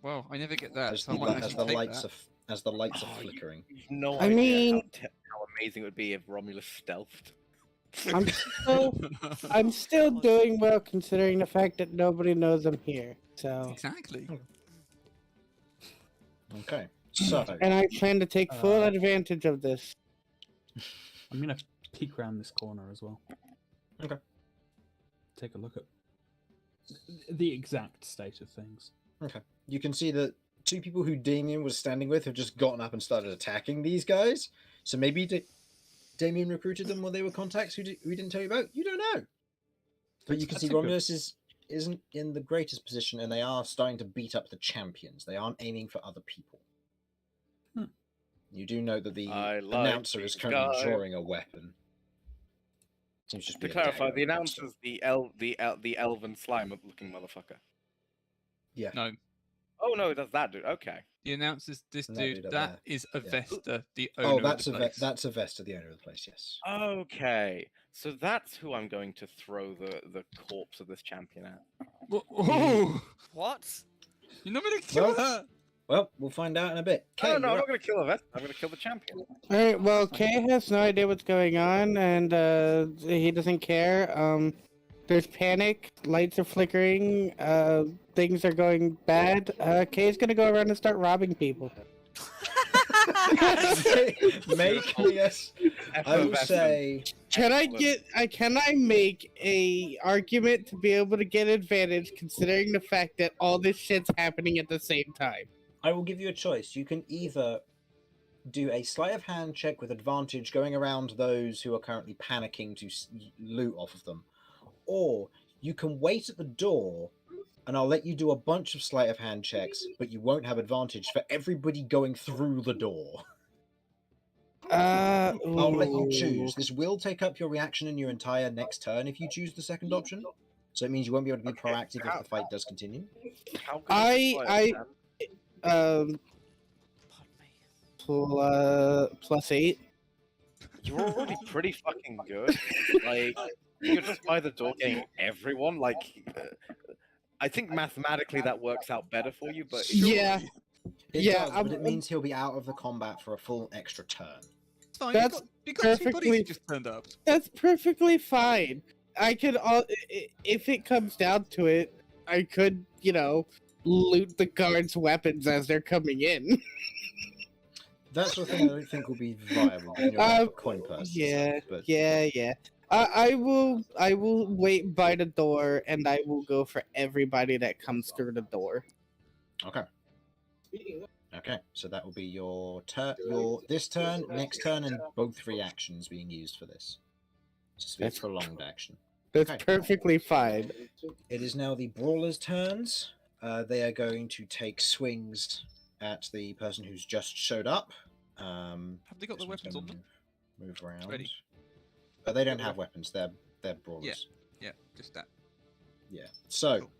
Speaker 1: Well, I never get that.
Speaker 3: As
Speaker 1: So
Speaker 3: the,
Speaker 1: I might
Speaker 3: as
Speaker 1: actually
Speaker 3: the
Speaker 1: take
Speaker 3: lights
Speaker 1: that.
Speaker 3: are as the lights are
Speaker 4: Oh,
Speaker 3: flickering.
Speaker 4: You've no
Speaker 6: I
Speaker 4: idea
Speaker 6: mean-
Speaker 4: how amazing it would be if Romulus stealthed.
Speaker 6: I'm still doing well considering the fact that nobody knows I'm here. So,
Speaker 1: Exactly.
Speaker 3: Okay, so
Speaker 6: and I plan to take full
Speaker 5: Uh,
Speaker 6: advantage of this.
Speaker 5: I'm going to peek around this corner as well.
Speaker 3: Okay.
Speaker 5: Take a look at the exact state of things.
Speaker 3: you can see that 2 people who Damien was standing with have just gotten up and started attacking these guys. So maybe Damien recruited them while they were contacts who we didn't tell you about. You don't know. But you can
Speaker 5: That's
Speaker 3: see
Speaker 5: a good-
Speaker 3: Romulus isn't in the greatest position, and they are starting to beat up the champions. They aren't aiming for other people.
Speaker 5: Hmm.
Speaker 3: You do know that the
Speaker 4: I like
Speaker 3: announcer is
Speaker 4: these
Speaker 3: currently
Speaker 4: guys.
Speaker 3: drawing a weapon. Seems just
Speaker 4: To
Speaker 3: be a
Speaker 4: clarify,
Speaker 3: dagger,
Speaker 4: the
Speaker 3: but
Speaker 4: announcer's
Speaker 3: still.
Speaker 4: the elven slime looking motherfucker.
Speaker 3: Yeah.
Speaker 1: No.
Speaker 4: Oh no, it does that dude. Okay.
Speaker 1: The announcer's this
Speaker 3: And that
Speaker 1: dude.
Speaker 3: dude up
Speaker 1: That
Speaker 3: there.
Speaker 1: is
Speaker 3: Yeah.
Speaker 1: Avesta, the owner
Speaker 3: Oh,
Speaker 1: of
Speaker 3: that's
Speaker 1: the place.
Speaker 3: that's Avesta, the owner of the place. Yes.
Speaker 4: Okay. So that's who I'm going to throw the corpse of this champion at.
Speaker 1: Whoa!
Speaker 2: What?
Speaker 1: You're not gonna kill
Speaker 3: Well,
Speaker 1: her!
Speaker 3: Well, we'll find out in a bit.
Speaker 4: No,
Speaker 3: Kay,
Speaker 4: no,
Speaker 3: you're
Speaker 4: I'm not
Speaker 3: up.
Speaker 4: going to kill the vest. I'm going to kill the champion.
Speaker 6: All right. Well, Kay has no idea what's going on, and he doesn't care. There's panic. Lights are flickering. Things are going bad. Kay's gonna go around and start robbing people.
Speaker 3: Make me yes. I will say
Speaker 6: Can
Speaker 4: Excellent.
Speaker 6: can I make a argument to be able to get advantage considering the fact that all this shit's happening at the same time?
Speaker 3: I will give you a choice. You can either do a sleight of hand check with advantage going around those who are currently panicking to loot off of them, or you can wait at the door and I'll let you do a bunch of sleight of hand checks, but you won't have advantage for everybody going through the door. I'll let you choose. This will take up your reaction in your entire next turn if you choose the second option. So it means you won't be able to be
Speaker 4: Okay,
Speaker 3: proactive if the fight does continue.
Speaker 4: How good is the sleight of hand?
Speaker 6: +8.
Speaker 4: You're already pretty fucking good. Like, you're just by the door getting everyone. Like, I think mathematically that works out better for you, but
Speaker 6: Yeah.
Speaker 3: It
Speaker 6: Yeah,
Speaker 3: does, but it means he'll be out of the combat for a full extra turn.
Speaker 1: fine.
Speaker 6: That's
Speaker 1: We got two bodies
Speaker 6: perfectly-
Speaker 1: who just turned up.
Speaker 6: That's perfectly fine. I could, if it comes down to it, I could, loot the guards' weapons as they're coming in.
Speaker 3: That sort of thing I don't think will be viable given you're going for coin purses.
Speaker 6: Yeah,
Speaker 3: But
Speaker 6: yeah. I will wait by the door, and I will go for everybody that comes through the door.
Speaker 3: okay. Okay, so that will be your this turn, next turn, and both reactions being used for this. Just be a
Speaker 6: That's-
Speaker 3: prolonged action.
Speaker 6: That's
Speaker 3: Okay.
Speaker 6: perfectly fine.
Speaker 3: It is now the brawlers' turns. They are going to take swings at the person who's just showed up.
Speaker 1: Have they got
Speaker 3: This
Speaker 1: the
Speaker 3: one's
Speaker 1: weapons on
Speaker 3: gonna
Speaker 1: them?
Speaker 3: Move around.
Speaker 1: Ready.
Speaker 3: They don't have weapons. They're brawlers.
Speaker 1: Yeah, just that.
Speaker 3: Yeah. So,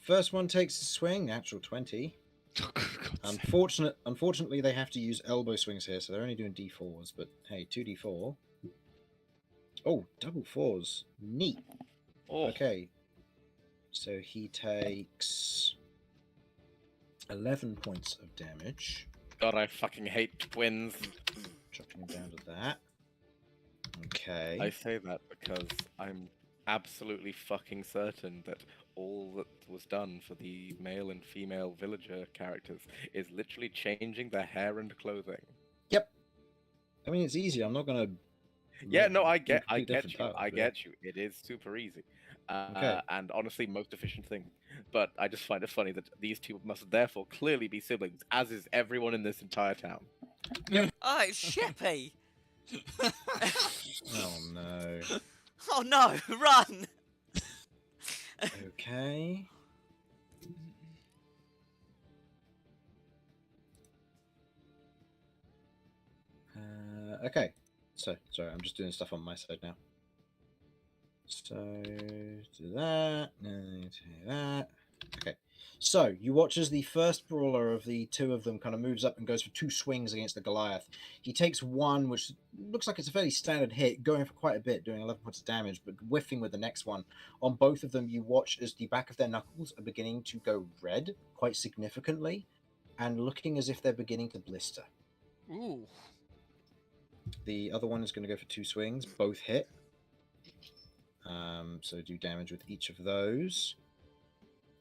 Speaker 3: first one takes a swing, natural 20. Unfortunately, they have to use elbow swings here, so they're only doing d4s. But hey, 2d4. Oh, double fours. Neat.
Speaker 4: Oh,
Speaker 3: Okay. So he takes 11 points of damage.
Speaker 4: God, I fucking hate twins.
Speaker 3: Dropping him down to that. Okay.
Speaker 4: I say that because I'm absolutely fucking certain that all that was done for the male and female villager characters is literally changing their hair and clothing.
Speaker 3: Yep. I mean, it's easy. I'm not gonna.
Speaker 4: Yeah, no, I
Speaker 3: do
Speaker 4: get
Speaker 3: complete different
Speaker 4: you.
Speaker 3: stuff,
Speaker 4: I
Speaker 3: but-
Speaker 4: get you. It is super easy.
Speaker 3: Okay.
Speaker 4: And honestly, most efficient thing. But I just find it funny that these two must therefore clearly be siblings, as is everyone in this entire town.
Speaker 2: Oh, it's Sheppy!
Speaker 3: Oh no.
Speaker 2: Oh no, run!
Speaker 3: Okay. Okay. So, sorry, I'm just doing stuff on my side now. So, do that, do that. Okay. So, you watch as the first brawler of the two of them kind of moves up and goes for two swings against the Goliath. He takes one, which looks like it's a fairly standard hit, going for quite a bit, doing 11 points of damage, but whiffing with the next one. On both of them, you watch as the back of their knuckles are beginning to go red quite significantly and looking as if they're beginning to blister.
Speaker 1: Ooh.
Speaker 3: The other one is going to go for two swings, both hit. So do damage with each of those.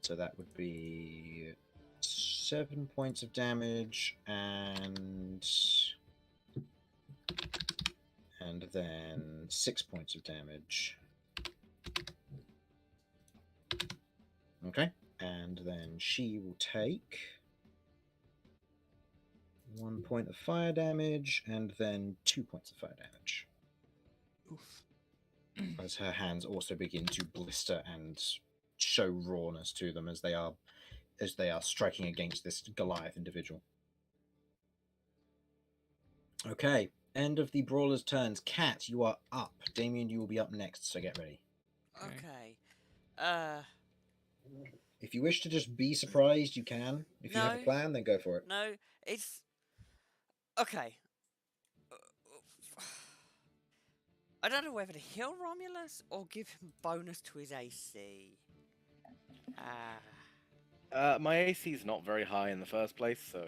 Speaker 3: So that would be 7 points of damage and then 6 points of damage. Okay, and then she will take 1 point of fire damage and then 2 points of fire damage.
Speaker 1: Oof.
Speaker 3: As her hands also begin to blister and show rawness to them as they are striking against this Goliath individual. Okay, end of the brawler's turns. Cat, you are up. Damien, you will be up next, so get ready.
Speaker 2: Okay.
Speaker 3: If you wish to just be surprised, you can. If you have a
Speaker 2: No.
Speaker 3: plan, then go for it.
Speaker 2: No, it's... Okay. I don't know whether to heal Romulus or give him bonus to his AC.
Speaker 4: My AC is not very high in the first place, so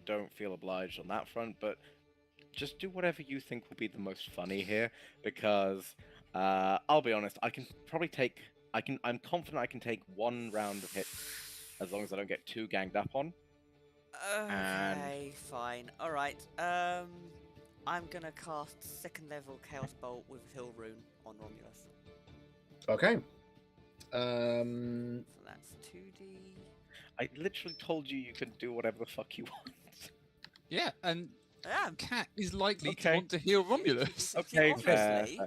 Speaker 4: don't feel obliged on that front, but just do whatever you think will be the most funny here, because I'll be honest, I can probably take... I'm confident I can take one round of hits as long as I don't get too ganged up on.
Speaker 2: Okay, fine. Alright, I'm gonna cast second level Chaos Bolt with Hill Rune on Romulus.
Speaker 3: Okay.
Speaker 2: So that's 2d.
Speaker 4: I literally told you can do whatever the fuck you want.
Speaker 1: Yeah, and
Speaker 2: Yeah,
Speaker 1: Cat is likely to
Speaker 4: Okay.
Speaker 1: want to heal Romulus.
Speaker 4: Okay, fair.
Speaker 2: obviously.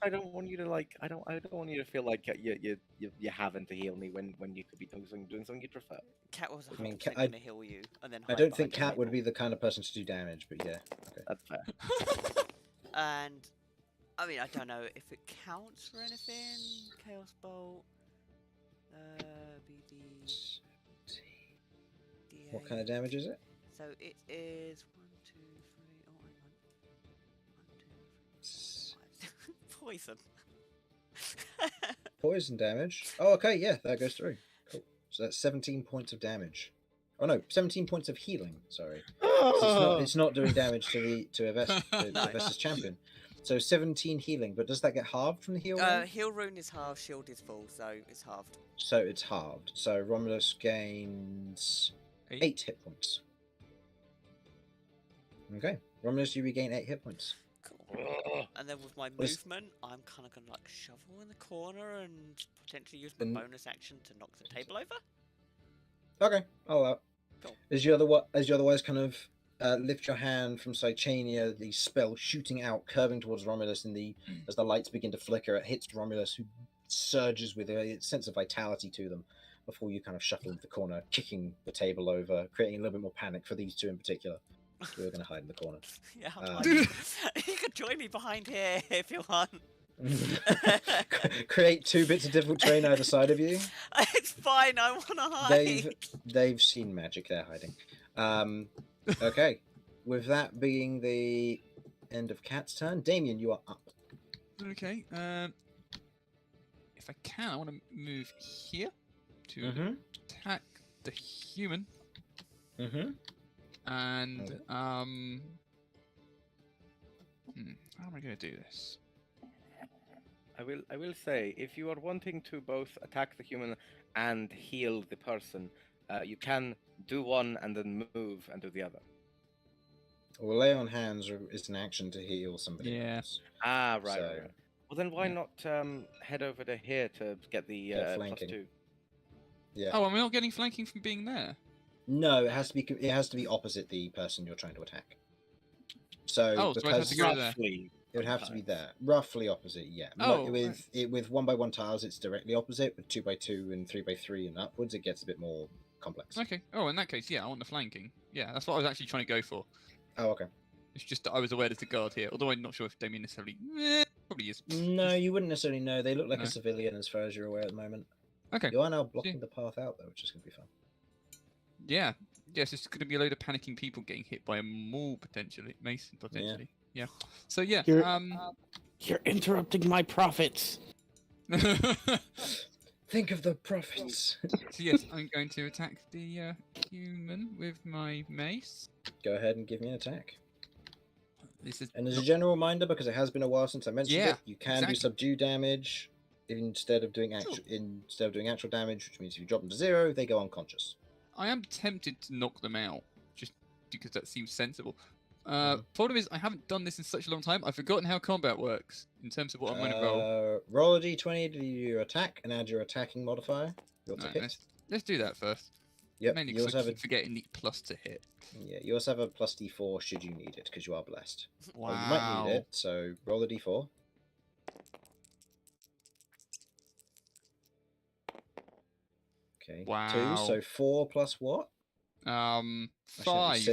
Speaker 4: I don't want you to like. I don't want you to feel like you're having to heal me when you could be doing something you prefer.
Speaker 2: Cat was 100%
Speaker 3: I mean,
Speaker 2: gonna heal you, and then
Speaker 3: I
Speaker 2: hide
Speaker 3: don't think
Speaker 2: behind a
Speaker 3: Cat would be
Speaker 2: table.
Speaker 3: the kind of person to do damage, but yeah. Okay.
Speaker 4: That's fair.
Speaker 2: And I mean, I don't know if it counts for anything. Chaos Bolt. BD.
Speaker 3: What kind of damage is it?
Speaker 2: So it is 1, 2, 3. Oh, hang on. 1, 2, 3, 4, 5. Poison.
Speaker 3: Poison damage. Oh, okay, yeah, that goes through. Cool. So that's 17 points of damage. Oh no, 17 points of healing. Sorry, it's not doing damage to the Vestus champion. So 17 healing, but does that get halved from the heal roll?
Speaker 2: Heal rune is half, shield is full, so it's halved.
Speaker 3: So it's halved. So Romulus gains 8 hit points. Okay, Romulus, you regain 8 hit points.
Speaker 2: Cool. And then with my movement, I'm kind of gonna like shovel in the corner and potentially use my bonus action to knock the table over.
Speaker 3: Okay, I'll allow it.
Speaker 2: Cool.
Speaker 3: As you otherwise kind of lift your hand from Sychania, the spell shooting out, curving towards Romulus, as the lights begin to flicker, it hits Romulus, who surges with a sense of vitality to them before you kind of shuffle into the corner, kicking the table over, creating a little bit more panic for these two in particular, who are going to hide in the corner.
Speaker 2: Yeah, you could join me behind here if you want.
Speaker 3: Create 2 bits of difficult terrain either side of you.
Speaker 2: It's fine, I want to hide.
Speaker 3: They've seen magic, they're hiding. Okay, with that being the end of Cat's turn, Damien, you are up.
Speaker 1: Okay. If I can, I want to move here to attack the human. And how am I going to do this?
Speaker 4: I will say, if you are wanting to both attack the human and heal the person, you can do one and then move and do the other.
Speaker 3: Well, lay on hands is an action to heal somebody else.
Speaker 4: Ah, right,
Speaker 3: So,
Speaker 4: right. Well, then why not head over to here to get the
Speaker 3: flanking.
Speaker 4: +2?
Speaker 3: Yeah.
Speaker 1: Oh, am I not getting flanking from being there?
Speaker 3: No, it has to be opposite the person you're trying to attack. So
Speaker 1: so I'd have to go there.
Speaker 3: It would have to be there, roughly opposite. Yeah.
Speaker 1: Oh,
Speaker 3: with 1x1 tiles, it's directly opposite. With 2x2 and 3x3 and upwards, it gets a bit more complex.
Speaker 1: Okay. Oh, in that case, yeah, I want the flanking. Yeah, that's what I was actually trying to go for.
Speaker 3: Oh, okay.
Speaker 1: It's just that I was aware there's a guard here, although I'm not sure if Damien necessarily... probably is.
Speaker 3: No, you wouldn't necessarily know. They look like a civilian as far as you're aware at the moment.
Speaker 1: Okay.
Speaker 3: You are now blocking the path out, though, which is going to be fun.
Speaker 1: Yeah. Yes, it's going to be a load of panicking people getting hit by a maul, potentially. Mason, potentially. Yeah. So, yeah.
Speaker 6: You're interrupting my profits.
Speaker 3: Think of the profits.
Speaker 1: So, yes, I'm going to attack the human with my mace.
Speaker 3: Go ahead and give me an attack.
Speaker 1: This is
Speaker 3: And as a general reminder, because it has been a while since I mentioned it, you can do subdue damage instead of doing actual damage, which means if you drop them to 0, they go unconscious.
Speaker 1: I am tempted to knock them out, just because that seems sensible. Problem is, I haven't done this in such a long time. I've forgotten how combat works in terms of what I'm going to roll.
Speaker 3: Roll a d20 to your attack and add your attacking modifier.
Speaker 1: Let's do that first.
Speaker 3: Yep.
Speaker 1: Mainly because I keep forgetting the plus to hit.
Speaker 3: Yeah, you also have a plus d4 should you need it, because you are blessed.
Speaker 1: Wow.
Speaker 3: You might need it, so roll a d4. Okay.
Speaker 1: Wow.
Speaker 3: 2, so 4 plus what?
Speaker 1: 5.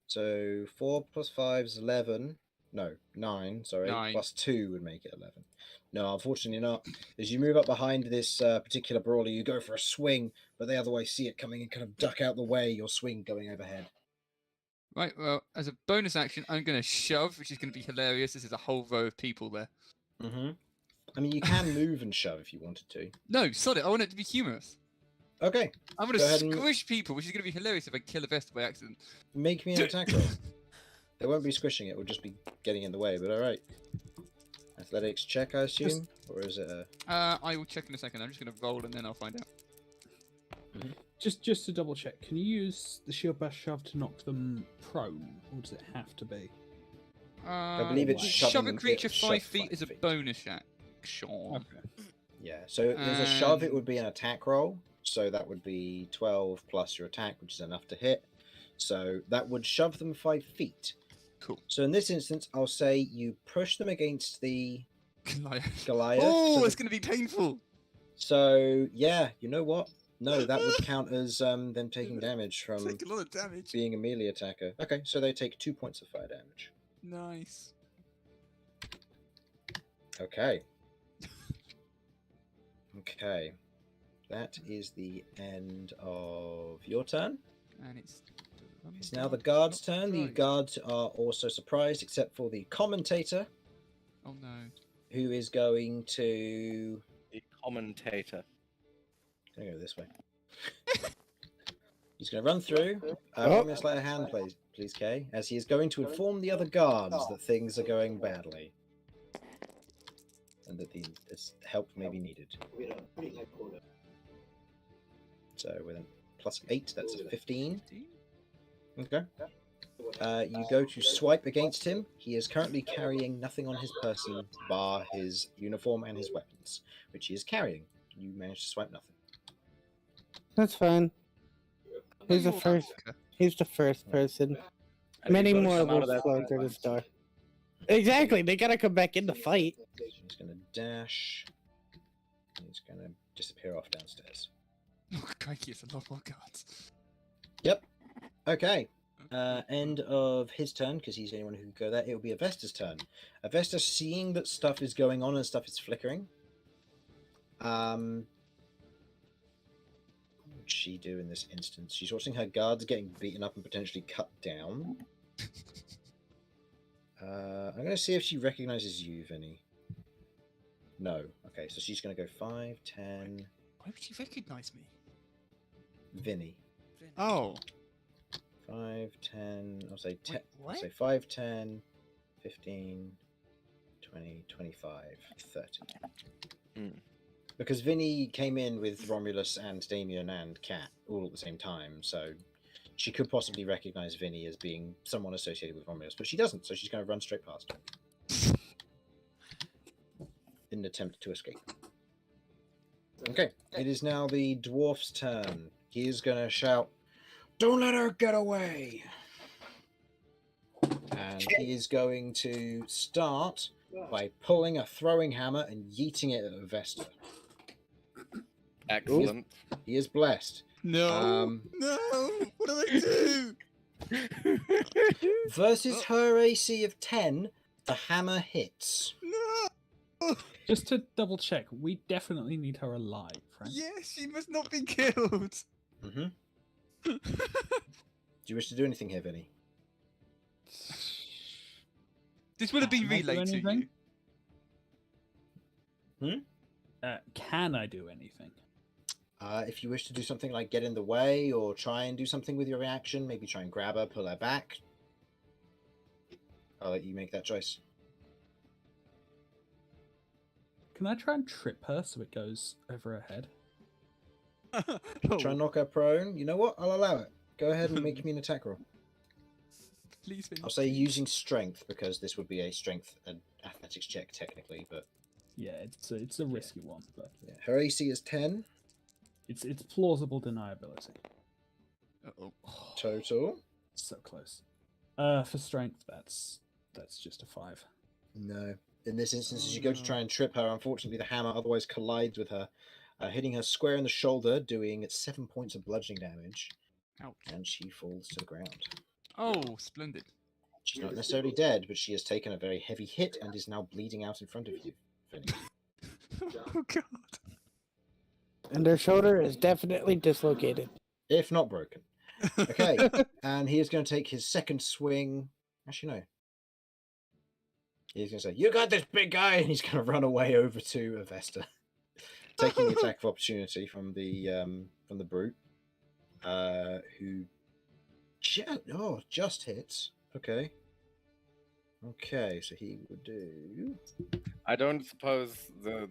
Speaker 3: So 4 plus 5 is 11. No, 9, sorry.
Speaker 1: 9.
Speaker 3: Plus 2 would make it 11. No, unfortunately not. As you move up behind this particular brawler, you go for a swing, but they otherwise see it coming and kind of duck out the way, your swing going overhead.
Speaker 1: Right, well, as a bonus action, I'm going to shove, which is going to be hilarious. This is a whole row of people there.
Speaker 3: I mean, you can move and shove if you wanted to.
Speaker 1: No, sod it. I want it to be humorous.
Speaker 3: Okay.
Speaker 1: I'm going to squish people, which is going to be hilarious if I kill a vest by accident.
Speaker 3: Make me an attack roll. They won't be squishing it, we'll just be getting in the way, but alright. Athletics check, I assume? Or is it a...
Speaker 1: I will check in a second. I'm just going to roll and then I'll find out.
Speaker 5: Just to double check, can you use the shield bash shove to knock them prone, or does it have to be?
Speaker 3: I believe it's
Speaker 1: shove a creature 5 feet is a bonus action.
Speaker 3: Okay. Yeah, so if there's a shove, it would be an attack roll. So that would be 12 plus your attack, which is enough to hit. So that would shove them 5 feet.
Speaker 1: Cool.
Speaker 3: So in this instance, I'll say you push them against the Goliath.
Speaker 1: Oh, it's going to be painful.
Speaker 3: So, yeah, you know what? No, that would count as them taking damage from
Speaker 1: take a lot of damage.
Speaker 3: Being a melee attacker. Okay, so they take 2 points of fire damage.
Speaker 1: Nice.
Speaker 3: Okay. Okay. That is the end of your turn.
Speaker 1: And
Speaker 3: it's now the guards' turn. The guards are also surprised, except for the commentator.
Speaker 1: Oh no.
Speaker 3: Who is going to...
Speaker 4: The commentator.
Speaker 3: I'm going to go this way. He's going to run through.
Speaker 6: Oh.
Speaker 3: Give me a sleight of hand, please, Kay, as he is going to inform the other guards that things are going badly. And that this help may be needed. So with a +8, that's a 15. Okay. You go to swipe against him. He is currently carrying nothing on his person bar his uniform and his weapons, which he is carrying. You managed to swipe nothing.
Speaker 6: That's fine. He's the first. He's the first person. Many
Speaker 4: Everybody
Speaker 6: more
Speaker 4: come out
Speaker 6: will
Speaker 4: of that
Speaker 6: flow through the
Speaker 4: silence.
Speaker 6: store. Exactly. They gotta come back in the fight.
Speaker 3: He's going to dash. He's going to disappear off downstairs.
Speaker 1: Oh, crikey, it's a lot more cards.
Speaker 3: Yep. Okay. End of his turn, because he's the only one who can go there. It will be Avesta's turn. Avesta, seeing that stuff is going on and stuff is flickering. What would she do in this instance? She's watching her guards getting beaten up and potentially cut down. I'm going to see if she recognizes you, Vinny. No. Okay, so she's going to go 5, 10...
Speaker 1: Why would she recognize me?
Speaker 3: Vinny.
Speaker 1: Oh.
Speaker 3: 5, 10, I'll say 10.
Speaker 1: Wait,
Speaker 3: I'll
Speaker 1: what?
Speaker 3: say 5, 10, 15, 20, 25, 30.
Speaker 4: Hmm.
Speaker 3: Because Vinny came in with Romulus and Damien and Cat all at the same time, so she could possibly recognize Vinny as being someone associated with Romulus, but she doesn't, so she's going to run straight past him in an attempt to escape. Okay, it is now the dwarf's turn. He is going to shout, "Don't let her get away!" And he is going to start by pulling a throwing hammer and yeeting it at Avesta.
Speaker 4: Excellent.
Speaker 3: He is blessed.
Speaker 1: No. No. What do I do?
Speaker 3: Versus her AC of 10, the hammer hits.
Speaker 1: No.
Speaker 5: Just to double check, we definitely need her alive, right?
Speaker 1: Yes, she must not be killed.
Speaker 3: Mm-hmm. Do you wish to do anything here, Vinny?
Speaker 1: This would have been
Speaker 5: Can I do
Speaker 1: relayed to you.
Speaker 5: anything?
Speaker 3: Hmm?
Speaker 5: Can I do anything?
Speaker 3: If you wish to do something like get in the way or try and do something with your reaction, maybe try and grab her, pull her back, I'll let you make that choice.
Speaker 5: Can I try and trip her so it goes over her head?
Speaker 3: Try and knock her prone. You know what? I'll allow it. Go ahead and make me an attack roll.
Speaker 1: Please, Vinny,
Speaker 3: I'll say
Speaker 1: please.
Speaker 3: using strength, because this would be a strength and athletics check technically, but
Speaker 5: Yeah, it's a risky one, but
Speaker 3: yeah. Her AC is 10
Speaker 5: it's plausible deniability.
Speaker 1: Uh-oh.
Speaker 3: total.
Speaker 5: So close. For strength, that's just a 5.
Speaker 3: No. In this instance, as you go to try and trip her, unfortunately the hammer otherwise collides with her, hitting her square in the shoulder, doing 7 points of bludgeoning damage,
Speaker 1: Ouch.
Speaker 3: and she falls to the ground.
Speaker 1: Oh, splendid.
Speaker 3: She's not necessarily dead, but she has taken a very heavy hit and is now bleeding out in front of you, Vinny.
Speaker 1: Oh, God.
Speaker 6: And their shoulder is definitely dislocated.
Speaker 3: If not broken. Okay, and he is going to take his second swing. Actually, no. He's going to say, "You got this, big guy!" And he's going to run away over to Avesta, taking the attack of opportunity from the brute, who just hits. Okay. Okay, so he would do.
Speaker 4: I don't suppose the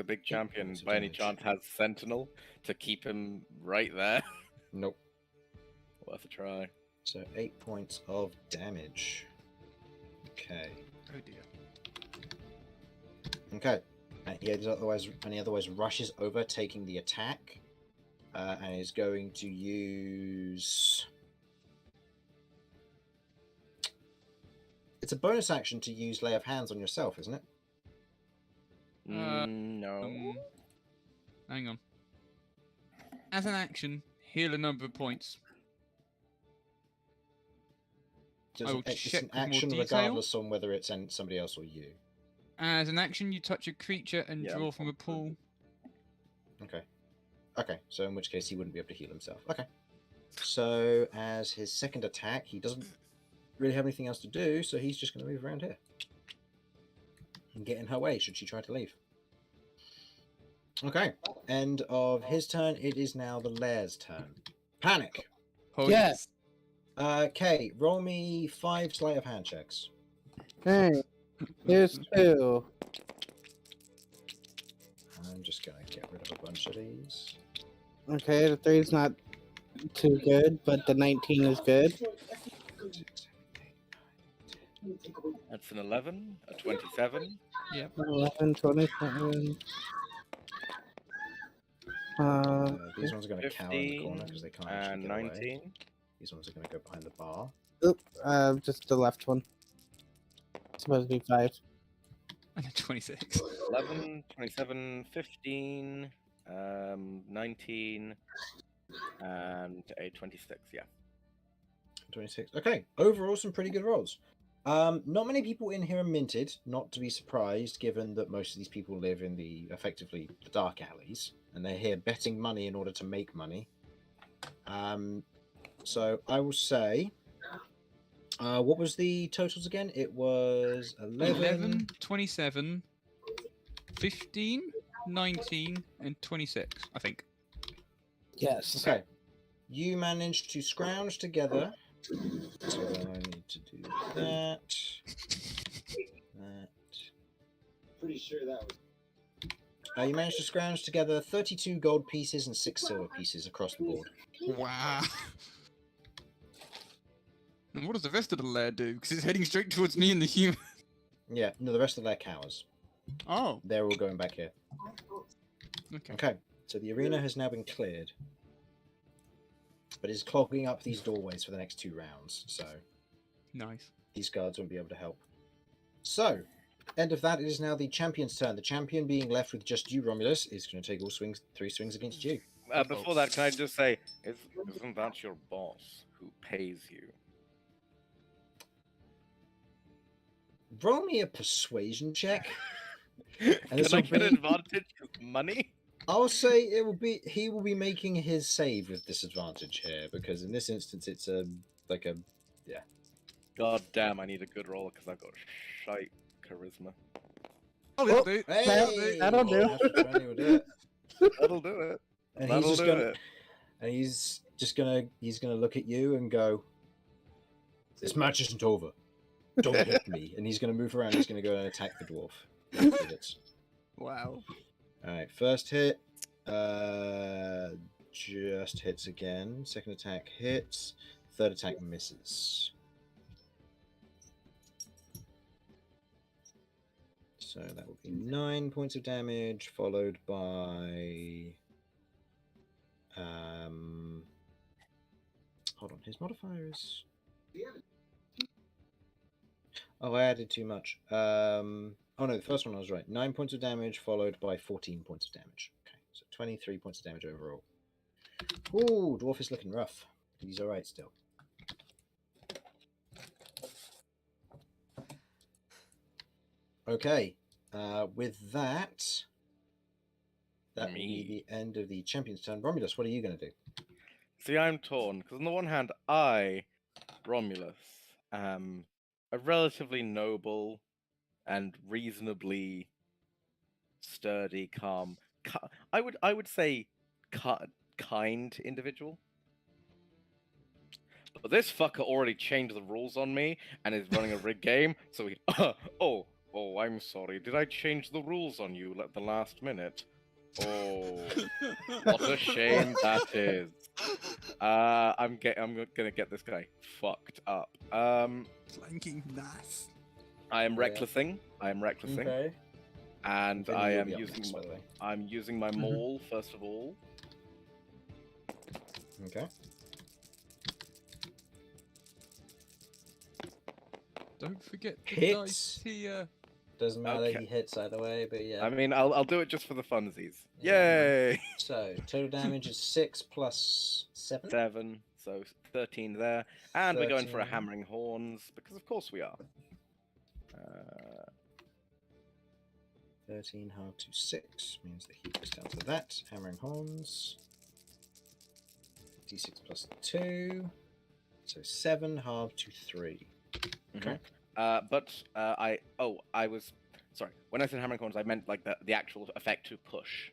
Speaker 4: big champion
Speaker 3: points of
Speaker 4: by any
Speaker 3: damage.
Speaker 4: chance has Sentinel to keep him right there.
Speaker 3: Nope.
Speaker 4: Worth a try.
Speaker 3: So 8 points of damage. Okay.
Speaker 1: Oh, dear.
Speaker 3: Okay. And he otherwise rushes over, taking the attack, and is going to use. It's a bonus action to use Lay of Hands on yourself, isn't it?
Speaker 4: No.
Speaker 1: Hang on. As an action, heal a number of points.
Speaker 3: So
Speaker 1: I will
Speaker 3: it's
Speaker 1: check
Speaker 3: an
Speaker 1: with more
Speaker 3: action
Speaker 1: detail.
Speaker 3: regardless on whether it's somebody else or you.
Speaker 1: As an action, you touch a creature and
Speaker 4: Yeah,
Speaker 1: draw from a pool.
Speaker 3: Okay. Okay, so in which case he wouldn't be able to heal himself. Okay. So as his second attack, he doesn't really have anything else to do, so he's just going to move around here and get in her way should she try to leave. Okay, end of his turn. It is now the Lair's turn. Panic.
Speaker 1: Oh,
Speaker 6: Yeah.
Speaker 3: Okay, roll me 5 sleight of hand checks.
Speaker 6: Hey, here's 2.
Speaker 3: I'm just gonna get rid of a bunch of these.
Speaker 6: Okay, the 3's not too good, but the 19 is good.
Speaker 3: 6, 7, 8, 9, 10.
Speaker 4: That's an 11, a 27.
Speaker 6: 11, 27.
Speaker 3: These ones are gonna cower in the corner
Speaker 4: 15
Speaker 3: because they can't actually
Speaker 4: and
Speaker 3: get away.
Speaker 4: 19.
Speaker 3: These ones are gonna go behind the bar.
Speaker 6: Just the left one. It's supposed to be 5.
Speaker 1: And a 26.
Speaker 4: 11, 27, 15, 19, and a 26, yeah.
Speaker 3: 26. Okay, overall some pretty good rolls. Not many people in here are minted, not to be surprised, given that most of these people live in effectively the dark alleys, and they're here betting money in order to make money. So I will say, what was the totals again? It was
Speaker 1: 11, 27, 15, 19, and 26, I think.
Speaker 6: Yes.
Speaker 3: Okay, you managed to scrounge together. So then I need to do that. Pretty sure that was. You managed to scrounge together 32 gold pieces and 6 silver pieces across the board.
Speaker 1: Wow. And what does the rest of the lair do? Because it's heading straight towards me and the human.
Speaker 3: Yeah, no, the rest of their cows.
Speaker 1: Oh,
Speaker 3: They're all going back here.
Speaker 1: okay.
Speaker 3: Okay, so the arena has now been cleared. But it's clogging up these doorways for the next 2 rounds, so
Speaker 1: Nice.
Speaker 3: these guards won't be able to help. So, end of that, it is now the champion's turn. The champion being left with just you, Romulus, is going to take all 3 swings against you.
Speaker 4: Before that, can I just say, isn't that your boss who pays you?
Speaker 3: Roll me a persuasion check.
Speaker 4: Can
Speaker 3: this
Speaker 4: I
Speaker 3: will
Speaker 4: get
Speaker 3: be-
Speaker 4: an advantage with money?
Speaker 3: I'll say he will be making his save with disadvantage here, because in this instance it's
Speaker 4: God damn, I need a good roll because I've got shite charisma.
Speaker 1: Oh, that'll do.
Speaker 3: Hey!
Speaker 6: That'll do.
Speaker 3: Natural 20 will do it.
Speaker 4: That'll do it.
Speaker 3: And
Speaker 4: That'll do it.
Speaker 3: And he's gonna look at you and go, "This match isn't over. Don't hit me." And he's gonna move around. He's gonna go and attack the dwarf.
Speaker 1: Wow.
Speaker 3: All right, first hit, just hits again. Second attack hits. Third attack misses. So that would be 9 points of damage, followed by. Hold on, his modifier is. Oh, I added too much. Oh no, the first one I was right. 9 points of damage, followed by 14 points of damage. Okay, so 23 points of damage overall. Ooh, dwarf is looking rough. He's alright still. Okay, with that, that will be the end of the champion's turn. Romulus, what are you going to do?
Speaker 4: See, I'm torn because on the one hand, I, Romulus, am a relatively noble and reasonably sturdy, calm. I would say kind individual. But this fucker already changed the rules on me and is running a rigged game. So he, oh, I'm sorry. Did I change the rules on you at the last minute? Oh, what a shame that is. I'm gonna get this guy fucked up.
Speaker 1: Flanking, nice.
Speaker 4: I am recklessing.
Speaker 3: Okay.
Speaker 4: And
Speaker 3: Then
Speaker 4: I
Speaker 3: you'll
Speaker 4: am
Speaker 3: be up
Speaker 4: using
Speaker 3: next, by the way.
Speaker 4: I'm using my maul first of all.
Speaker 3: Okay.
Speaker 1: Don't forget the
Speaker 3: Hits.
Speaker 1: dice here.
Speaker 3: Doesn't matter,
Speaker 4: Okay.
Speaker 3: he hits either way, but yeah.
Speaker 4: I mean, I'll do it just for the funsies.
Speaker 3: Yeah.
Speaker 4: Yay!
Speaker 3: So, total damage is 6 plus 7?
Speaker 4: 7, so 13 there, and we're going for a
Speaker 3: 13.
Speaker 4: hammering horns because of course we are.
Speaker 3: 13 halved to 6 means that he goes down to that. Hammering horns. D6 plus 2. So 7 halved to 3. Okay.
Speaker 4: But I was sorry. When I said hammering horns, I meant like the actual effect to push.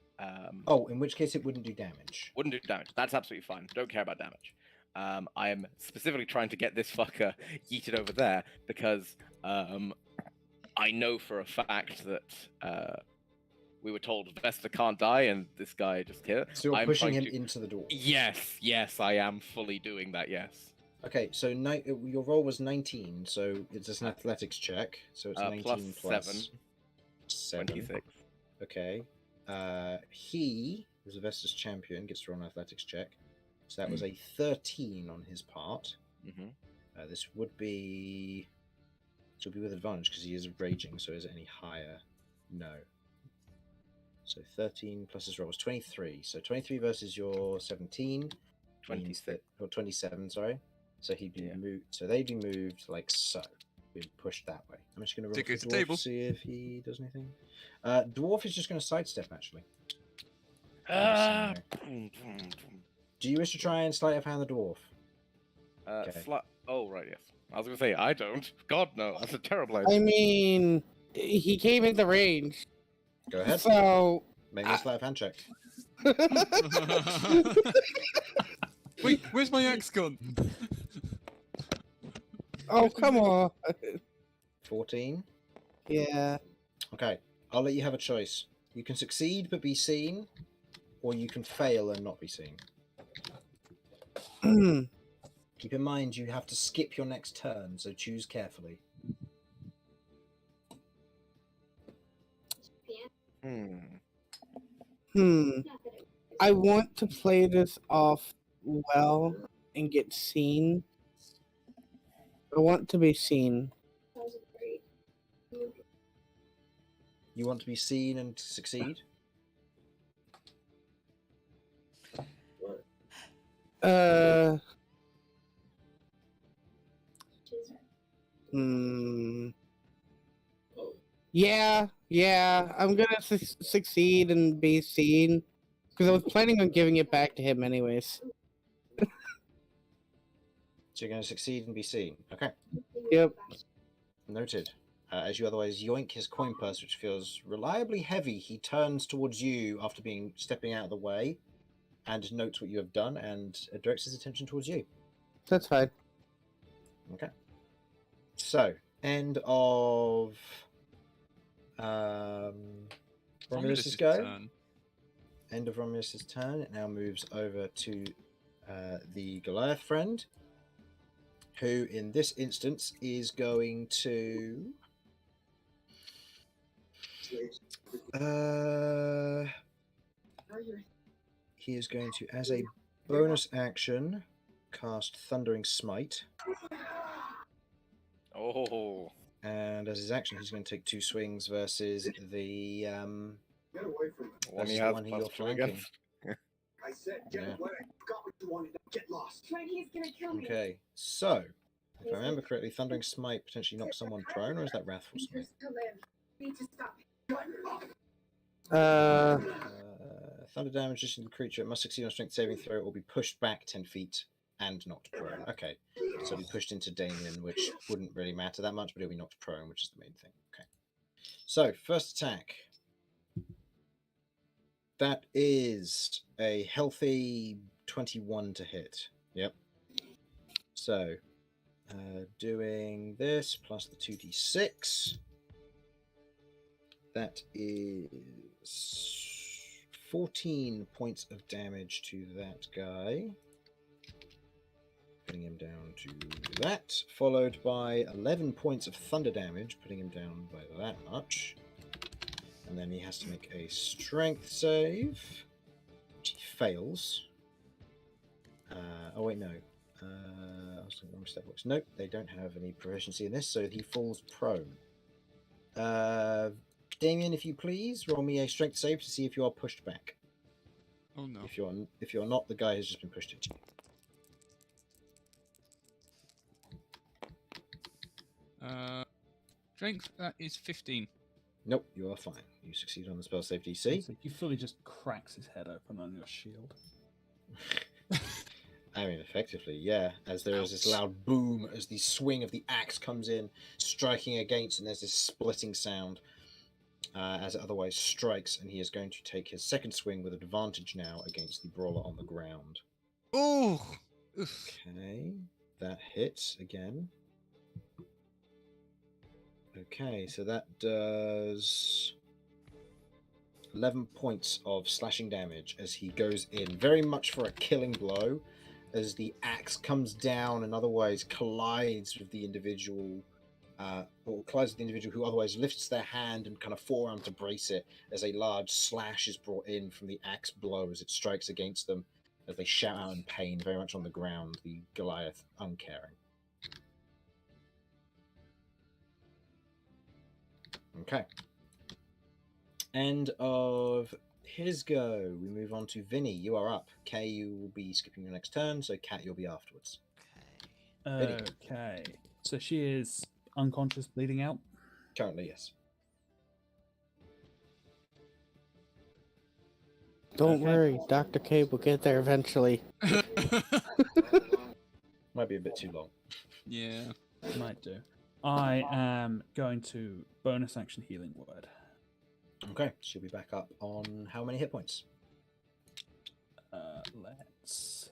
Speaker 3: Oh, in which case it wouldn't do damage.
Speaker 4: Wouldn't do damage. That's absolutely fine. Don't care about damage. I am specifically trying to get this fucker yeeted over there because I know for a fact that we were told Vesta can't die, and this guy just here.
Speaker 3: So you're
Speaker 4: I'm
Speaker 3: pushing
Speaker 4: trying
Speaker 3: him into the door.
Speaker 4: Yes, I am fully doing that. Yes.
Speaker 3: Okay, so your roll was 19, so it's an athletics check. So it's 19 plus 7.
Speaker 4: 26.
Speaker 3: Okay. He, as a Vestas champion, gets to roll an athletics check. So that was a 13 on his part.
Speaker 4: Mm-hmm.
Speaker 3: This would be with advantage because he is raging. So is it any higher? No. So 13 plus his roll was 23. So 23 versus your 17.
Speaker 4: 26.
Speaker 3: Or 27, sorry. So he'd be moved. So they'd be moved like so. Being pushed that way. I'm just going to roll
Speaker 1: Take
Speaker 3: for
Speaker 1: it to
Speaker 3: dwarf
Speaker 1: table.
Speaker 3: to see if he does anything. Dwarf is just going to sidestep actually.
Speaker 4: Ah.
Speaker 3: Do you wish to try and sleight of hand the dwarf? Okay.
Speaker 4: Oh right, yes. I was gonna say I don't. God no, that's a terrible idea.
Speaker 6: I mean, he came in the range.
Speaker 3: Go ahead.
Speaker 6: So.
Speaker 3: Make me a sleight of hand check.
Speaker 1: Wait, where's my axe gone?
Speaker 6: Oh, come on.
Speaker 3: 14.
Speaker 6: Yeah.
Speaker 3: Okay, I'll let you have a choice. You can succeed but be seen, or you can fail and not be seen. Keep in mind you have to skip your next turn, so choose carefully.
Speaker 6: I want to play this off well and get seen. I want to be seen.
Speaker 3: You want to be seen and succeed?
Speaker 6: Yeah. I'm gonna succeed and be seen because I was planning on giving it back to him anyways.
Speaker 3: So you're going to succeed and be seen. Okay.
Speaker 6: Yep.
Speaker 3: Noted. As you otherwise yoink his coin purse, which feels reliably heavy, he turns towards you after stepping out of the way, and notes what you have done and directs his attention towards you.
Speaker 6: That's fine.
Speaker 3: Okay. So, end of Romulus's go.
Speaker 1: turn.
Speaker 3: End of Romulus's turn. It now moves over to the Goliath friend, who in this instance is going to he is going to, as a bonus action, cast Thundering Smite.
Speaker 4: Oh.
Speaker 3: And as his action, he's going to take 2 swings versus the
Speaker 4: One
Speaker 3: versus
Speaker 4: he
Speaker 3: the
Speaker 4: has
Speaker 3: one
Speaker 4: plus
Speaker 3: you're
Speaker 4: 2
Speaker 3: flanking.
Speaker 4: against.
Speaker 7: I said, get
Speaker 3: Yeah.
Speaker 7: away. Forgot what you wanted. Now get lost.
Speaker 8: Right, he's gonna kill me.
Speaker 3: Okay, so if I remember correctly, Thundering Smite potentially knocks someone prone, or is that Wrathful Smite?
Speaker 8: Just to live. Need to stop.
Speaker 3: Thunder damage to the creature. It must succeed on strength saving throw or be pushed back 10 feet and knocked prone. Okay, so it'll be pushed into Damien, which wouldn't really matter that much, but it'll be knocked prone, which is the main thing. Okay, so first attack. That is a healthy 21 to hit. Yep. So, doing this plus the 2d6. That is 14 points of damage to that guy. Putting him down to that. Followed by 11 points of thunder damage, putting him down by that much. And then he has to make a strength save, which he fails. Oh wait, no. I was thinking wrong step books. Nope, they don't have any proficiency in this, so he falls prone. Damien, if you please, roll me a strength save to see if you are pushed back.
Speaker 1: Oh no.
Speaker 3: If you're not, the guy has just been pushed into you.
Speaker 1: Strength, that is 15.
Speaker 3: Nope, you are fine. You succeed on the spell save DC.
Speaker 5: So he fully just cracks his head open on your shield.
Speaker 3: I mean, effectively, yeah. As there is this loud boom as the swing of the axe comes in, striking against, and there's this splitting sound as it otherwise strikes, and he is going to take his second swing with advantage now against the brawler on the ground.
Speaker 1: Oh! Oof.
Speaker 3: Okay, that hits again. Okay, so that does 11 points of slashing damage as he goes in, very much for a killing blow, as the axe comes down and otherwise collides with the individual, or collides with the individual who otherwise lifts their hand and kind of forearm to brace it, as a large slash is brought in from the axe blow as it strikes against them, as they shout out in pain, very much on the ground, the Goliath uncaring. Okay. End of his go. We move on to Vinny. You are up. Kay, you will be skipping your next turn, so Kat, you'll be afterwards. Vinny.
Speaker 5: Okay. So she is unconscious, bleeding out.
Speaker 3: Currently, yes.
Speaker 6: Don't
Speaker 5: Okay.
Speaker 6: worry, Dr. K will get there eventually.
Speaker 3: Might be a bit too long.
Speaker 1: Yeah.
Speaker 5: Might do. I am going to bonus action healing word.
Speaker 3: Okay, she'll be back up on how many hit points?
Speaker 5: Let's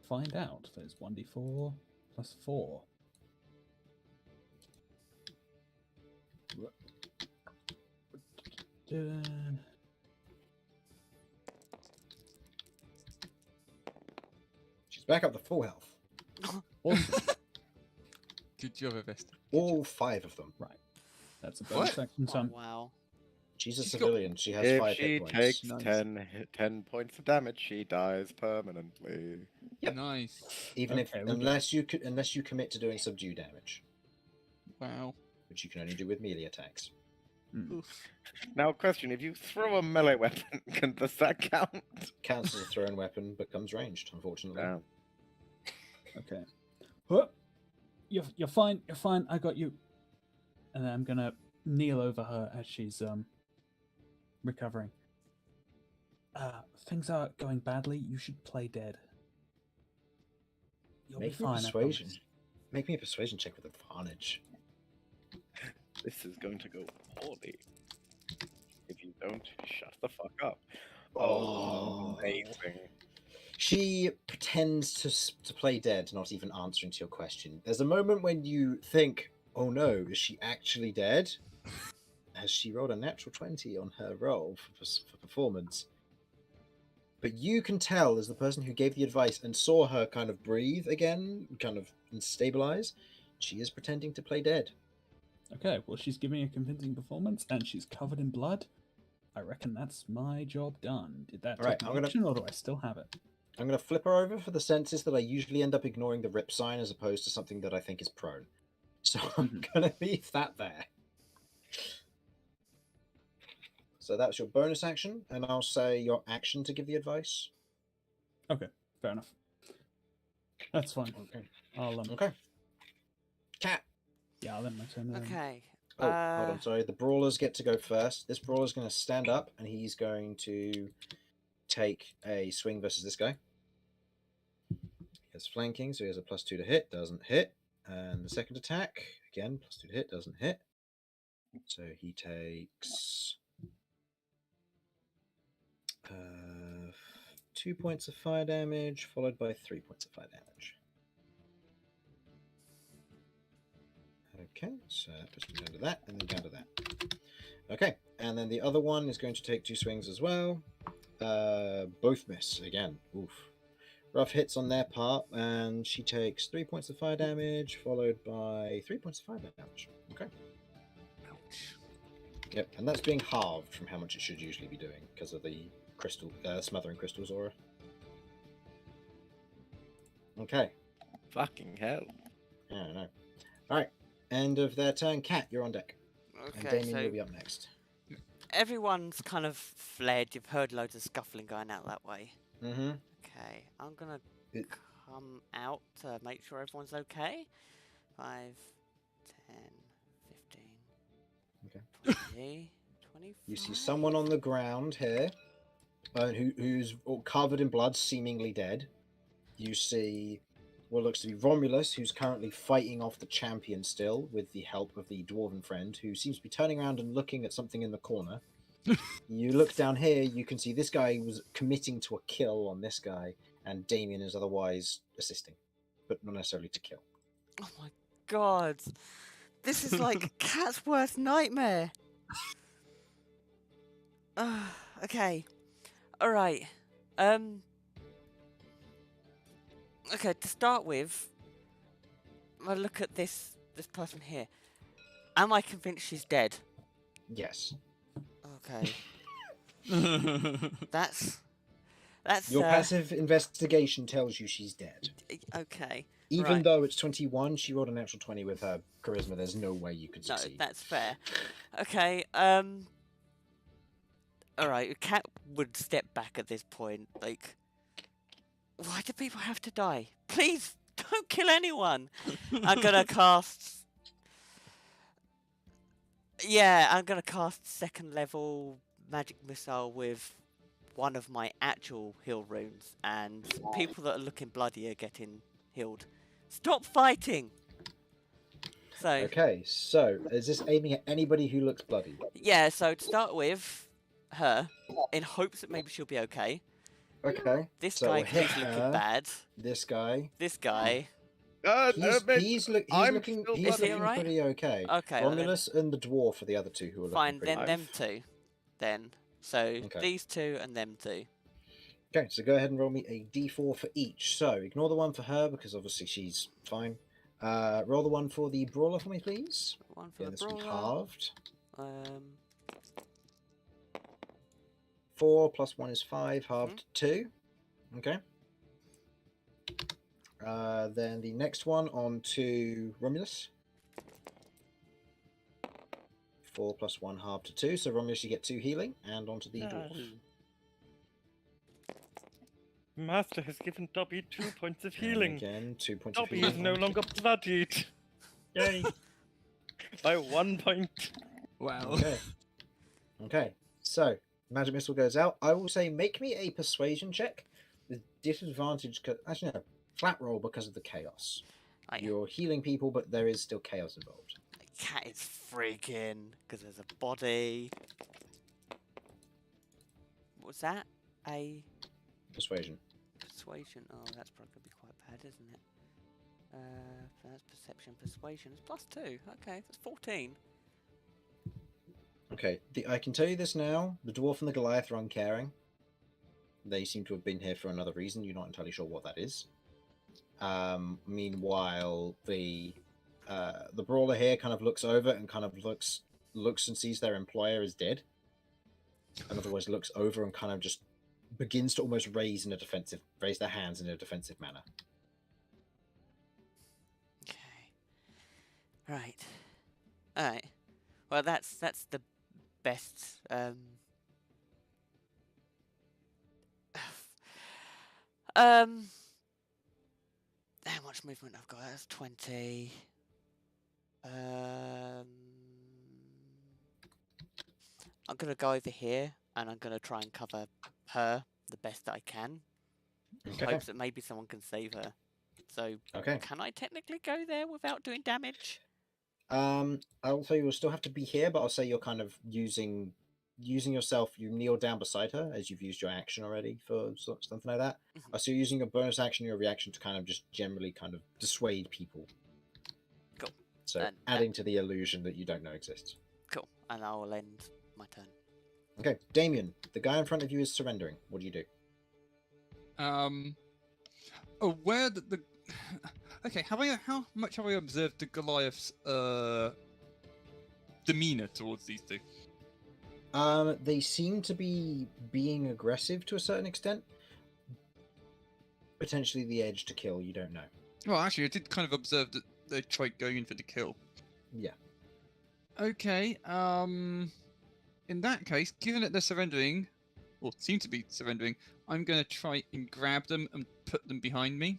Speaker 5: find out. There's 1d4 plus 4.
Speaker 3: She's back up to full health.
Speaker 5: Awesome.
Speaker 1: Good job, Evesta.
Speaker 3: All 5 of them.
Speaker 5: Right. That's a bonus
Speaker 1: What?
Speaker 5: action,
Speaker 2: Oh,
Speaker 5: son.
Speaker 2: wow.
Speaker 3: She's a
Speaker 1: She's got-
Speaker 3: civilian. She has
Speaker 4: If
Speaker 3: 5
Speaker 4: she
Speaker 3: hit points.
Speaker 4: takes
Speaker 1: Nice.
Speaker 4: 10 points of damage, she dies permanently.
Speaker 3: Yep.
Speaker 1: Nice.
Speaker 3: Even
Speaker 5: Okay,
Speaker 3: if
Speaker 5: we're
Speaker 3: unless you commit to doing subdue damage,
Speaker 1: Wow.
Speaker 3: which you can only do with melee attacks.
Speaker 5: Hmm.
Speaker 1: Oof.
Speaker 4: Now, question: if you throw a melee weapon, does that count?
Speaker 3: Counts as a thrown weapon, becomes ranged, unfortunately.
Speaker 4: No.
Speaker 5: Okay. Huh. You're fine. You're fine. I got you. And then I'm gonna kneel over her as she's recovering. Things are going badly. You should play dead. You'll be
Speaker 3: Make me a
Speaker 5: fine. I
Speaker 3: persuasion.
Speaker 5: promise.
Speaker 3: Make me a persuasion check with advantage.
Speaker 4: This is going to go poorly. If you don't, shut the fuck up.
Speaker 3: Oh.
Speaker 4: Amazing.
Speaker 3: She pretends to play dead, not even answering to your question. There's a moment when you think, oh no, is she actually dead? Has she rolled a natural 20 on her roll for performance? But you can tell, as the person who gave the advice and saw her kind of breathe again, kind of stabilize, she is pretending to play dead.
Speaker 5: Okay. Well, she's giving a convincing performance, and she's covered in blood. I reckon that's my job done. Did that
Speaker 3: Alright,
Speaker 5: take
Speaker 3: I'm
Speaker 5: an
Speaker 3: gonna-
Speaker 5: action, or do I still have it?
Speaker 3: I'm going to flip her over for the senses that I usually end up ignoring the rip sign as opposed to something that I think is prone. So I'm going to leave that there. So that's your bonus action, and I'll say your action to give the advice.
Speaker 5: Okay. Fair enough. That's fine.
Speaker 3: Okay.
Speaker 5: I'll
Speaker 3: Okay. Cat.
Speaker 5: Yeah, I'll let my turn. then.
Speaker 2: Okay.
Speaker 3: Oh, hold on. Sorry. The brawlers get to go first. This brawler's going to stand up, and he's going to take a swing versus this guy. He has flanking, so he has a +2 to hit. Doesn't hit. And the second attack, again, +2 to hit. Doesn't hit. So he takes 2 points of fire damage, followed by 3 points of fire damage. Okay, so that puts me down to that, and then down to that. Okay, and then the other one is going to take 2 swings as well. Both miss again. Oof. Rough hits on their part, and she takes 3 points of fire damage, followed by 3 points of fire damage. Okay.
Speaker 1: Ouch.
Speaker 3: Yep, and that's being halved from how much it should usually be doing because of the crystal, smothering crystals aura. Okay.
Speaker 4: Fucking hell.
Speaker 3: Yeah, I know. All right. End of their turn. Cat, you're on deck. And
Speaker 2: Okay,
Speaker 3: Damien,
Speaker 2: so
Speaker 3: you'll be up next.
Speaker 2: everyone's kind of fled. You've heard loads of scuffling going out that way.
Speaker 3: Mm-hmm.
Speaker 2: Okay, I'm gonna
Speaker 3: It-
Speaker 2: come out to make sure everyone's okay. 5, 10, 15,
Speaker 3: Okay.
Speaker 2: 20, 25.
Speaker 3: You see someone on the ground here, who's all covered in blood, seemingly dead. You see what looks to be Romulus, who's currently fighting off the champion still, with the help of the dwarven friend, who seems to be turning around and looking at something in the corner. You look down here, you can see this guy was committing to a kill on this guy, and Damien is otherwise assisting, but not necessarily to kill.
Speaker 2: Oh my god. This is like Cat's worst nightmare. Okay. Alright. Okay, to start with, I look at this person here. Am I convinced she's dead?
Speaker 3: Yes.
Speaker 2: Okay. That's
Speaker 3: Your passive investigation tells you she's dead.
Speaker 2: okay.
Speaker 3: Even
Speaker 2: Right.
Speaker 3: though it's 21, she rolled a natural 20 with her charisma. There's no way you could
Speaker 2: No,
Speaker 3: succeed.
Speaker 2: that's fair. Okay, alright, Cat would step back at this point, like, why do people have to die? Please, don't kill anyone! I'm gonna cast... Yeah, I'm gonna cast second level magic missile with one of my actual heal runes, and people that are looking bloody are getting healed. Stop fighting! So,
Speaker 3: Okay, so is this aiming at anybody who looks bloody?
Speaker 2: yeah, so to start with, her, in hopes that maybe she'll be okay.
Speaker 3: Okay.
Speaker 2: This
Speaker 3: so
Speaker 2: guy,
Speaker 3: we'll hit
Speaker 2: he's looking
Speaker 3: her,
Speaker 2: bad.
Speaker 3: This guy.
Speaker 2: This guy.
Speaker 3: He's
Speaker 4: I'm
Speaker 3: looking
Speaker 4: still
Speaker 2: Is he
Speaker 3: looking
Speaker 2: alright?
Speaker 3: pretty okay.
Speaker 2: Okay, well then-
Speaker 3: Romulus and the dwarf are the other two who are
Speaker 2: Fine,
Speaker 3: looking
Speaker 2: then
Speaker 3: pretty
Speaker 2: them two. Then. So,
Speaker 3: Okay.
Speaker 2: these two and them two.
Speaker 3: Okay, so go ahead and roll me a d4 for each. So ignore the one for her because obviously she's fine. Roll the one for the brawler for me, please.
Speaker 2: One for
Speaker 3: Yeah,
Speaker 2: the
Speaker 3: this will be
Speaker 2: brawler.
Speaker 3: halved.
Speaker 2: 4
Speaker 3: 4 plus 1 is 5, halved 2. Okay. Then the next one on to Romulus. 4 plus 1 halved to 2. So Romulus, you get 2 healing, and onto the dwarf.
Speaker 4: Master has given Dobby 2 points of
Speaker 3: And
Speaker 4: healing.
Speaker 3: again, 2 points
Speaker 4: Dobby
Speaker 3: of
Speaker 4: is
Speaker 3: healing.
Speaker 4: no longer bloodied. Yay. By 1 point.
Speaker 1: Wow.
Speaker 3: Okay. Okay. So magic missile goes out. I will say, make me a persuasion check with disadvantage. Actually, no, flat roll because of the chaos.
Speaker 2: Right.
Speaker 3: You're healing people, but there is still chaos involved.
Speaker 2: The cat is freaking because there's a body. What's that? A
Speaker 3: Persuasion.
Speaker 2: persuasion. Oh, that's probably gonna be quite bad, isn't it? That's perception, persuasion. It's +2. Okay, that's 14.
Speaker 3: Okay, I can tell you this now. The dwarf and the Goliath are uncaring. They seem to have been here for another reason. You're not entirely sure what that is. Meanwhile, the brawler here kind of looks over and kind of looks and sees their employer is dead. And otherwise looks over and kind of just begins to almost raise their hands in a defensive manner.
Speaker 2: Okay. Right. Alright. Well, that's the best. How much movement I've got? That's 20. I'm gonna go over here and I'm gonna try and cover her the best that I can. In
Speaker 3: Okay.
Speaker 2: hopes that maybe someone can save her. So,
Speaker 3: Okay.
Speaker 2: can I technically go there without doing damage?
Speaker 3: I'll tell you, you'll still have to be here, but I'll say you're kind of using yourself. You kneel down beside her as you've used your action already for something like that.
Speaker 2: Mhm.
Speaker 3: So you're using your bonus action, your reaction to kind of just generally kind of dissuade people.
Speaker 2: Cool.
Speaker 3: So
Speaker 2: And
Speaker 3: adding to the illusion that you don't know exists.
Speaker 2: Cool. And I will end my turn.
Speaker 3: Okay, Damien, the guy in front of you is surrendering. What do you do?
Speaker 1: Aware that the okay, how much have I observed the Goliath's demeanor towards these two?
Speaker 3: They seem to be being aggressive to a certain extent. Potentially the edge to kill, you don't know.
Speaker 1: Well, actually, I did kind of observe that they tried going in for the kill.
Speaker 3: Yeah.
Speaker 1: Okay. In that case, given that they're surrendering, or seem to be surrendering, I'm gonna try and grab them and put them behind me.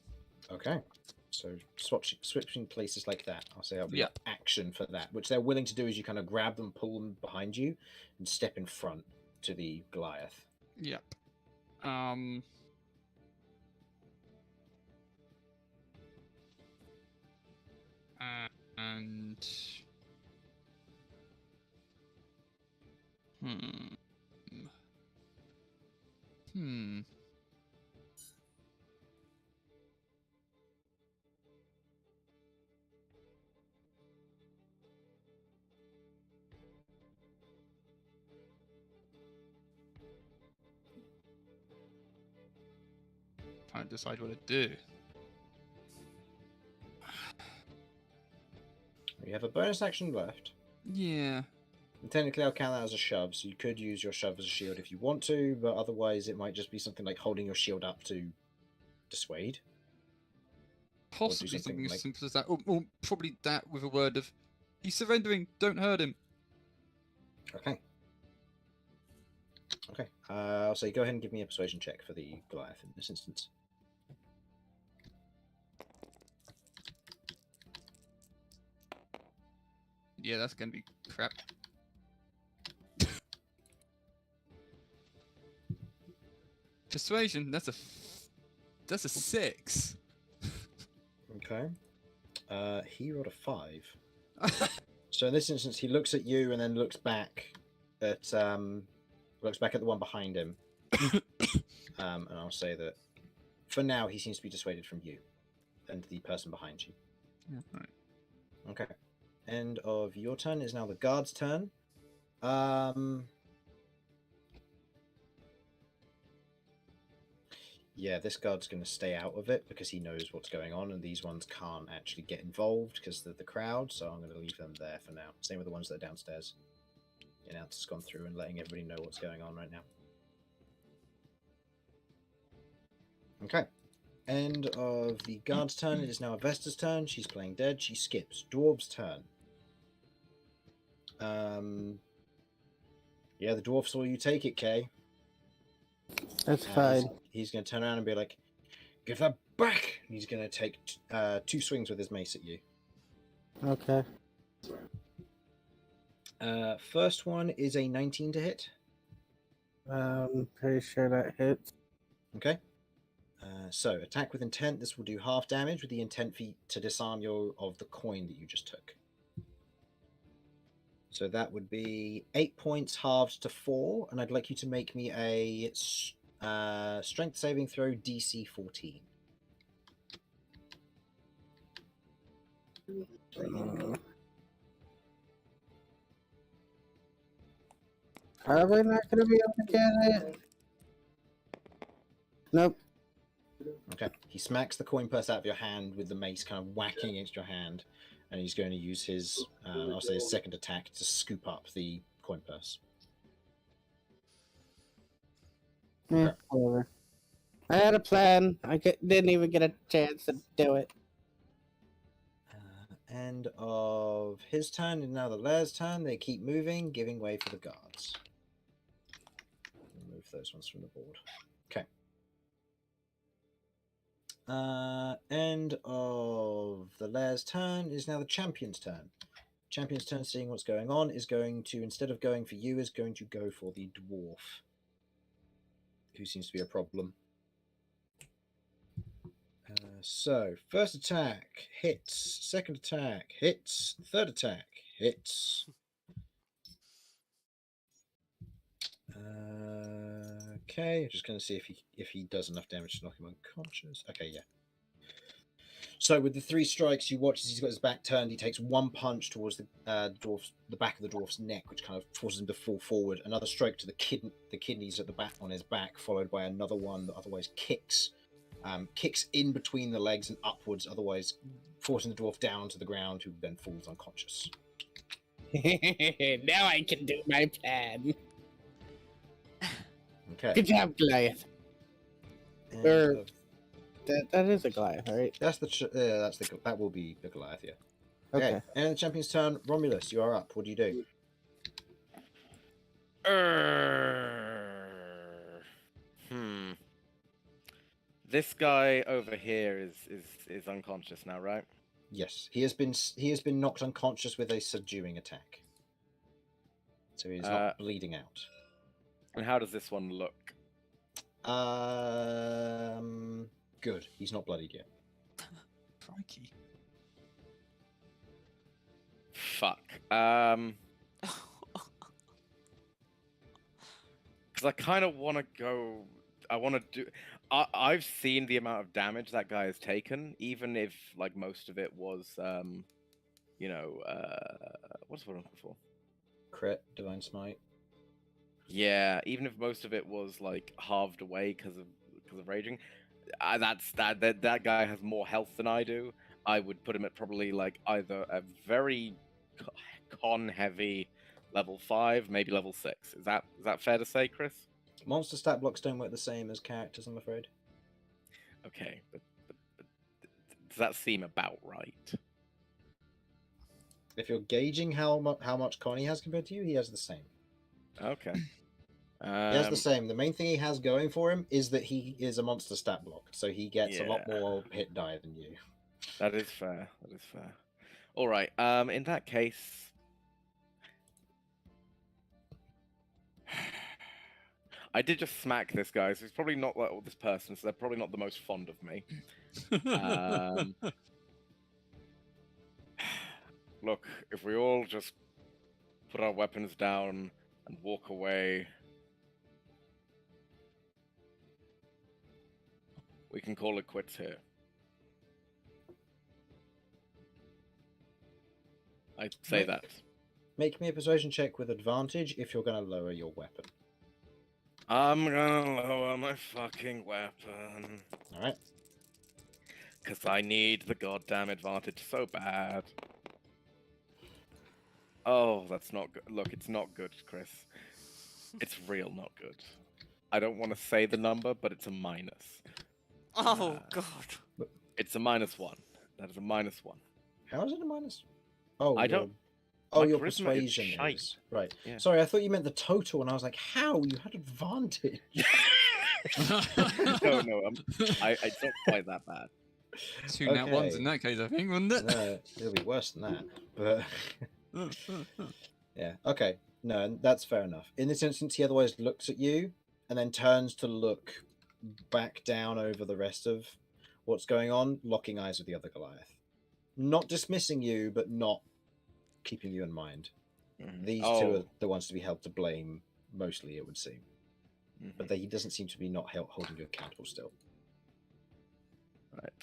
Speaker 3: Okay. So switching places like that. I'll say that'll be
Speaker 1: Yeah.
Speaker 3: action for that. Which they're willing to do is you kind of grab them, pull them behind you, and step in front to the Goliath.
Speaker 1: Yep. And trying to decide what to do.
Speaker 3: You have a bonus action left.
Speaker 1: Yeah.
Speaker 3: And technically, I'll count that as a shove, so you could use your shove as a shield if you want to, but otherwise, it might just be something like holding your shield up to dissuade.
Speaker 1: Possibly
Speaker 3: something
Speaker 1: something as
Speaker 3: like-
Speaker 1: simple as that. Or probably that with a word of, he's surrendering, don't hurt him.
Speaker 3: Okay. Okay. I'll say go ahead and give me a persuasion check for the Goliath in this instance.
Speaker 1: Yeah, that's gonna be crap. Persuasion, that's a 6.
Speaker 3: Okay. He rolled a 5. So in this instance, he looks at you and then looks back at the one behind him. And I'll say that for now, he seems to be dissuaded from you and the person behind you.
Speaker 1: Right.
Speaker 3: Okay. End of your turn is now the guard's turn. Yeah, this guard's going to stay out of it because he knows what's going on, and these ones can't actually get involved because they're the crowd, so I'm going to leave them there for now. Same with the ones that are downstairs. The announcer's gone through and letting everybody know what's going on right now. Okay. End of the guard's turn. It is now Avesta's turn. She's playing dead. She skips. Dwarf's turn. Yeah, the dwarf saw you take it, Kay.
Speaker 6: That's fine.
Speaker 3: He's going to turn around and be like, "Give that back!" And he's going to take 2 swings with his mace at you.
Speaker 6: Okay.
Speaker 3: First one is a 19 to hit.
Speaker 6: Pretty sure that hits.
Speaker 3: Okay. So attack with intent. This will do half damage with the intent feat to disarm you of the coin that you just took. So that would be 8 points halved to 4, and I'd like you to make me a strength saving throw DC 14.
Speaker 6: Probably not gonna be able to get it. Nope.
Speaker 3: Okay. He smacks the coin purse out of your hand with the mace kind of whacking against your hand, and he's going to use his, I'll say, his second attack to scoop up the coin purse.
Speaker 6: Whatever. I had a plan. Didn't even get a chance to do it.
Speaker 3: End of his turn, and now the Lair's turn. They keep moving, giving way for the guards. Remove those ones from the board. Okay. End of the Lair's turn is now the Champion's turn. Champion's turn, seeing what's going on, is going to, instead of going for you, is going to go for the dwarf, who seems to be a problem. So, first attack hits, second attack hits, third attack hits. Okay, just going to see if he does enough damage to knock him unconscious. Okay, yeah. So with the 3 strikes, you watch as he's got his back turned. He takes 1 punch towards the back of the dwarf's neck, which kind of forces him to fall forward. Another strike to the kidneys at the back on his back, followed by another one that otherwise kicks in between the legs and upwards, otherwise forcing the dwarf down to the ground, who then falls unconscious.
Speaker 6: Now I can do my plan.
Speaker 3: Okay.
Speaker 6: Good job, Goliath.
Speaker 3: And,
Speaker 6: Or- That is a Goliath, right?
Speaker 3: that will be the Goliath, yeah. Okay.
Speaker 6: Okay.
Speaker 3: And the champion's turn. Romulus, you are up. What do you do?
Speaker 4: This guy over here is unconscious now, right?
Speaker 3: Yes, he has been knocked unconscious with a subduing attack, so he's not bleeding out.
Speaker 4: And how does this one look?
Speaker 3: Good. He's not bloodied yet.
Speaker 1: Crikey.
Speaker 4: Fuck. Because I kind of want to go. I want to do. I've seen the amount of damage that guy has taken, even if like most of it was, what's what I'm looking for?
Speaker 3: Crit, divine smite.
Speaker 4: Yeah, even if most of it was like halved away because of raging, that guy has more health than I do. I would put him at probably like either a very con heavy level 5, maybe level 6. Is that fair to say, Chris?
Speaker 3: Monster stat blocks don't work the same as characters, I'm afraid.
Speaker 4: Okay, but does that seem about right?
Speaker 3: If you're gauging how much con he has compared to you, he has the same.
Speaker 4: Okay.
Speaker 3: He has the same. The main thing he has going for him is that he is a monster stat block, so he gets a lot
Speaker 4: Yeah.
Speaker 3: more hit die than you.
Speaker 4: That is fair. That is fair. All right. In that case, I did just smack this guy, so he's probably not like this person, so they're probably not the most fond of me. Look, if we all just put our weapons down and walk away, we can call it quits here. I'd say that.
Speaker 3: Make me a persuasion check with advantage if you're going to lower your weapon.
Speaker 4: I'm gonna lower my fucking weapon.
Speaker 3: Alright.
Speaker 4: Because I need the goddamn advantage so bad. Oh, that's not good. Look, it's not good, Chris. It's real not good. I don't want to say the number, but it's a minus.
Speaker 2: Oh god.
Speaker 4: It's a -1. That is a -1.
Speaker 3: How is it a minus? Oh,
Speaker 4: I don't-
Speaker 3: Oh,
Speaker 4: my
Speaker 3: your
Speaker 4: charisma is
Speaker 3: persuasion
Speaker 4: shite.
Speaker 3: is. Right.
Speaker 4: Yeah.
Speaker 3: Sorry, I thought you meant the total, and I was like, how? You had advantage.
Speaker 4: No, it's not quite that bad.
Speaker 1: 2 nat ones
Speaker 3: Okay.
Speaker 1: in that case, I think, wouldn't it?
Speaker 3: No, it'll be worse than that. But yeah, okay. No, and that's fair enough. In this instance, he otherwise looks at you and then turns to look back down over the rest of what's going on, locking eyes with the other Goliath. Not dismissing you, but not keeping you in mind. These two are the ones to be held to blame, mostly, it would seem. But he doesn't seem to be not holding you accountable still.
Speaker 4: Right.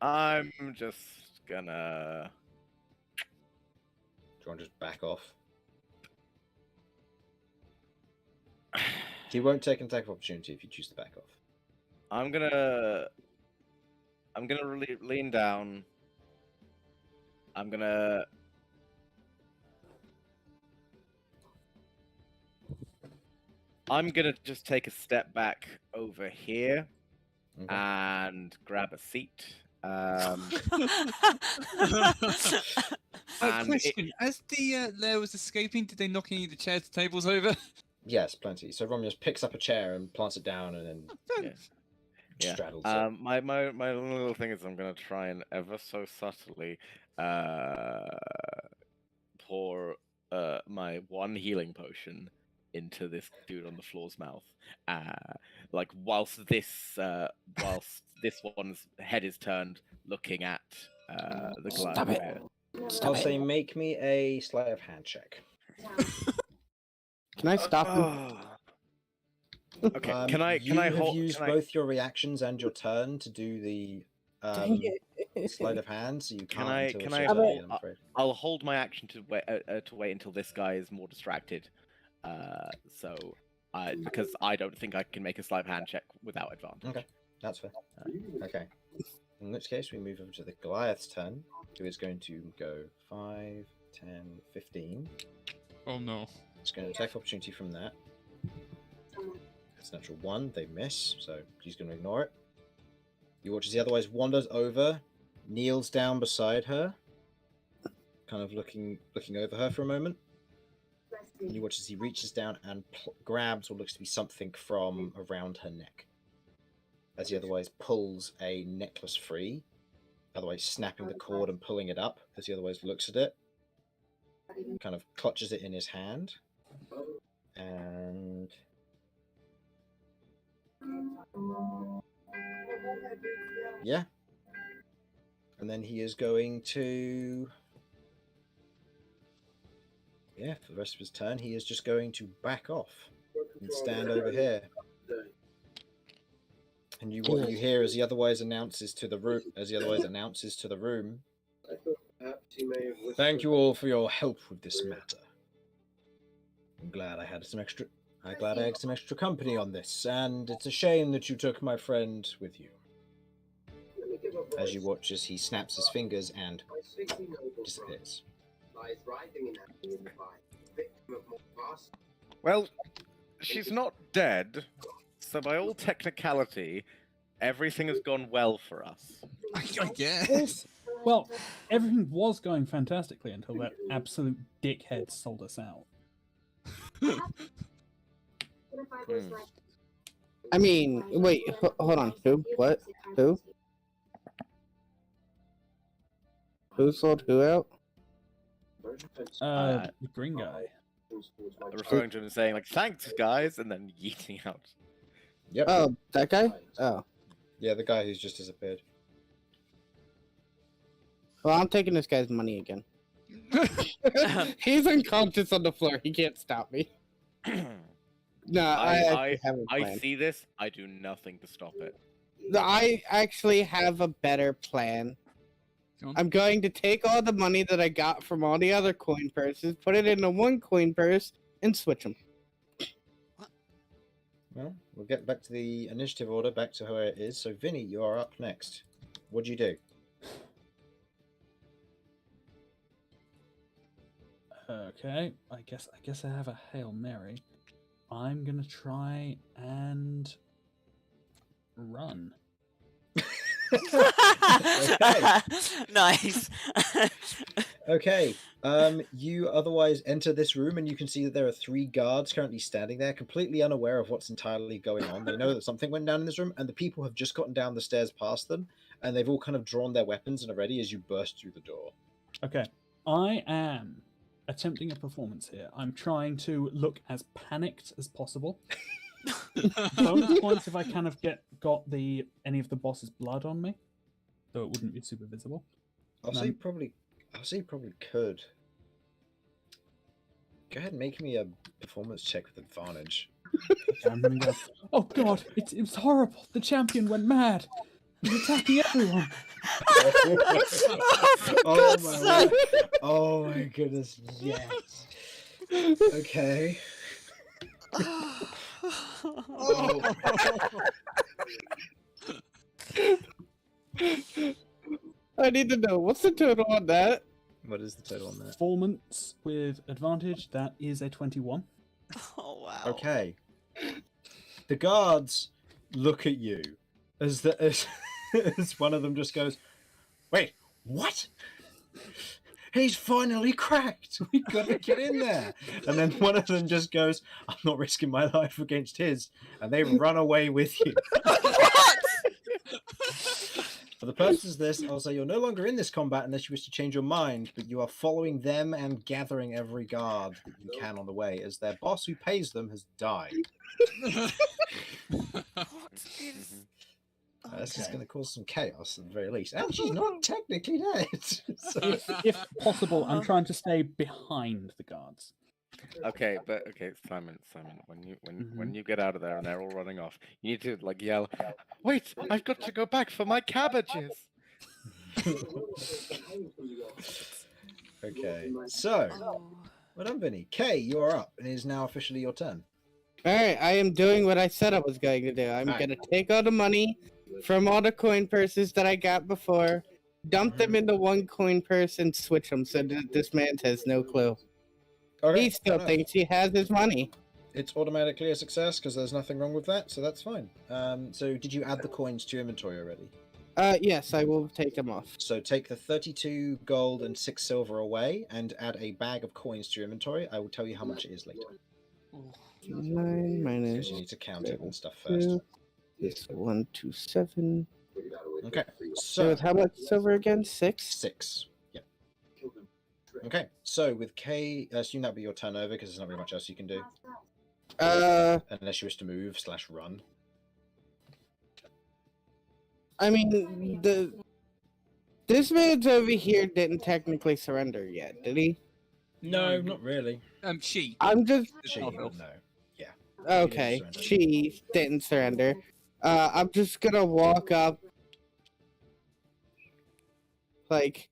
Speaker 4: I'm just gonna...
Speaker 3: Do you want to just back off? He won't take an attack of opportunity if you choose to back off.
Speaker 4: I'm gonna really lean down. I'm gonna... just take a step back over here
Speaker 3: Okay.
Speaker 4: and grab a seat. And
Speaker 1: Question: as the lair was escaping, did they knock any of the chairs and tables over?
Speaker 3: Yes, plenty. So Romulus picks up a chair and plants it down and then
Speaker 4: Yeah.
Speaker 3: straddles it.
Speaker 4: My little thing is I'm gonna try and ever so subtly pour my one healing potion into this dude on the floor's mouth. Like whilst this one's head is turned, looking at the
Speaker 6: Stop
Speaker 4: Goliath
Speaker 6: it.
Speaker 4: bear.
Speaker 3: I'll say make me a sleight of hand check.
Speaker 6: Can I stop him?
Speaker 4: Oh. Okay, can I
Speaker 3: You have
Speaker 4: hold?
Speaker 3: used
Speaker 4: Can I,
Speaker 3: both your reactions and your turn to do the
Speaker 6: Dang it.
Speaker 3: sleight of hand, so you
Speaker 4: Can
Speaker 3: can't
Speaker 4: I-
Speaker 3: until
Speaker 4: can
Speaker 3: it's
Speaker 4: I
Speaker 3: your
Speaker 6: hold-
Speaker 3: turn, I'm afraid.
Speaker 4: I'll hold my action to wait until this guy is more distracted. Because I don't think I can make a sleight of hand check without advantage.
Speaker 3: Okay. That's fair. Okay. In which case, we move over to the Goliath's turn, who is going to go 5, 10, 15.
Speaker 1: Oh no.
Speaker 3: It's going to attack opportunity from that. It's natural 1, they miss, so he's going to ignore it. You watch as he otherwise wanders over, kneels down beside her, kind of looking over her for a moment. And you watch as he reaches down and grabs what looks to be something from around her neck. As he otherwise pulls a necklace free, otherwise snapping the cord and pulling it up, as he otherwise looks at it, kind of clutches it in his hand, and yeah. And then he is going to, yeah, for the rest of his turn, he is just going to back off and stand over here. And what you hear as he otherwise announces to the room,
Speaker 7: I thought perhaps he may have whispered.
Speaker 3: thank you all for your help with this matter. I'm glad I had some extra company on this, and it's a shame that you took my friend with you. as you watch as he snaps his fingers and disappears.
Speaker 4: Well, she's not dead, so by all technicality, everything has gone well for us.
Speaker 1: I guess.
Speaker 5: Well, everything was going fantastically until that absolute dickhead sold us out.
Speaker 6: I mean, wait, hold on. Who? What? Who? Who sold who out?
Speaker 5: The green guy.
Speaker 4: Referring to him and saying, like, thanks, guys, and then yeeting out.
Speaker 3: Yep.
Speaker 6: Oh, that guy? Oh.
Speaker 3: Yeah, the guy who's just disappeared.
Speaker 6: Well, I'm taking this guy's money again. He's unconscious on the floor. He can't stop me. No, I have a
Speaker 4: I
Speaker 6: plan.
Speaker 4: see this. I do nothing to stop it.
Speaker 6: I actually have a better plan.
Speaker 1: Go on.
Speaker 6: I'm going to take all the money that I got from all the other coin purses, put it into one coin purse, and switch them.
Speaker 3: Well, we'll get back to the initiative order, back to where it is. So, Vinny, you are up next. What do you do?
Speaker 5: Okay, I guess I have a Hail Mary. I'm gonna try and run.
Speaker 2: Nice.
Speaker 3: Okay. You otherwise enter this room and you can see that there are 3 guards currently standing there, completely unaware of what's entirely going on. They know that something went down in this room, and the people have just gotten down the stairs past them, and they've all kind of drawn their weapons and are ready as you burst through the door.
Speaker 5: Okay, I am attempting a performance here. I'm trying to look as panicked as possible. Bonus points if I kind of got any of the boss's blood on me, though it wouldn't be super visible.
Speaker 3: I'll say you probably could. Go ahead and make me a performance check with advantage.
Speaker 5: Okay, I'm gonna go. Oh god, it was horrible. The champion went mad. He's attacking everyone.
Speaker 3: Oh my word. Oh my goodness, yes. Okay. Oh.
Speaker 6: I need to know, what's the total on that?
Speaker 3: What is the total on that?
Speaker 5: Performance with advantage, that is a 21.
Speaker 2: Oh wow.
Speaker 3: Okay. The guards look at you as as one of them just goes, "Wait, what? He's finally cracked. We gotta get in there." And then one of them just goes, "I'm not risking my life against his," and they run away with you.
Speaker 2: What?
Speaker 3: For the purposes of this, I'll say you're no longer in this combat unless you wish to change your mind, but you are following them and gathering every guard that you can on the way, as their boss who pays them has died.
Speaker 2: What is...
Speaker 3: This is going to cause some chaos at the very least. And she's not technically dead. So...
Speaker 5: If possible, I'm trying to stay behind the guards.
Speaker 4: Okay, Simon, when you get out of there and they're all running off, you need to like yell, "Wait, I've got to go back for my cabbages."
Speaker 3: Okay, so well done, Vinny. Kay, you are up, and it is now officially your turn.
Speaker 6: Alright, I am doing what I said I was going to do. I'm going to take all the money from all the coin purses that I got before, dump them into one coin purse, and switch them so that this man has no clue.
Speaker 3: Okay,
Speaker 6: He still thinks he has his money.
Speaker 3: it's automatically a success because there's nothing wrong with that, so that's fine. So did you add the coins to your inventory already?
Speaker 6: Yes, I will take them off.
Speaker 3: So take the 32 gold and 6 silver away and add a bag of coins to your inventory. I will tell you how much it is later.
Speaker 6: 9 minus
Speaker 3: Because you need to count it and stuff first.
Speaker 6: 2 is 127.
Speaker 3: Okay,
Speaker 6: So
Speaker 3: so
Speaker 6: with how much silver again? 6?
Speaker 3: 6. Yeah. Okay, so with K, assume that'll be your turnover because there's not very much else you can do. Unless you wish to move / run.
Speaker 6: I mean, this man's over here didn't technically surrender yet, did he?
Speaker 3: No, not really.
Speaker 1: She.
Speaker 6: I'm just
Speaker 3: She,
Speaker 1: Oh,
Speaker 3: no.
Speaker 6: okay.
Speaker 3: surrender.
Speaker 6: She didn't surrender. I'm just gonna walk up. Like,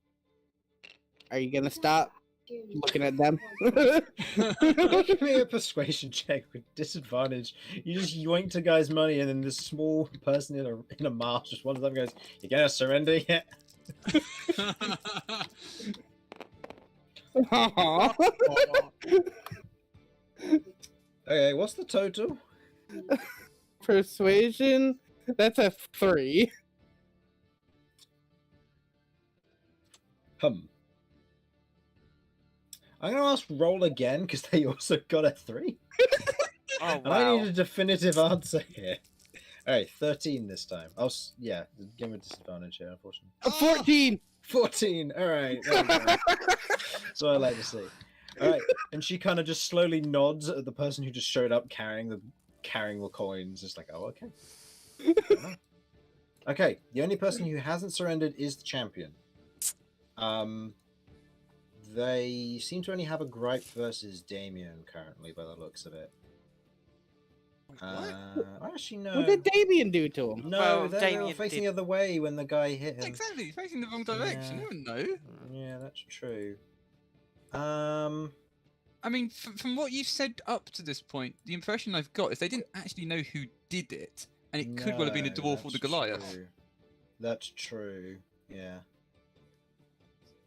Speaker 6: are you gonna stop? looking at them.
Speaker 3: Give me a persuasion check with disadvantage. You just yoinked a guy's money, and then this small person in a mask just wanders up and goes, "You gonna surrender yet?"
Speaker 6: Aw.
Speaker 3: Okay, what's the total?
Speaker 6: Persuasion, that's a 3.
Speaker 3: I'm gonna ask roll again because they also got a 3.
Speaker 2: Oh
Speaker 3: And I
Speaker 2: wow.
Speaker 3: need a definitive answer here. Alright, 13 this time. Yeah, give me a disadvantage here, unfortunately.
Speaker 6: A 14!
Speaker 3: 14! Alright, there we go. That's what I like to see. Alright, and she kind of just slowly nods at the person who just showed up carrying the coins. Just like, oh, okay. Fair enough. Okay, the only person who hasn't surrendered is the champion. They seem to only have a gripe versus Damien currently, by the looks of it. Actually, no.
Speaker 6: What did Damien do to him?
Speaker 3: No,
Speaker 2: Well,
Speaker 3: they were
Speaker 2: Damien
Speaker 3: facing
Speaker 2: did-
Speaker 3: the other way when the guy hit him.
Speaker 1: Exactly, facing the wrong direction.
Speaker 3: Yeah.
Speaker 1: You wouldn't know.
Speaker 3: Yeah, that's true.
Speaker 1: I mean, from what you've said up to this point, the impression I've got is they didn't actually know who did it, and it could well have been a
Speaker 3: no,
Speaker 1: dwarf or the
Speaker 3: that's
Speaker 1: Goliath.
Speaker 3: true. That's true. Yeah.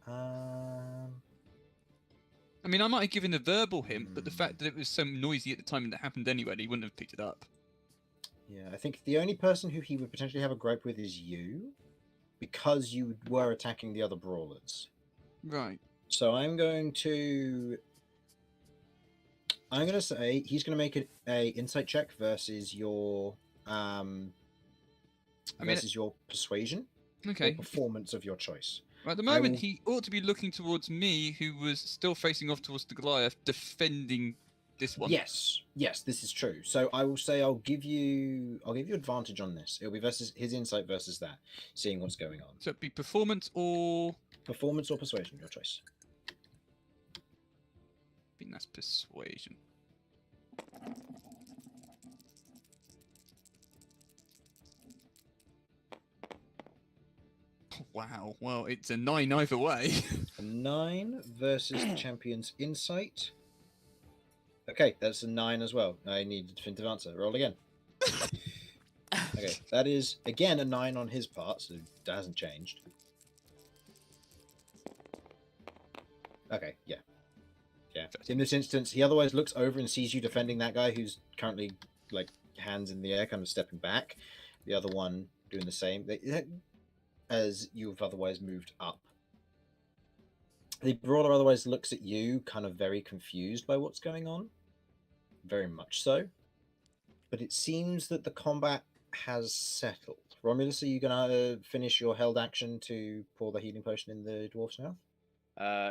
Speaker 1: I mean, I might have given a verbal hint, but the
Speaker 3: Hmm.
Speaker 1: fact that it was so noisy at the time and it happened anyway, he wouldn't have picked it up.
Speaker 3: Yeah, I think the only person who he would potentially have a gripe with is you, because you were attacking the other brawlers.
Speaker 1: Right.
Speaker 3: So I'm going to say he's going to make it a insight check versus your your persuasion or
Speaker 1: Okay.
Speaker 3: performance of your choice.
Speaker 1: Well, at the moment,
Speaker 3: will-
Speaker 1: he ought to be looking towards me, who was still facing off towards the Goliath, defending this one.
Speaker 3: Yes, this is true. So I will say I'll give you advantage on this. It'll be versus his insight versus that, seeing what's going on.
Speaker 1: So it'd be performance or...
Speaker 3: Performance or persuasion, your choice.
Speaker 1: I think that's persuasion. Wow, well, it's a 9 either way.
Speaker 3: A 9 versus the champion's insight. Okay, that's a 9 as well. I need a definitive answer. Roll again. Okay, that is again a 9 on his part, so that hasn't changed. Okay, yeah. Yeah. In this instance, he otherwise looks over and sees you defending that guy who's currently, like, hands in the air, kind of stepping back. The other one doing the same. As you've otherwise moved up. The brawler otherwise looks at you, kind of very confused by what's going on. Very much so. But it seems that the combat has settled. Romulus, are you going to finish your held action to pour the healing potion in the dwarf's mouth?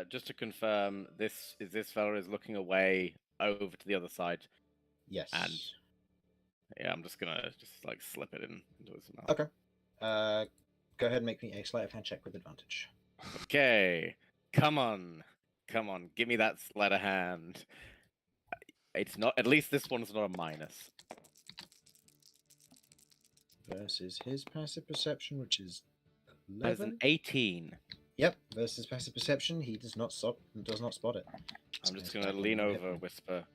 Speaker 4: Just to confirm, this fella is looking away over to the other side.
Speaker 3: Yes.
Speaker 4: And yeah, I'm just gonna like slip it into his mouth.
Speaker 3: Okay. Go ahead and make me a sleight of hand check with advantage.
Speaker 4: Okay, come on, give me that sleight of hand. It's not. At least this one's not a minus.
Speaker 3: Versus his passive perception, which is
Speaker 4: That is
Speaker 3: 11.
Speaker 4: an 18.
Speaker 3: Yep. Versus passive perception, he does not spot it.
Speaker 4: I'm just gonna lean over, whisper,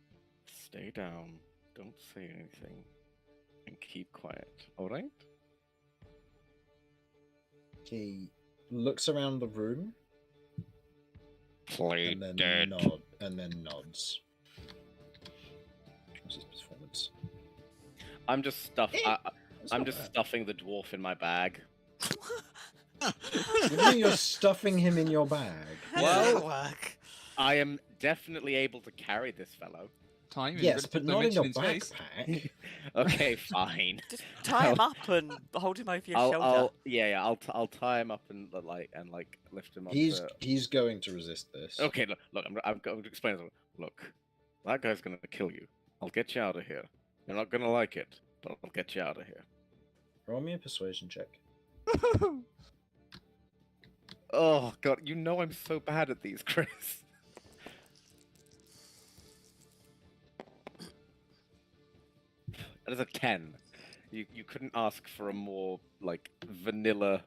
Speaker 4: "Stay down. Don't say anything, and keep quiet. All right?"
Speaker 3: He looks around the room
Speaker 4: Play
Speaker 3: and then
Speaker 4: dead.
Speaker 3: nods. What's his performance?
Speaker 4: I'm just
Speaker 3: That's
Speaker 4: I'm
Speaker 3: not
Speaker 4: just
Speaker 3: bad.
Speaker 4: stuffing the dwarf in my bag.
Speaker 3: What do you mean you're stuffing him in your bag?
Speaker 2: How does that
Speaker 4: Well-
Speaker 2: work?
Speaker 4: I am definitely able to carry this fellow.
Speaker 1: Time in
Speaker 3: Yes, but
Speaker 1: relative
Speaker 3: not in your
Speaker 1: dimension space.
Speaker 3: backpack.
Speaker 4: Okay, fine.
Speaker 2: Just tie him up and hold him over your shoulder.
Speaker 4: I'll tie him up and lift him up.
Speaker 3: He's going to resist this.
Speaker 4: Okay, look, I'm going to explain this. Look, that guy's gonna kill you. I'll get you out of here. You're not gonna like it, but I'll get you out of here.
Speaker 3: Roll me a persuasion check.
Speaker 4: Oh God, you know I'm so bad at these, Chris. That is a 10. You couldn't ask for a more vanilla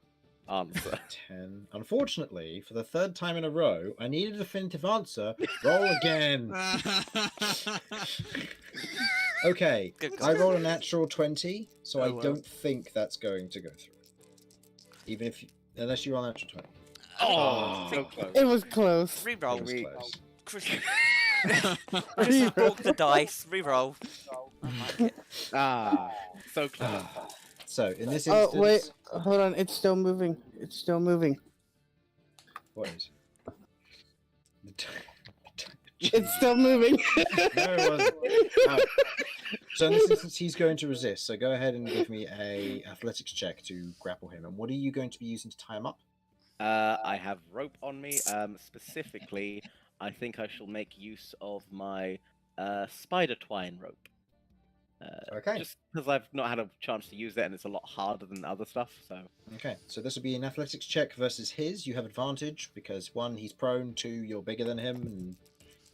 Speaker 4: answer.
Speaker 3: 10. Unfortunately, for the third time in a row, I need a definitive answer. Roll again. Okay,
Speaker 2: Good
Speaker 3: I
Speaker 2: God.
Speaker 3: rolled a natural 20, so I
Speaker 2: Oh, well.
Speaker 3: don't think that's going to go through. Even if, unless you roll a natural 20.
Speaker 4: Oh, so
Speaker 3: Oh.
Speaker 4: close.
Speaker 6: It was close.
Speaker 3: It
Speaker 2: Reroll.
Speaker 3: was
Speaker 4: We-
Speaker 3: close.
Speaker 2: Chris broke the dice. Reroll. I like it.
Speaker 4: So close.
Speaker 3: So, in this
Speaker 6: Oh
Speaker 3: instance...
Speaker 6: wait, hold on. It's still moving. It's still moving.
Speaker 3: What is?
Speaker 6: It's still moving.
Speaker 3: No, it wasn't. So in this instance, he's going to resist. So go ahead and give me a athletics check to grapple him. And what are you going to be using to tie him up?
Speaker 4: I have rope on me. Specifically, I think I shall make use of my spider twine rope.
Speaker 3: Okay.
Speaker 4: Just because I've not had a chance to use it, and it's a lot harder than other stuff. So
Speaker 3: Okay. So this will be an athletics check versus his. You have advantage because 1, he's prone. 2, you're bigger than him. And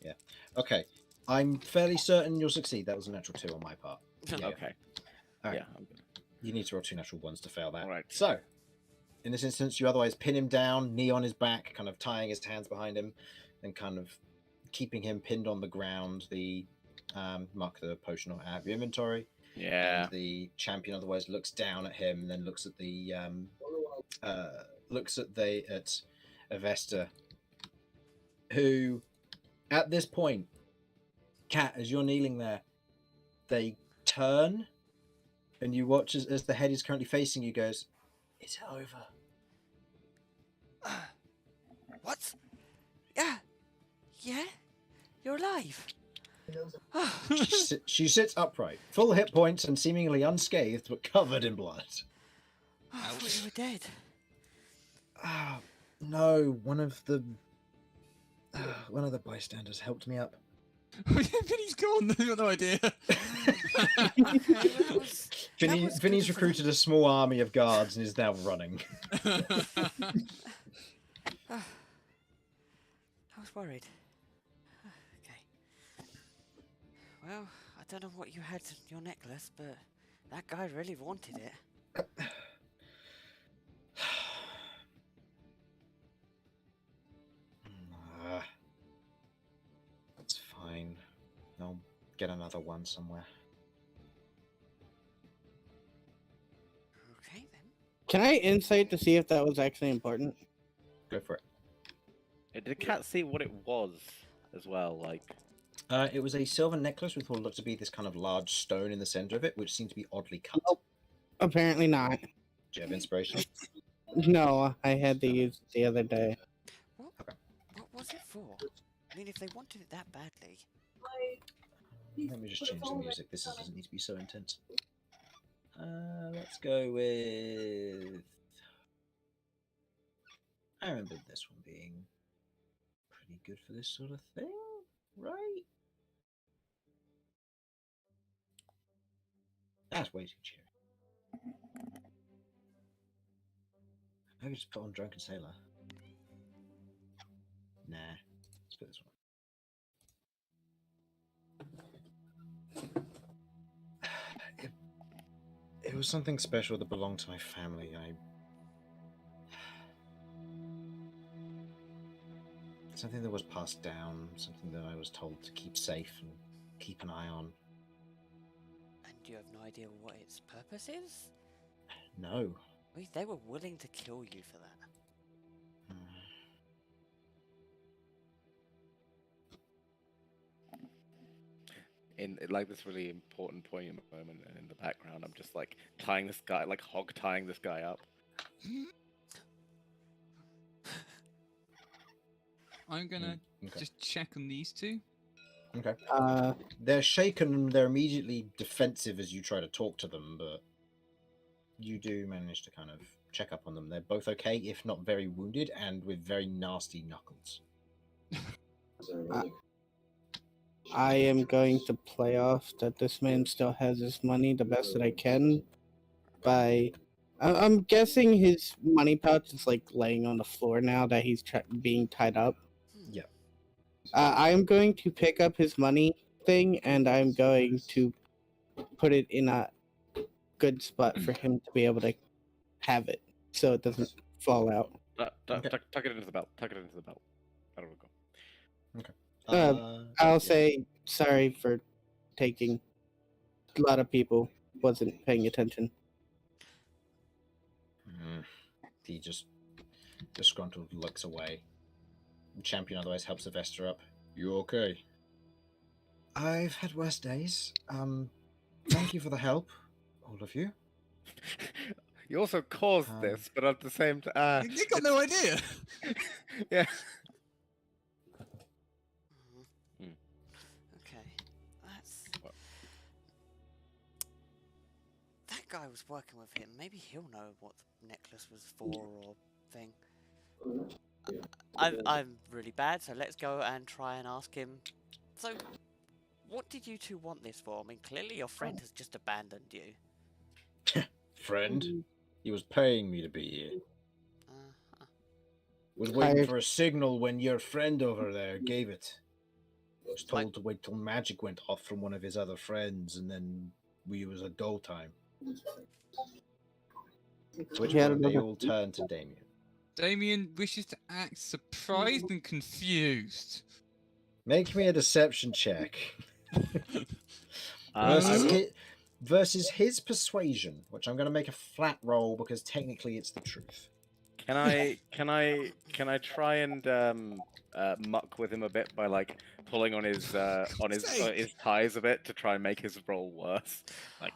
Speaker 3: yeah. Okay. I'm fairly certain you'll succeed. That was a natural 2 on my part. Yeah.
Speaker 4: okay,
Speaker 3: All right.
Speaker 4: yeah, I'm good.
Speaker 3: You need to roll 2 natural 1s to fail that.
Speaker 4: All right.
Speaker 3: So, in this instance, you otherwise pin him down, knee on his back, kind of tying his hands behind him, and kind of keeping him pinned on the ground. The mark the potion out of your inventory.
Speaker 4: Yeah.
Speaker 3: And the champion otherwise looks down at him, and then looks at the at Avesta, who, at this point, Kat, as you're kneeling there, they turn, and you watch as the head is currently facing you. Goes, it's over.
Speaker 2: What? Yeah. Yeah? You're alive.
Speaker 3: She sits upright, full hit points and seemingly unscathed, but covered in blood.
Speaker 2: I thought you were dead.
Speaker 3: Ah, no, one of the bystanders helped me up.
Speaker 1: Vinny's gone. I've got no idea.
Speaker 3: Vinny's recruited a small army of guards and is now running.
Speaker 2: I was worried. Okay. Well, I don't know what you had in your necklace, but that guy really wanted it.
Speaker 3: That's fine. I'll get another one somewhere.
Speaker 2: Okay then.
Speaker 6: Can I insight to see if that was actually important?
Speaker 3: Go for it.
Speaker 4: Did Cat see what it was as well? Like,
Speaker 3: It was a silver necklace with what looked to be this kind of large stone in the center of it, which seemed to be oddly cut.
Speaker 6: Nope. Apparently not.
Speaker 3: Do you have inspiration?
Speaker 6: No, I had to use it the other day.
Speaker 2: What was it for? I mean, if they wanted it that badly.
Speaker 3: Let me just change the music. This doesn't need to be so intense. Let's go with... I remember this one being pretty good for this sort of thing, right? That's way too cheery. I could just put on Drunken Sailor. Nah, let's put this one. It was something special that belonged to my family. Something that was passed down, something that I was told to keep safe and keep an eye on.
Speaker 2: And you have no idea what its purpose is?
Speaker 3: No.
Speaker 2: They were willing to kill you for that.
Speaker 4: in like this really important poignant moment, and in the background, I'm just like tying this guy, like hog tying this guy up.
Speaker 1: I'm gonna
Speaker 3: Okay.
Speaker 1: just check on these two.
Speaker 3: Okay. They're shaken and they're immediately defensive as you try to talk to them, but you do manage to kind of check up on them. They're both okay, if not very wounded, and with very nasty knuckles.
Speaker 6: I am going to play off that this man still has his money the best that I can by... I'm guessing his money pouch is like laying on the floor now that he's being tied up.
Speaker 3: Yeah.
Speaker 6: I'm going to pick up his money thing and I'm going to put it in a good spot for him to be able to have it so it doesn't fallout.
Speaker 3: Okay.
Speaker 4: Tuck it into the belt. Tuck it into the belt. That'll go.
Speaker 6: I'll
Speaker 3: yeah.
Speaker 6: say sorry for taking a lot of people wasn't paying attention.
Speaker 3: He just disgruntled looks away. The champion otherwise helps the Vesta up. You okay? I've had worse days. Thank you for the help, all of you.
Speaker 4: You also caused this, but at the same time,
Speaker 1: You got no idea.
Speaker 4: yeah.
Speaker 2: Okay, that's... That guy was working with him. Maybe he'll know what the necklace was for or thing. I'm really bad, so let's go and try and ask him. So, what did you two want this for? I mean, clearly your friend has just abandoned you.
Speaker 3: Friend? He was paying me to be here.
Speaker 2: Uh-huh.
Speaker 3: Was waiting for a signal when your friend over there gave it. Was told to wait till magic went off from one of his other friends, and then we was a go time. Which point they all turned to Damien.
Speaker 1: Damien wishes to act surprised and confused.
Speaker 3: Make me a deception check. Versus his persuasion, which I'm going to make a flat roll because technically it's the truth.
Speaker 4: Can I try and muck with him a bit by like pulling on his ties a bit to try and make his roll worse? Like,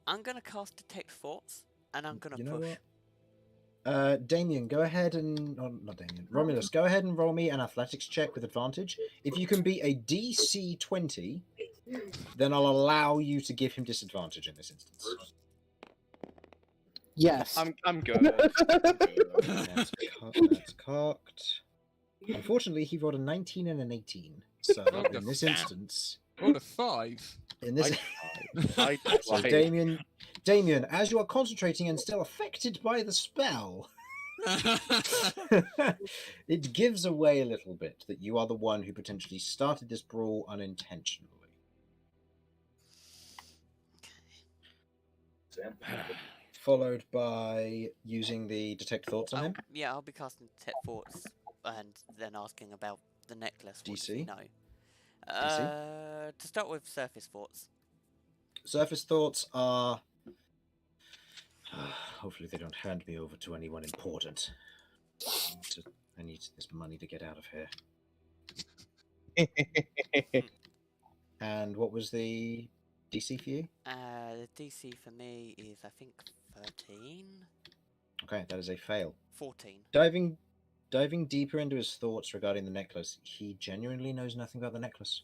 Speaker 2: I'm gonna cast Detect Thoughts, and I'm gonna
Speaker 3: You know
Speaker 2: push.
Speaker 3: what? Damien, go ahead and... Oh, not Damien. Romulus, go ahead and roll me an athletics check with advantage. If you can beat a DC 20, then I'll allow you to give him disadvantage in this instance.
Speaker 6: Yes.
Speaker 4: I'm good.
Speaker 3: That's cocked. Unfortunately, he rolled a 19 and an 18. So in this instance...
Speaker 1: Rolled a 5.
Speaker 3: In this...
Speaker 4: I
Speaker 3: So Damien, as you are concentrating and still affected by the spell, it gives away a little bit that you are the one who potentially started this brawl unintentionally. Followed by using the Detect Thoughts on him.
Speaker 2: Yeah, I'll be casting Detect Thoughts and then asking about the necklace. What does he
Speaker 3: DC?
Speaker 2: know?
Speaker 3: DC?
Speaker 2: To start with, Surface Thoughts.
Speaker 3: Surface Thoughts are... Hopefully they don't hand me over to anyone important. I need this money to get out of here. And what was the DC for you?
Speaker 2: The DC for me is, I think, 13?
Speaker 3: Okay, that is a fail.
Speaker 2: 14.
Speaker 3: Diving deeper into his thoughts regarding the necklace, he genuinely knows nothing about the necklace.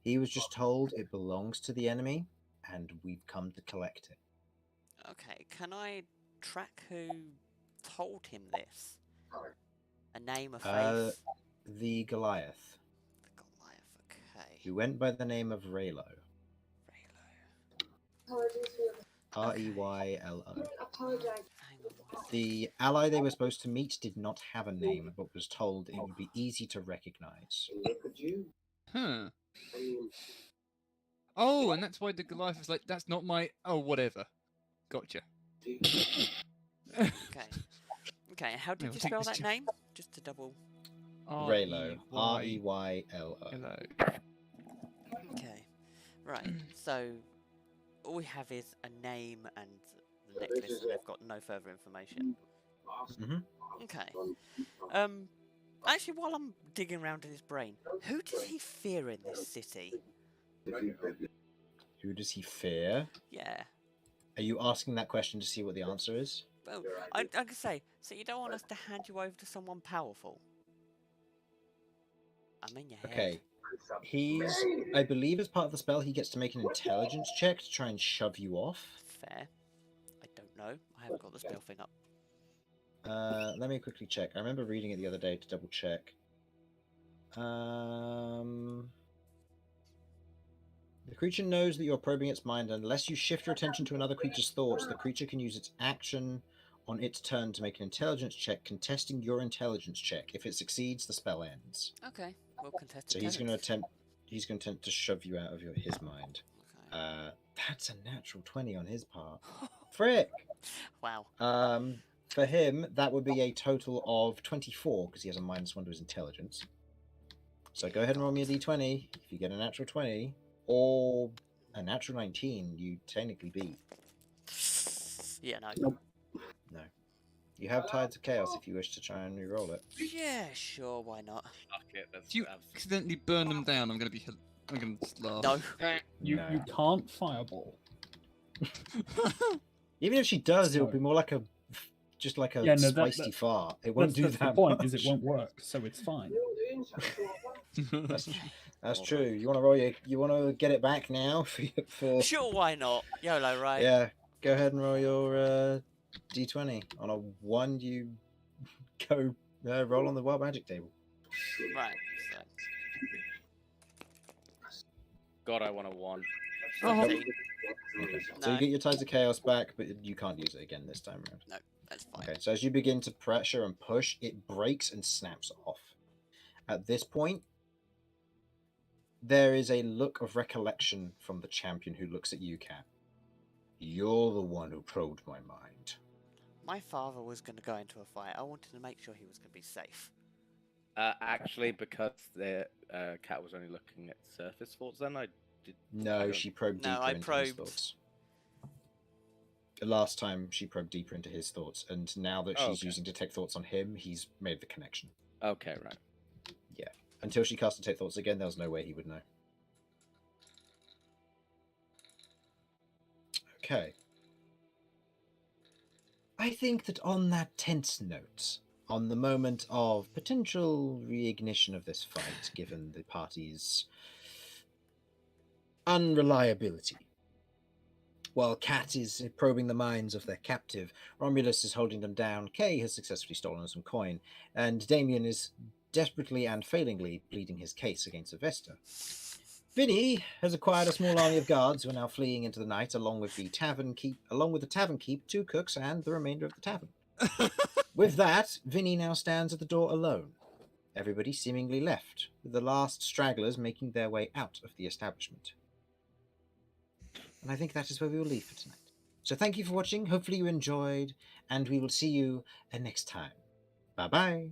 Speaker 3: He was just told it belongs to the enemy, and we've come to collect it.
Speaker 2: Okay, can I track who told him this? A name, a face?
Speaker 3: The Goliath,
Speaker 2: The Goliath, okay.
Speaker 3: who went by the name of Raylo. Reylo. The ally they were supposed to meet did not have a name, but was told it would be easy to recognize.
Speaker 1: Huh. Oh, and that's why the Goliath was like, that's not my... Oh, whatever. Gotcha.
Speaker 2: Okay. Okay, how did
Speaker 1: We'll
Speaker 2: you
Speaker 1: take
Speaker 2: spell
Speaker 1: this
Speaker 2: that
Speaker 1: to-
Speaker 2: name? Just to double...
Speaker 3: Raylo. Reylo.
Speaker 1: Hello.
Speaker 2: Okay. Right, so... All we have is a name and the necklace, and they've got no further information. Okay. Actually, while I'm digging around in his brain, who does he fear in this city?
Speaker 3: Who does he fear?
Speaker 2: Yeah.
Speaker 3: Are you asking that question to see what the answer is?
Speaker 2: Well, I could say, so you don't want us to hand you over to someone powerful? I'm in your head.
Speaker 3: Okay. I believe as part of the spell, he gets to make an intelligence check to try and shove you off.
Speaker 2: Fair. I don't know. I haven't got the spell thing up.
Speaker 3: Let me quickly check. I remember reading it the other day to double check. The creature knows that you're probing its mind. Unless you shift your attention to another creature's thoughts, the creature can use its action on its turn to make an intelligence check, contesting your intelligence check. If it succeeds, the spell ends.
Speaker 2: Okay, we'll contest
Speaker 3: So he's going to attempt to shove you out of his mind.
Speaker 2: Okay.
Speaker 3: That's a natural 20 on his part. Frick!
Speaker 2: Wow.
Speaker 3: For him, that would be a total of 24 because he has a -1 to his intelligence. So go ahead and roll me a d20. If you get a natural 20 or a natural 19, you technically beat.
Speaker 2: Yeah, no.
Speaker 6: Nope.
Speaker 3: No. You have Tides of Chaos if you wish to try and re-roll it.
Speaker 2: Yeah, sure, why not?
Speaker 4: Fuck it.
Speaker 1: If you accidentally burn them down, I'm gonna be. I'm gonna just laugh.
Speaker 2: No.
Speaker 5: You
Speaker 3: No.
Speaker 5: you can't fireball.
Speaker 3: Even if she does, it'll
Speaker 5: No.
Speaker 3: be more like a just like a
Speaker 5: Yeah, no,
Speaker 3: spicy fart. It won't do
Speaker 5: That's
Speaker 3: that
Speaker 5: the point.
Speaker 3: much.
Speaker 5: Is it won't work, so it's fine.
Speaker 3: That's true. You want to roll your, you want to get it back now for
Speaker 2: Sure, why not? YOLO, right?
Speaker 3: yeah. Go ahead and roll your d20. On a 1, you go roll on the wild magic table.
Speaker 2: Right. So,
Speaker 4: God, I want a 1.
Speaker 1: Oh.
Speaker 2: 15.
Speaker 3: So
Speaker 2: No,
Speaker 3: you get your Tides of Chaos back, but you can't use it again this time around.
Speaker 2: that's fine.
Speaker 3: Okay, so as you begin to pressure and push, it breaks and snaps off. At this point, there is a look of recollection from the champion who looks at you, Cat. You're the one who probed my mind.
Speaker 2: My father was going to go into a fight. I wanted to make sure he was going to be safe.
Speaker 4: Actually, because the cat was only looking at surface thoughts, then I did. I
Speaker 3: No,
Speaker 4: don't-
Speaker 3: she probed
Speaker 2: No,
Speaker 3: deeper
Speaker 2: I
Speaker 3: into his
Speaker 2: probed.
Speaker 3: thoughts. Last time she probed deeper into his thoughts, and now that
Speaker 4: Oh,
Speaker 3: she's
Speaker 4: okay.
Speaker 3: using Detect Thoughts on him, he's made the connection.
Speaker 4: Okay, right.
Speaker 3: Until she cast Detect Thoughts again, there was no way he would know. Okay. I think that on that tense note, on the moment of potential reignition of this fight, given the party's unreliability, while Cat is probing the minds of their captive, Romulus is holding them down, Kay has successfully stolen some coin, and Damien is desperately and failingly pleading his case against Avesta. Vinny has acquired a small army of guards who are now fleeing into the night, along with the tavern keep, 2 cooks, and the remainder of the tavern. With that, Vinny now stands at the door alone. Everybody seemingly left, with the last stragglers making their way out of the establishment. And I think that is where we will leave for tonight. So thank you for watching. Hopefully you enjoyed, and we will see you next time. Bye-bye.